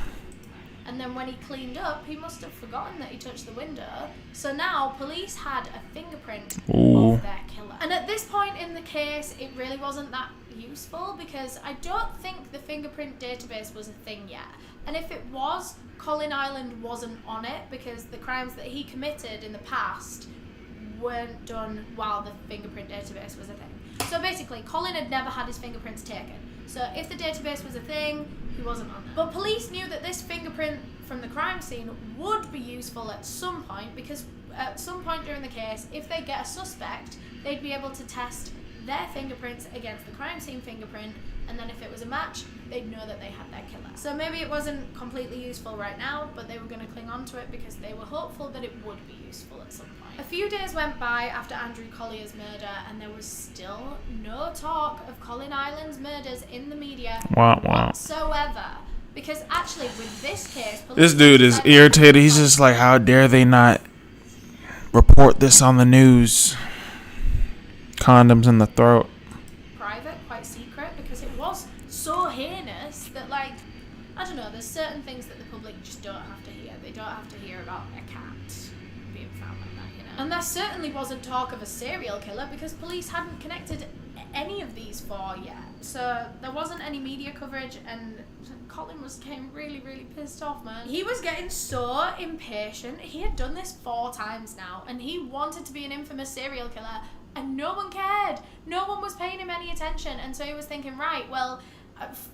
And then when he cleaned up, he must have forgotten that he touched the window. So now police had a fingerprint of their killer. And at this point in the case, it really wasn't that useful because I don't think the fingerprint database was a thing yet. And if it was, Colin Ireland wasn't on it because the crimes that he committed in the past weren't done while the fingerprint database was a thing. So basically, Colin had never had his fingerprints taken. So if the database was a thing, he wasn't on there. But police knew that this fingerprint from the crime scene would be useful at some point because at some point during the case, if they get a suspect, they'd be able to test their fingerprints against the crime scene fingerprint, and then if it was a match, they'd know that they had their killer. So maybe it wasn't completely useful right now, but they were going to cling on to it because they were hopeful that it would be useful at some point. A few days went by after Andrew Collier's murder, and there was still no talk of Colin Ireland's murders in the media whatsoever. Because actually, with this case, this dude is irritated. He's just like, how dare they not report this on the news? Condoms in the throat. Private, quite secret, because it was so heinous that, like, I don't know, there's certain things that the public just don't have to hear. They don't have to hear about a cat being found like that, you know. And there certainly wasn't talk of a serial killer because police hadn't connected any of these four yet. So there wasn't any media coverage, and Colin was getting really, really pissed off, man. He was getting so impatient. He had done this 4 times now, and he wanted to be an infamous serial killer, and no one cared. No one was paying him any attention, and so he was thinking, right, well,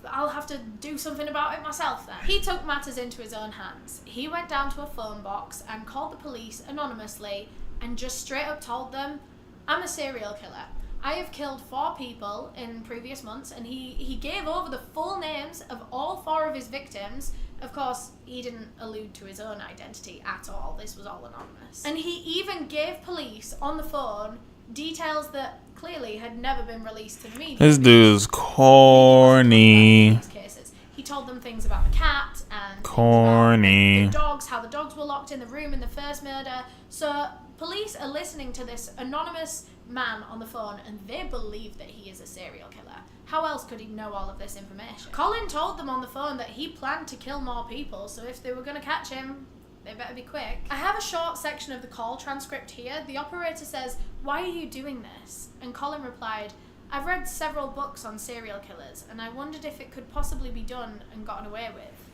I'll have to do something about it myself then. He took matters into his own hands. He went down to a phone box and called the police anonymously and just straight up told them, I'm a serial killer. I have killed 4 people in previous months, and he gave over the full names of all 4 of his victims. Of course, he didn't allude to his own identity at all. This was all anonymous. And he even gave police on the phone details that clearly had never been released to the media. This dude is corny. He told them things about the cat and corny. the dogs, how the dogs were locked in the room in the first murder. So police are listening to this anonymous man on the phone and they believe that he is a serial killer. How else could he know all of this information? Colin told them on the phone that he planned to kill more people, so if they were going to catch him, they better be quick. I have a short section of the call transcript here. The operator says, "Why are you doing this?" And Colin replied, "I've read several books on serial killers and I wondered if it could possibly be done and gotten away with.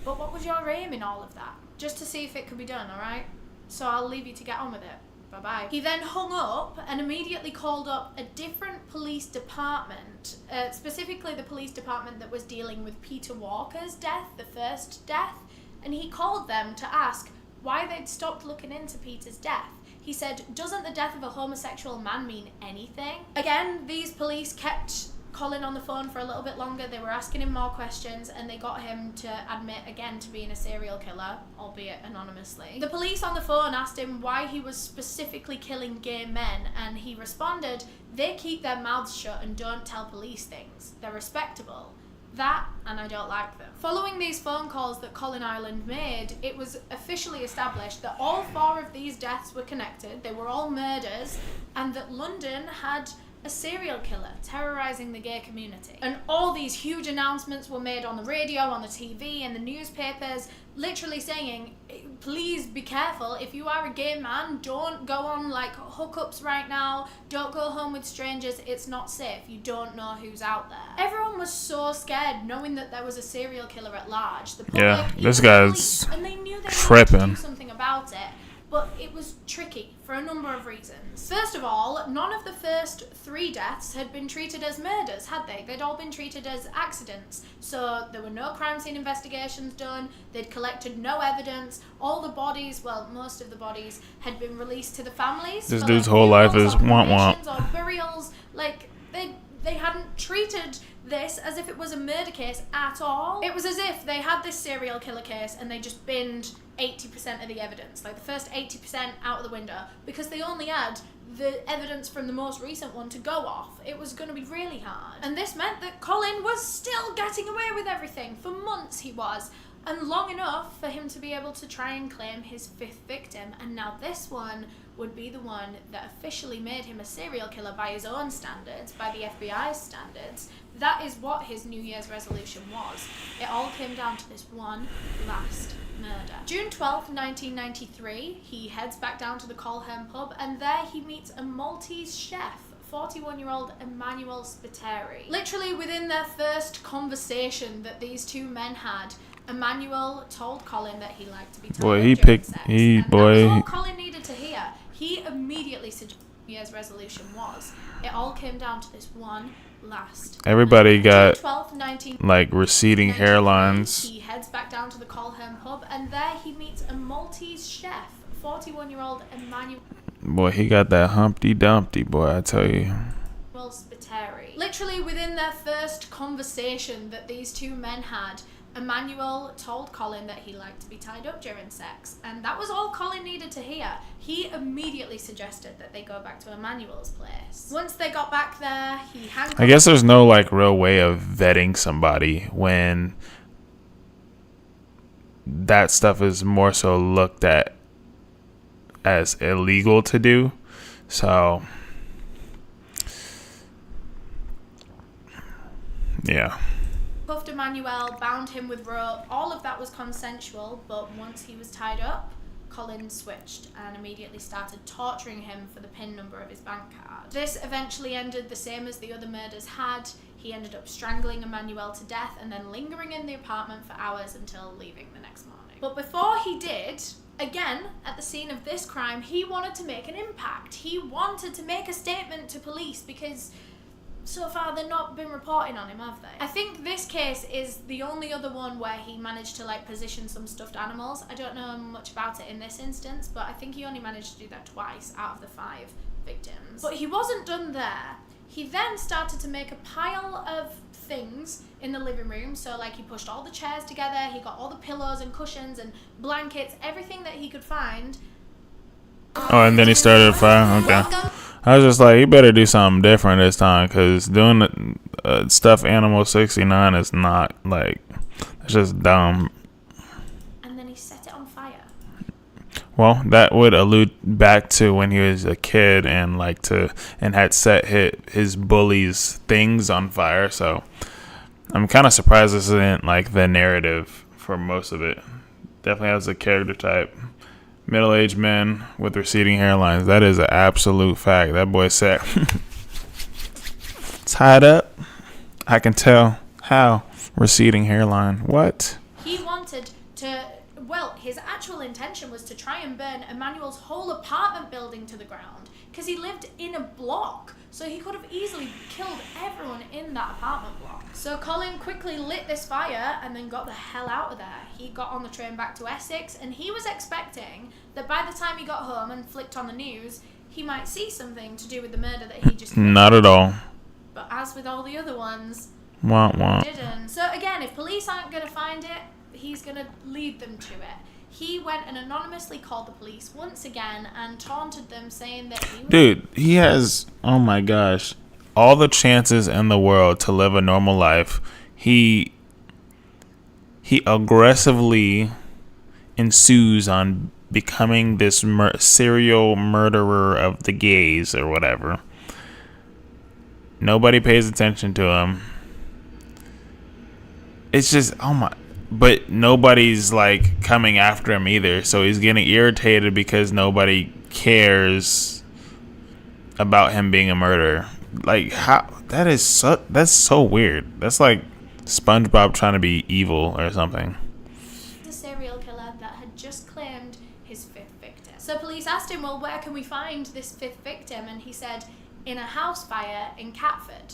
But what was your aim in all of that? Just to see if it could be done, alright? So I'll leave you to get on with it. Bye-bye." He then hung up and immediately called up a different police department, specifically the police department that was dealing with Peter Walker's death, the first death, and he called them to ask why they'd stopped looking into Peter's death. He said, "Doesn't the death of a homosexual man mean anything?" Again, these police kept Colin on the phone for a little bit longer. They were asking him more questions and they got him to admit again to being a serial killer, albeit anonymously. The police on the phone asked him why he was specifically killing gay men and he responded, "They keep their mouths shut and don't tell police things. They're respectable. That, and I don't like them." Following these phone calls that Colin Ireland made, it was officially established that all 4 of these deaths were connected, they were all murders, and that London had a serial killer terrorising the gay community. And all these huge announcements were made on the radio, on the TV, and the newspapers, literally saying, "Please be careful. If you are a gay man, don't go on like hookups right now. Don't go home with strangers. It's not safe. You don't know who's out there." Everyone was so scared knowing that there was a serial killer at large. The public, Yeah, this even guy's police, and they knew they wanted to tripping. do something about it. But it was tricky for a number of reasons. First of all, none of the first 3 deaths had been treated as murders, had they? They'd all been treated as accidents. So there were no crime scene investigations done, they'd collected no evidence, all the bodies, well, most of the bodies, had been released to the families. This for, dude's like, whole life funerals is or womp womp. cremations or burials. Like, they hadn't treated this as if it was a murder case at all. It was as if they had this serial killer case and they just binned 80% of the evidence, like the first 80% out of the window, because they only had the evidence from the most recent one to go off. It was going to be really hard. And this meant that Colin was still getting away with everything. For months he was. And long enough for him to be able to try and claim his 5th victim. And now this one would be the one that officially made him a serial killer by his own standards, by the FBI's standards. That is what his New Year's resolution was. It all came down to this one last murder. June 12th, 1993, he heads back down to the Colhern pub and there he meets a Maltese chef, 41-year-old Emmanuel Spiteri. Literally within their first conversation that these 2 men had, Emmanuel told Colin that he liked to be tied up during sex. That was all Colin needed to hear. He immediately suggested New Year's resolution was. It all came down to this one last. Everybody got 12th, like receding hairlines. He heads back down to the Colhern pub and there he meets a Maltese chef, 41-year-old Emmanuel Boy, he got that Humpty Dumpty, boy, I tell you. Spiteri. Literally within their first conversation that these 2 men had, Emmanuel told Colin that he liked to be tied up during sex, and that was all Colin needed to hear. He immediately suggested that they go back to Emmanuel's place. Once they got back there, he handcuffed... I guess there's no like real way of vetting somebody when that stuff is more so looked at as illegal to do. So yeah. Cuffed Emmanuel, bound him with rope. All of that was consensual, but once he was tied up, Colin switched and immediately started torturing him for the PIN number of his bank card. This eventually ended the same as the other murders had. He ended up strangling Emmanuel to death and then lingering in the apartment for hours until leaving the next morning. But before he did, again, at the scene of this crime, he wanted to make an impact. He wanted to make a statement to police because so far they've not been reporting on him, have they? I think this case is the only other one where he managed to like position some stuffed animals. I don't know much about it in this instance, but I think he only managed to do that twice out of the 5 victims. But he wasn't done there. He then started to make a pile of things in the living room. So like he pushed all the chairs together, he got all the pillows and cushions and blankets, everything that he could find. Oh, and then he started a fire? Okay. I was just like, you better do something different this time, because doing stuffed animal 69 is not, like, it's just dumb. Well, that would allude back to when he was a kid and had set his bullies' things on fire. So I'm kind of surprised this isn't like the narrative for most of it. Definitely has a character type. Middle-aged men with receding hairlines. That is an absolute fact. That boy said, tied up. I can tell how. Receding hairline. What? He wanted to, well, his actual intention was to try and burn Emmanuel's whole apartment building to the ground because he lived in a block, so he could have easily killed everyone in that apartment block. So Colin quickly lit this fire and then got the hell out of there. He got on the train back to Essex, and he was expecting that by the time he got home and flicked on the news, he might see something to do with the murder that he just committed. Not at all. But as with all the other ones, wah, wah. Didn't. So again, if police aren't going to find it, he's going to lead them to it. He went and anonymously called the police once again and taunted them, saying that he was... Dude, he has, oh my gosh, all the chances in the world to live a normal life. He aggressively ensues on becoming this serial murderer of the gays or whatever. Nobody pays attention to him. It's just, oh my, but nobody's like coming after him either. So he's getting irritated because nobody cares about him being a murderer. Like, how, that's so weird. That's like SpongeBob trying to be evil or something. The serial killer that had just claimed his fifth victim. So police asked him, well, where can we find this fifth victim? And he said, in a house fire in Catford.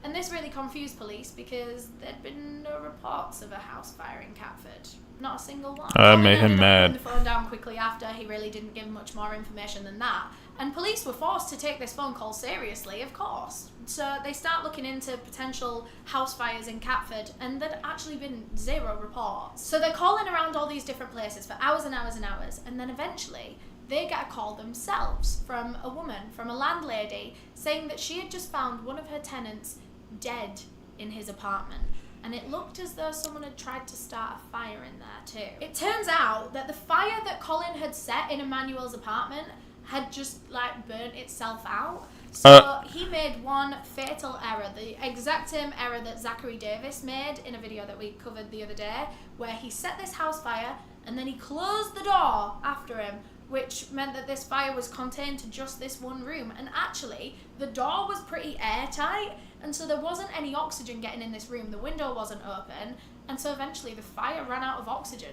And this really confused police because there'd been no reports of a house fire in Catford. Not a single one. That made him mad. Putting the phone down quickly after. He really didn't give much more information than that. And police were forced to take this phone call seriously, of course. So they start looking into potential house fires in Catford, and there'd actually been 0 reports. So they're calling around all these different places for hours and hours and hours, and then eventually they get a call themselves from a woman, from a landlady, saying that she had just found one of her tenants dead in his apartment, and it looked as though someone had tried to start a fire in there too. It turns out that the fire that Colin had set in Emmanuel's apartment had just like burnt itself out. So he made one fatal error, the exact same error that Zachary Davis made in a video that we covered the other day, where he set this house fire and then he closed the door after him, which meant that this fire was contained to just this one room. And actually, the door was pretty airtight, and so there wasn't any oxygen getting in this room. The window wasn't open, and so eventually the fire ran out of oxygen,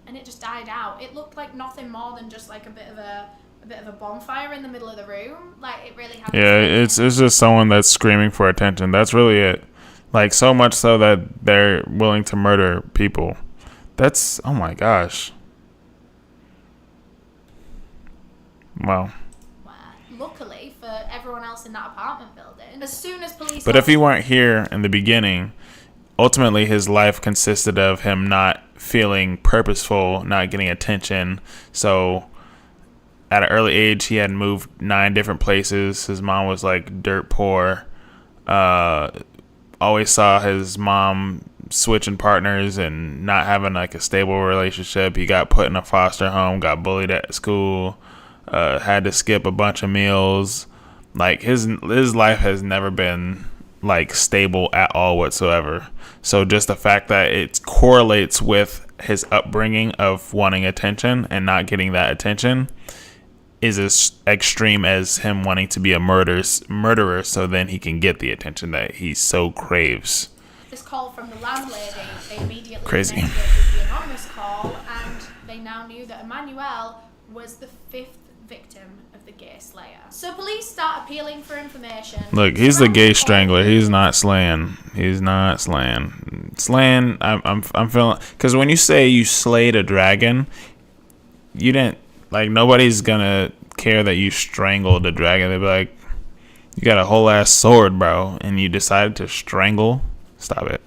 and it just died out. It looked like nothing more than just like a bit of a bonfire in the middle of the room. Like, it really happened. Yeah, it's just someone that's screaming for attention. That's really it. Like, so much so that they're willing to murder people. That's, oh my gosh. Wow. Luckily for everyone else in that apartment building, as soon as police... But if he weren't here in the beginning, ultimately his life consisted of him not feeling purposeful, not getting attention. So at an early age, he had moved 9 different places. His mom was like dirt poor. Always saw his mom switching partners and not having like a stable relationship. He got put in a foster home, got bullied at school. Had to skip a bunch of meals. Like, his life has never been like stable at all whatsoever. So just the fact that it correlates with his upbringing of wanting attention and not getting that attention is as extreme as him wanting to be a murderer so then he can get the attention that he so craves. This call from the landlady, they immediately Crazy. connected with the anonymous call, and they now knew that Emmanuel was the 5th victim of the gay slayer. So police start appealing for information. Look, he's the gay strangler. He's not slaying. He's not slaying. Slaying, I'm feeling, because when you say you slayed a dragon, you didn't, like, nobody's gonna care that you strangled a dragon. They'll be like, you got a whole ass sword, bro, and you decided to strangle. Stop it.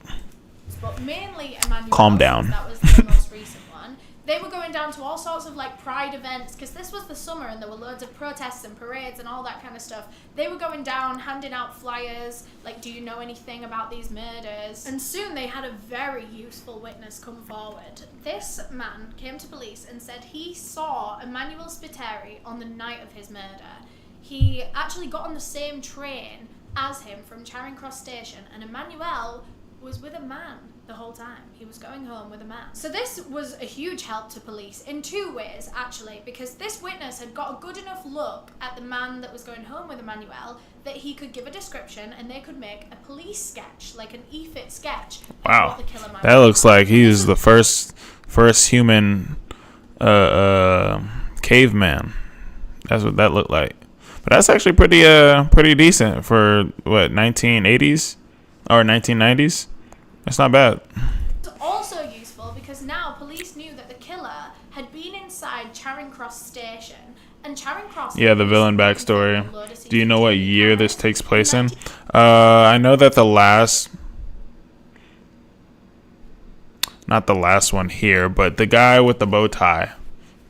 But mainly Emmanuel. Calm down. That was the most recent one. They were going down to all sorts of like private pride events, because this was the summer and there were loads of protests and parades and all that kind of stuff. They were going down, handing out flyers, like, do you know anything about these murders? And soon they had a very useful witness come forward. This man came to police and said he saw Emmanuel Spiteri on the night of his murder. He actually got on the same train as him from Charing Cross Station, and Emmanuel was with a man the whole time. He was going home with a man. So this was a huge help to police in two ways, actually, because this witness had got a good enough look at the man that was going home with Emmanuel that he could give a description and they could make a police sketch, like an EFIT sketch. Wow, what the killer might that be. looks like he was the first human caveman. That's what that looked like. But that's actually pretty decent for what, 1980s or 1990s. That's not bad. It's also useful because now police knew that the killer had been inside Charing Cross Station, and Charing Cross. Yeah, the villain backstory. Do you know what year this takes place in? I know that not the last one here, but the guy with the bow tie,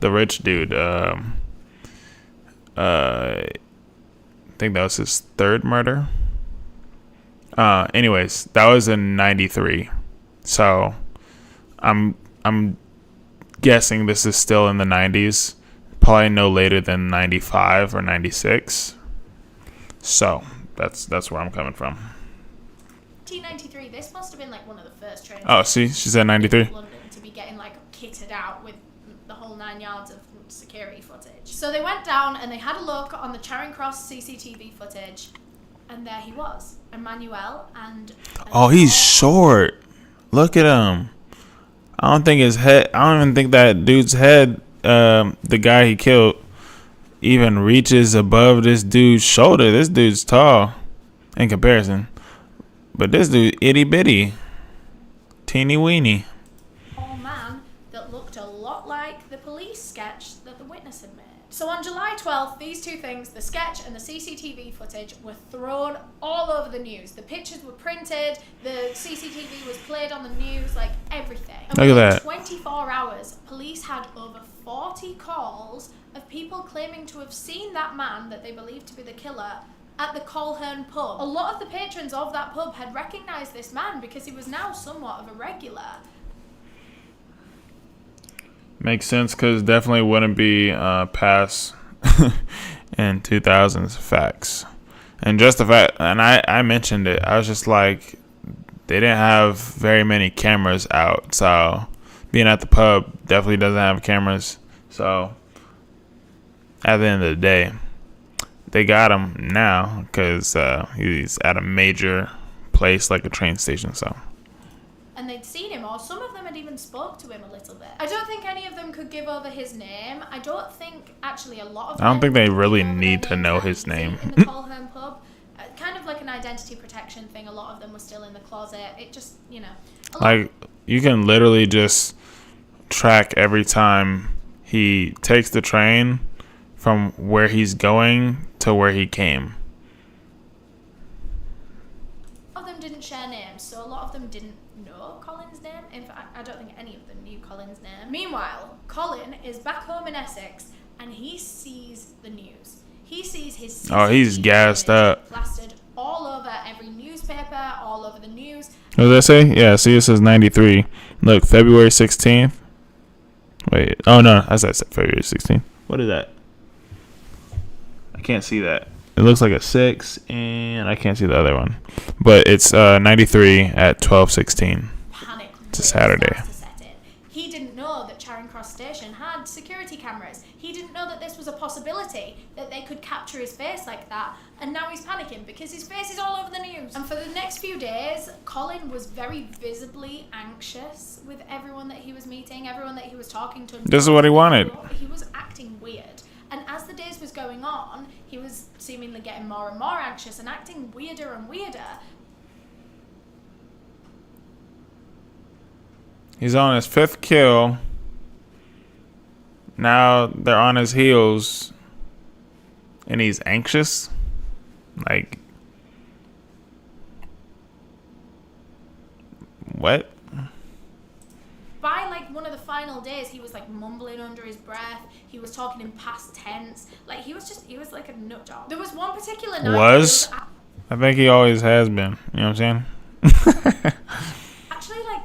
the rich dude. I think that was his third murder. Anyways, that was in 93. So I'm guessing this is still in the 90s. Probably no later than 95 or 96. So that's where I'm coming from. 1993, this must have been like one of the first trains. Oh, see, she said 93. London to be getting like kitted out with the whole 9 yards of security footage. So they went down and they had a look on the Charing Cross CCTV footage, and there he was, Emmanuel, and Oh, he's short. Look at him. I don't even think that dude's head, the guy he killed, even reaches above this dude's shoulder. This dude's tall in comparison. But this dude, itty bitty. Teeny weeny. tall man that looked a lot like the police sketch that the witness had made. So on July 12th, these two things, the sketch and the CCTV footage, were thrown all over the news. The pictures were printed, the CCTV was played on the news, like everything. And Look at within that. 24 hours, police had over 40 calls of people claiming to have seen that man that they believed to be the killer at the Colhern pub. A lot of the patrons of that pub had recognised this man because he was now somewhat of a regular. Makes sense, because definitely wouldn't be past in 2000s facts. And just the fact, and I mentioned it, I was just like, they didn't have very many cameras out. So being at the pub definitely doesn't have cameras. So at the end of the day, they got him now because he's at a major place like a train station. So. And they'd seen him, or some of them had even spoke to him a little bit. I don't think any of them could give over his name. I don't think, actually, a lot of them... I don't think they could really give over need their to names know that his he'd name. seen in the Colhern pub. Kind of like an identity protection thing. A lot of them were still in the closet. It just, you know... Like, you can literally just track every time he takes the train from where he's going to where he came. A lot of them didn't share names, so a lot of them didn't know Colin's name. In fact, I don't think any of them knew Colin's name. Meanwhile, Colin is back home in Essex, and he sees the news. He sees his Oh, he's CCTV gassed footage up. plastered all over every newspaper, all over the news. What does that say? Yeah, see, it says 93. Look, February 16th. Wait. Oh, no. I said February 16th. What is that? I can't see that. It looks like a 6, and I can't see the other one. But it's 93 at 12:16. Panic It's a Saturday. starts to set in. He didn't know that Charing Cross Station had security cameras. He didn't know that this was a possibility, that they could capture his face like that. And now he's panicking because his face is all over the news. And for the next few days, Colin was very visibly anxious with everyone that he was meeting, everyone that he was talking to. This is what he wanted. He was acting weird. And as the days was going on, he was seemingly getting more and more anxious and acting weirder and weirder. He's on his 5th kill. Now they're on his heels. And he's anxious. Like, what? By like one of the final days, he was like mumbling under his breath. He was talking in past tense. Like he was like a nut job. There was one particular night. I think he always has been. You know what I'm saying? Actually, like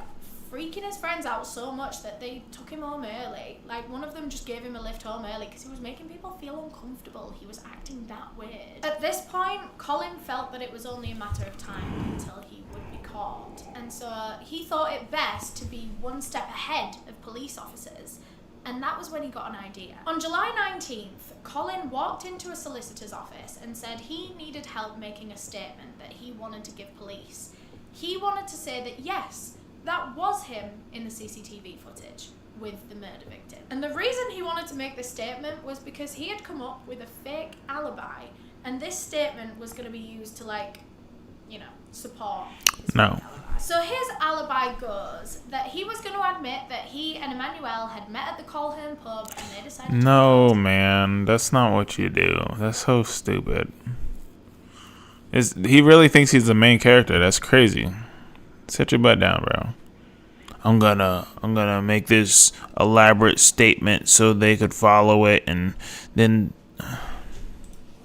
freaking his friends out so much that they took him home early. Like one of them just gave him a lift home early because he was making people feel uncomfortable. He was acting that weird. At this point, Colin felt that it was only a matter of time until he would be caught, and so he thought it best to be one step ahead of police officers. And that was when he got an idea. On July 19th, Colin walked into a solicitor's office and said he needed help making a statement that he wanted to give police. He wanted to say that yes, that was him in the CCTV footage with the murder victim. And the reason he wanted to make this statement was because he had come up with a fake alibi, and this statement was going to be used to, like, you know, support his fake alibi. So his alibi goes that he was going to admit that he and Emmanuel had met at the Colhern pub and they decided No, man, that's not what you do. That's so stupid. He really thinks he's the main character. That's crazy. Sit your butt down, bro. I'm gonna make this elaborate statement so they could follow it, and then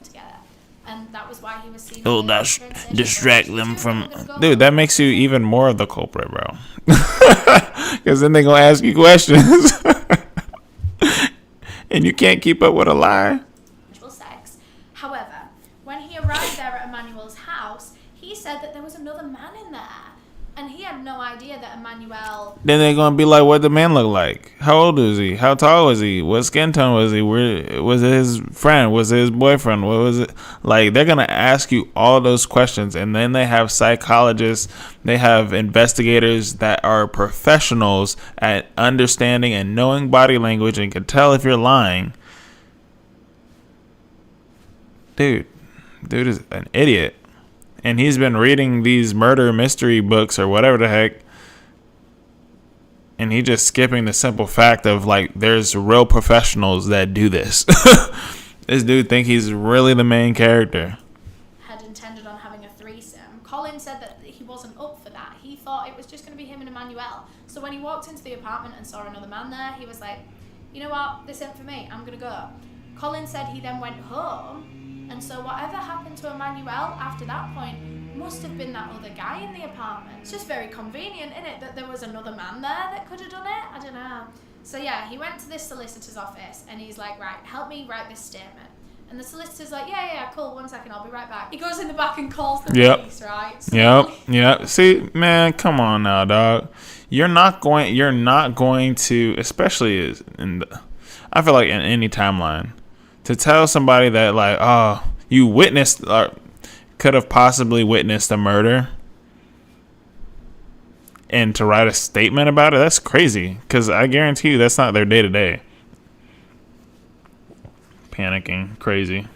together. And that was why he was seen. oh, that's distract them from. Dude, that makes you even more of the culprit, bro. Because then they gonna ask you questions, and you can't keep up with a lie. Sex. However, when he arrived there at Emmanuel's house, he said that there was another man in there. And he had no idea that Emmanuel... Then they're going to be like, what the man look like? How old was he? How tall was he? What skin tone was he? Where, was it his friend? Was it his boyfriend? What was it? Like, they're going to ask you all those questions. And then they have psychologists. They have investigators that are professionals at understanding and knowing body language and can tell if you're lying. Dude is an idiot. And he's been reading these murder mystery books or whatever the heck. And he's just skipping the simple fact of, like, there's real professionals that do this. This dude think he's really the main character. Had intended on having a threesome. Colin said that he wasn't up for that. He thought it was just going to be him and Emmanuel. So when he walked into the apartment and saw another man there, he was like, you know what, this ain't for me, I'm going to go. Colin said he then went home. And so whatever happened to Emmanuel after that point must have been that other guy in the apartment. It's just very convenient, isn't it, that there was another man there that could have done it? I don't know. So yeah, he went to this solicitor's office and he's like, right, help me write this statement. And the solicitor's like, yeah, cool, 1 second, I'll be right back. He goes in the back and calls the police, right? So Yep. See, man, come on now, dog. You're not going to, especially I feel like in any timeline, to tell somebody that, like, oh, you witnessed or could have possibly witnessed a murder and to write a statement about it, that's crazy. Because I guarantee you that's not their day-to-day. Panicking. Crazy.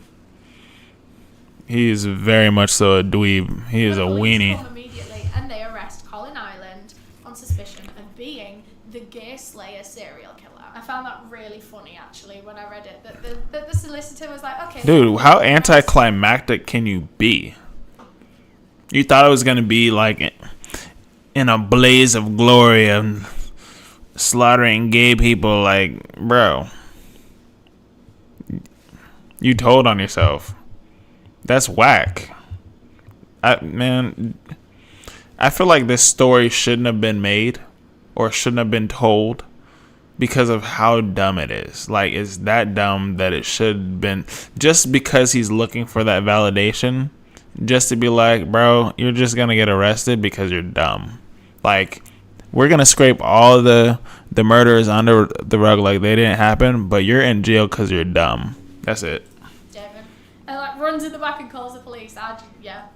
He is very much so a dweeb. He is a weenie. Come immediately and they arrest Colin Ireland on suspicion of being the gay slayer serial killer. I found that really funny, actually, when I read it. That the solicitor was like, okay. Dude, how anticlimactic can you be? You thought it was going to be like in a blaze of glory and slaughtering gay people. Like, bro, you told on yourself. That's whack. I feel like this story shouldn't have been made or shouldn't have been told because of how dumb it is. Like, it's that dumb that it should have been, just because he's looking for that validation, just to be like, bro, you're just gonna get arrested because you're dumb. Like, we're gonna scrape all the murders under the rug like they didn't happen, but you're in jail because you're dumb. That's it. Devin. And like runs in the back and calls the police. Yeah,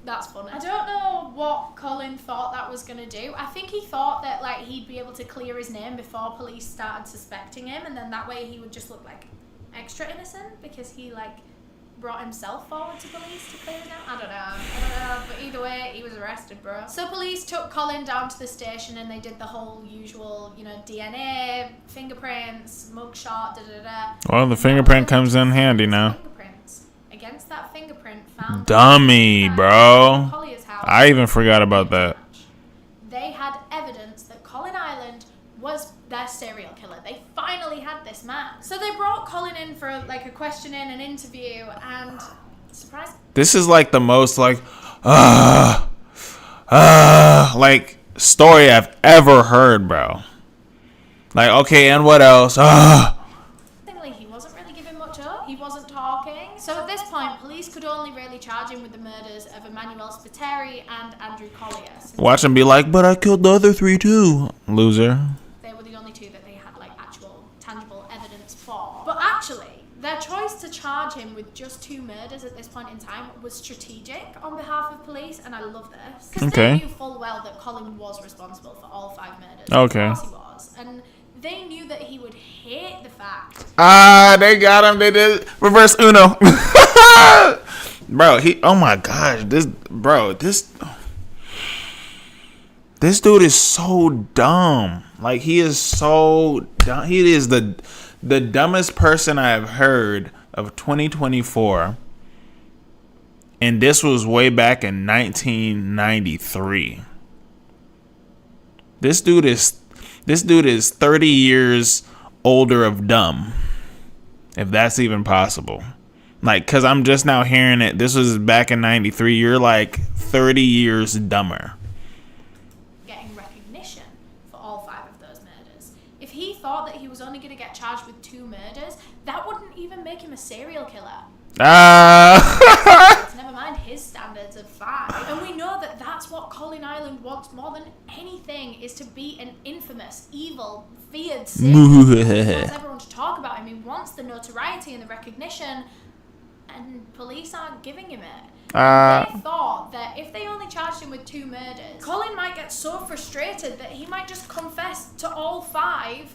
that's funny. I don't know what Colin thought that was gonna do. I think he thought that like he'd be able to clear his name before police started suspecting him, and then that way he would just look like extra innocent because he like brought himself forward to police to clear his name. I don't know. But either way, he was arrested, bro. So police took Colin down to the station and they did the whole usual, DNA, fingerprints, mugshot, Well, the fingerprint comes in handy now. Fingerprints. Against that fingerprint found Dummy, bro. Collier's house. I even forgot about that. They had evidence that Colin Ireland was serial killer. They finally had this man. So they brought Colin in for like a questioning, an interview, and surprise. This is like the most like story I've ever heard, bro. Like, okay, and what else? He wasn't really giving much up. He wasn't talking. So at this point, police could only really charge him with the murders of Emmanuel Spiteri and Andrew Collier. Watch him be like, but I killed the other 3 too. Loser. They were the only 2 that they had like actual tangible evidence for. But actually, their choice to charge him with just 2 murders at this point in time was strategic on behalf of police, and I love this. Because they knew full well that Colin was responsible for all 5 murders. Okay. Of course he was. And they knew that he would hate the fact. They got him. They did reverse Uno. Bro, oh my gosh, this dude is so dumb. Like, he is so dumb. He is the dumbest person I have heard of 2024. And this was way back in 1993. This dude is 30 years older of dumb, if that's even possible. Like, because I'm just now hearing it. This was back in 93. You're like 30 years dumber. Getting recognition for all 5 of those murders. If he thought that he was only going to get charged with 2 murders, that wouldn't even make him a serial killer. Never mind his standards of 5. And we know that that's what Colin Ireland wants more than anything, is to be an infamous, evil, feared serial killer. He wants everyone to talk about him. He wants the notoriety and the recognition, and police aren't giving him it. They thought that if they only charged him with 2 murders, Colin might get so frustrated that he might just confess to all 5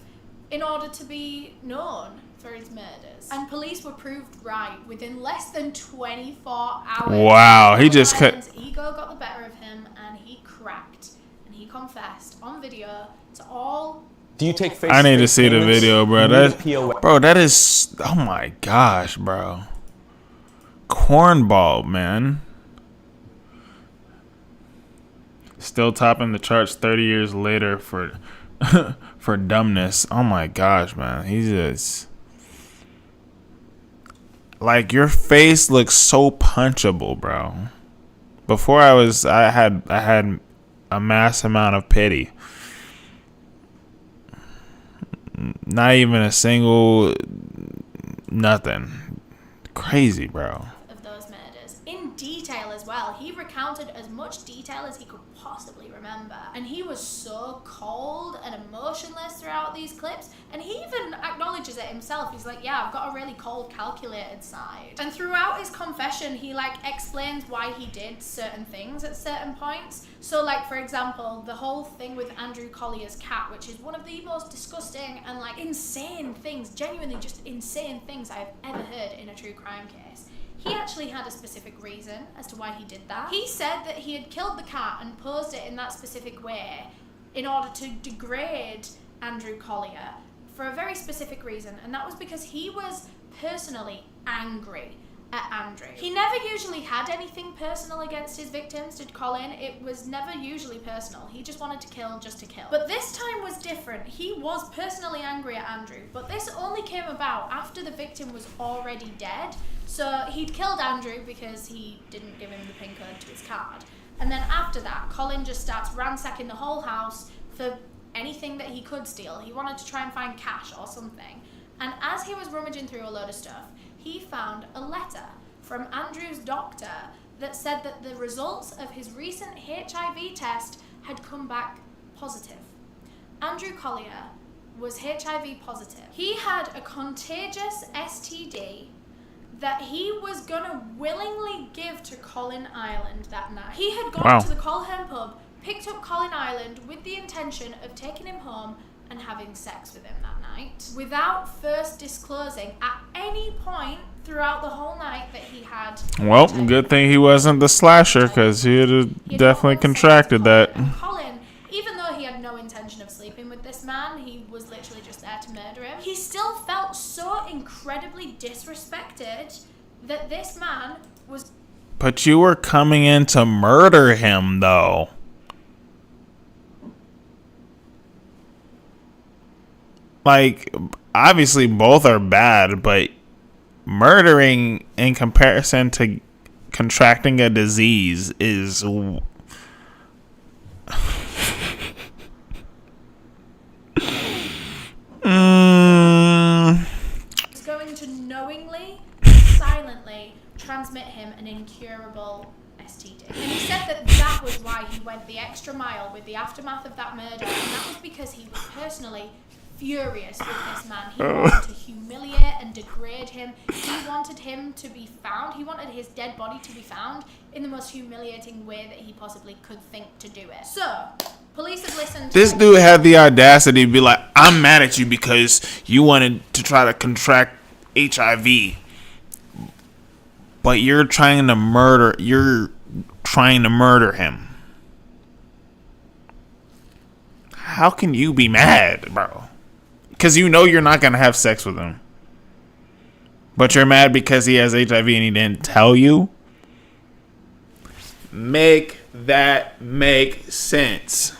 in order to be known for his murders. And police were proved right within less than 24 hours. Wow, he just His ego got the better of him, and he cracked, and he confessed on video to all. Do you take face? I need to see the video, bro. That is, oh my gosh, bro. Cornball, man. Still topping the charts 30 years later for for dumbness. Oh my gosh, man. He's just like, your face looks so punchable, bro. Before I had a mass amount of pity. Not even a single nothing. Crazy, bro. Of those murders in detail as well. He recounted as much detail as he could possibly remember, and he was so cold and emotionless throughout these clips, and he even acknowledges it himself. He's like, yeah, I've got a really cold, calculated side. And throughout his confession, he like explains why he did certain things at certain points. So like, for example, the whole thing with Andrew Collier's cat, which is one of the most disgusting and like insane things, genuinely just insane things I've ever heard in a true crime case. He actually had a specific reason as to why he did that. He said that he had killed the cat and posed it in that specific way in order to degrade Andrew Collier for a very specific reason, and that was because he was personally angry at Andrew. He never usually had anything personal against his victims, did Colin. It was never usually personal. He just wanted to kill just to kill. But this time was different. He was personally angry at Andrew, but this only came about after the victim was already dead. So he'd killed Andrew because he didn't give him the PIN code to his card. And then after that, Colin just starts ransacking the whole house for anything that he could steal. He wanted to try and find cash or something. And as he was rummaging through a load of stuff, he found a letter from Andrew's doctor that said that the results of his recent HIV test had come back positive. Andrew Collier was HIV positive. He had a contagious STD that he was gonna willingly give to Colin Ireland that night. He had gone to the Colhern pub, picked up Colin Ireland with the intention of taking him home and having sex with him that night, without first disclosing at any point throughout the whole night that he had. Well, good thing he wasn't the slasher, because he'd have definitely contracted that. And Colin, even though he had no intention of sleeping with this man, he was literally just there to murder him. He still felt so incredibly disrespected that this man was. But you were coming in to murder him, though. like, obviously both are bad, but murdering in comparison to contracting a disease is Is going to knowingly, silently transmit him an incurable STD. And he said that was why he went the extra mile with the aftermath of that murder, and that was because he was personally furious with this man. He wanted to humiliate and degrade him. He wanted him to be found. He wanted his dead body to be found in the most humiliating way that he possibly could think to do it. So, police have listened to this dude had the audacity to be like, I'm mad at you because you wanted to try to contract HIV, but you're trying to murder him. How can you be mad, bro? Because you know you're not gonna have sex with him, but you're mad because he has HIV and he didn't tell you. Make that make sense.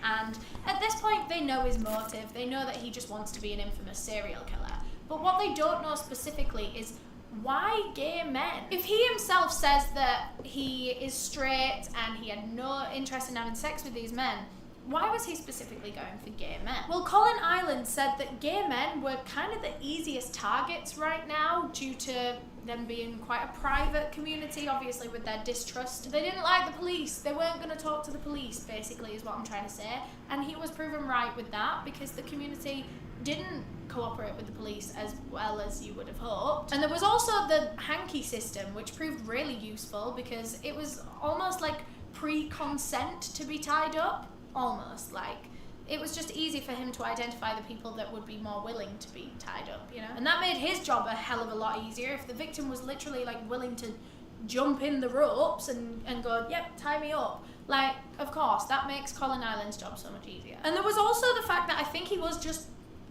And at this point, they know his motive. They know that he just wants to be an infamous serial killer. But what they don't know specifically is why gay men? If he himself says that he is straight and he had no interest in having sex with these men, why was he specifically going for gay men? Well, Colin Ireland said that gay men were kind of the easiest targets right now due to them being quite a private community, obviously with their distrust. They didn't like the police. They weren't going to talk to the police, basically, is what I'm trying to say. And he was proven right with that because the community didn't cooperate with the police as well as you would have hoped. And there was also the hanky system, which proved really useful because it was almost like pre-consent to be tied up. Almost like it was just easy for him to identify the people that would be more willing to be tied up, you know? And that made his job a hell of a lot easier. If the victim was literally like willing to jump in the ropes and go, yep, tie me up, like, of course, that makes Colin Ireland's job so much easier. And there was also the fact that I think he was just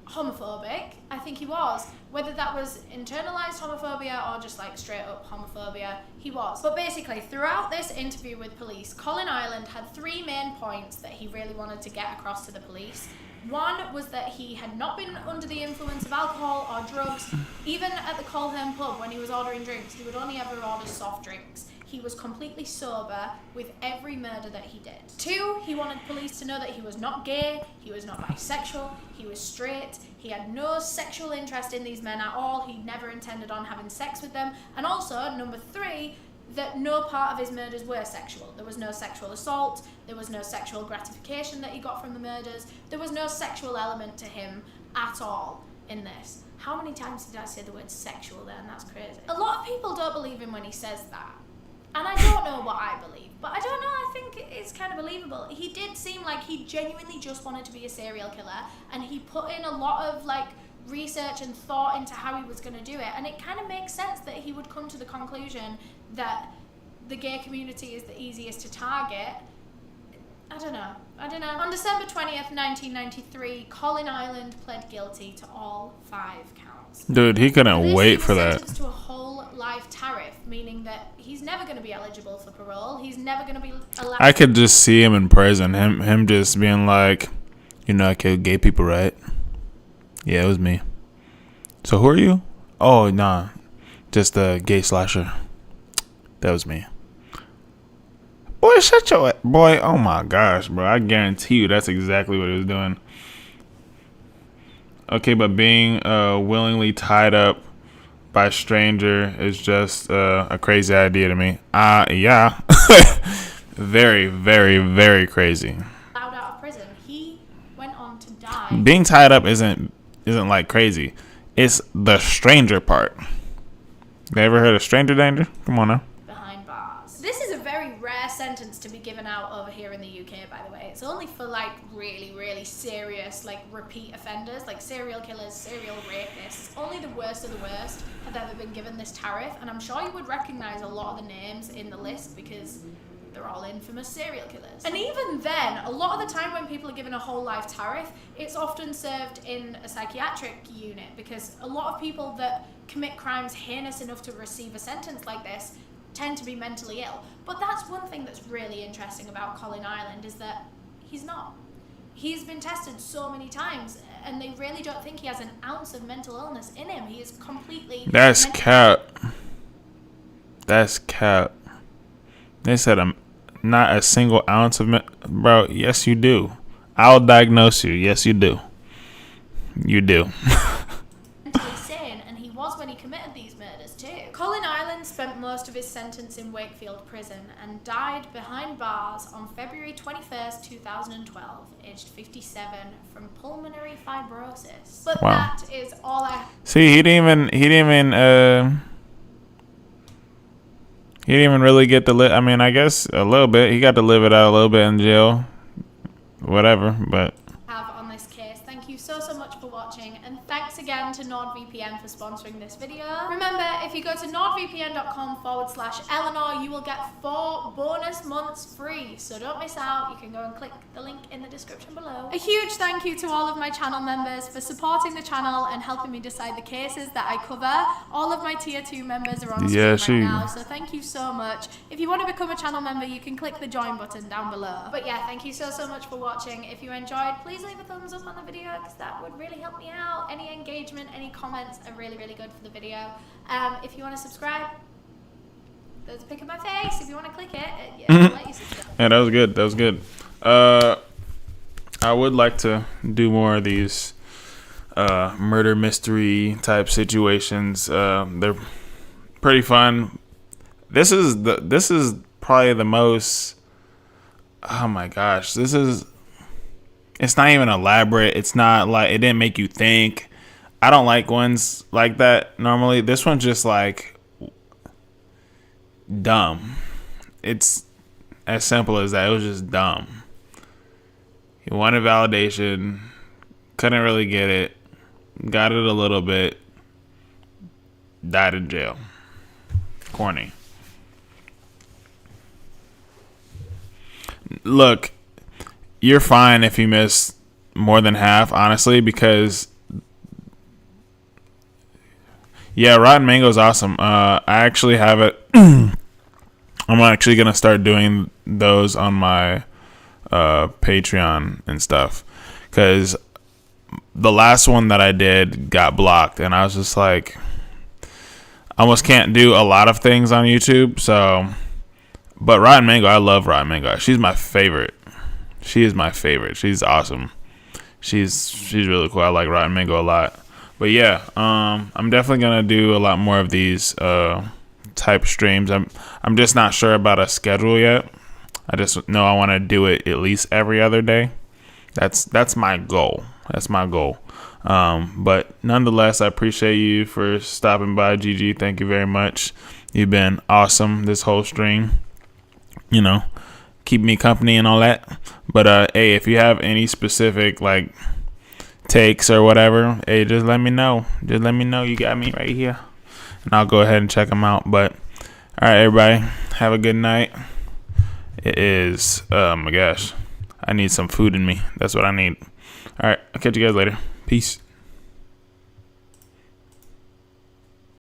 homophobic. I think he was. Whether that was internalized homophobia or just like straight up homophobia, he was. But basically, throughout this interview with police, Colin Ireland had three main points that he really wanted to get across to the police. One was that he had not been under the influence of alcohol or drugs. Even at the Colham pub, when he was ordering drinks, he would only ever order soft drinks. He was completely sober with every murder that he did. Two, he wanted police to know that he was not gay, he was not bisexual, he was straight, he had no sexual interest in these men at all, he never intended on having sex with them. And also, number three, that no part of his murders were sexual. There was no sexual assault, there was no sexual gratification that he got from the murders, there was no sexual element to him at all in this. How many times did I say the word sexual then? That's crazy. A lot of people don't believe him when he says that. And I don't know what I believe, but I don't know, I think it's kind of believable. He did seem like he genuinely just wanted to be a serial killer, and he put in a lot of like research and thought into how he was going to do it, and it kind of makes sense that he would come to the conclusion that the gay community is the easiest to target. I don't know. On December 20th, 1993, Colin Ireland pled guilty to all 5 counts. Dude, he couldn't wait for that. He was sentenced to a whole life tariff, meaning that he's never going to be eligible for parole. He's never going to be allowed. I could just see him in prison. Him just being like, you know, I killed gay people, right? Yeah, it was me. So who are you? Oh, nah. Just a gay slasher. That was me. Boy, shut your... Boy, oh my gosh, bro. I guarantee you that's exactly what he was doing. Okay, but being willingly tied up by a stranger is just a crazy idea to me. Yeah. Very, very, very crazy. Out of prison, he went on to die. Being tied up isn't like crazy. It's the stranger part. You ever heard of stranger danger? Come on now. Behind bars. This is a very rare sentence to be given out over here in the UK, by the way. It's only for like really, really serious like repeat offenders, like serial killers, serial rapists. Only the worst of the worst have ever been given this tariff, and I'm sure you would recognize a lot of the names in the list because they're all infamous serial killers. And even then, a lot of the time when people are given a whole life tariff, it's often served in a psychiatric unit because a lot of people that commit crimes heinous enough to receive a sentence like this tend to be mentally ill. But that's one thing that's really interesting about Colin Ireland is that he's not. He's been tested so many times and they really don't think he has an ounce of mental illness in him. He is completely... That's cap. That's cap. They said not a single ounce of bro. Yes, you do. I'll diagnose you. Yes, you do. You do. mentally sane, and he was when he committed these murders too. Colin Ireland spent most of his sentence in Wakefield prison and died behind bars on February 21st, 2012, aged 57, from pulmonary fibrosis. But wow. That is all I... See, he didn't even really get to live. I mean, I guess a little bit. He got to live it out a little bit in jail. Whatever, but... have on this case. Thank you so much for watching, and thanks again to NordVPN for sponsoring this video. Remember, if you go to nordvpn.com/Eleanor, you will get 4 bonus months free, so don't miss out. You can go and click the link in the description below. A huge thank you to all of my channel members for supporting the channel and helping me decide the cases that I cover. All of my tier 2 members are on screen right now, so thank you so much. If you want to become a channel member, you can click the join button down below. But yeah, thank you so much for watching. If you enjoyed, please leave a thumbs up on the video, because that would really help me out. Any engagement, any comments are really good for the video. If you want to subscribe, there's a pic of my face. If you want to click it, I'll let you subscribe. Yeah, that was good. That was good. I would like to do more of these murder mystery type situations. They're pretty fun. This is probably the most... Oh my gosh, it's not even elaborate. It's not like, it didn't make you think. I don't like ones like that normally. This one's just like dumb. It's as simple as that. It was just dumb. He wanted validation, couldn't really get it, got it a little bit, died in jail. Corny. Look, you're fine if you miss more than half, honestly, because yeah, Rotten Mango is awesome. I actually have it. I'm actually gonna start doing those on my Patreon and stuff, because the last one that I did got blocked, and I was just like, I almost can't do a lot of things on YouTube. So, but Rotten Mango, I love Rotten Mango. She's my favorite. She is my favorite. She's awesome. She's really cool. I like Rotten Mango a lot. But yeah, I'm definitely gonna do a lot more of these type streams. I'm just not sure about a schedule yet. I just know I want to do it at least every other day. That's my goal. That's my goal. But nonetheless, I appreciate you for stopping by, GG. Thank you very much. You've been awesome this whole stream. You know, keep me company and all that. But hey, if you have any specific like takes or whatever, hey, just let me know. Just let me know. You got me right here, and I'll go ahead and check them out. But all right, everybody, have a good night. It is, oh my gosh, I need some food in me. That's what I need. All right, I'll catch you guys later. Peace.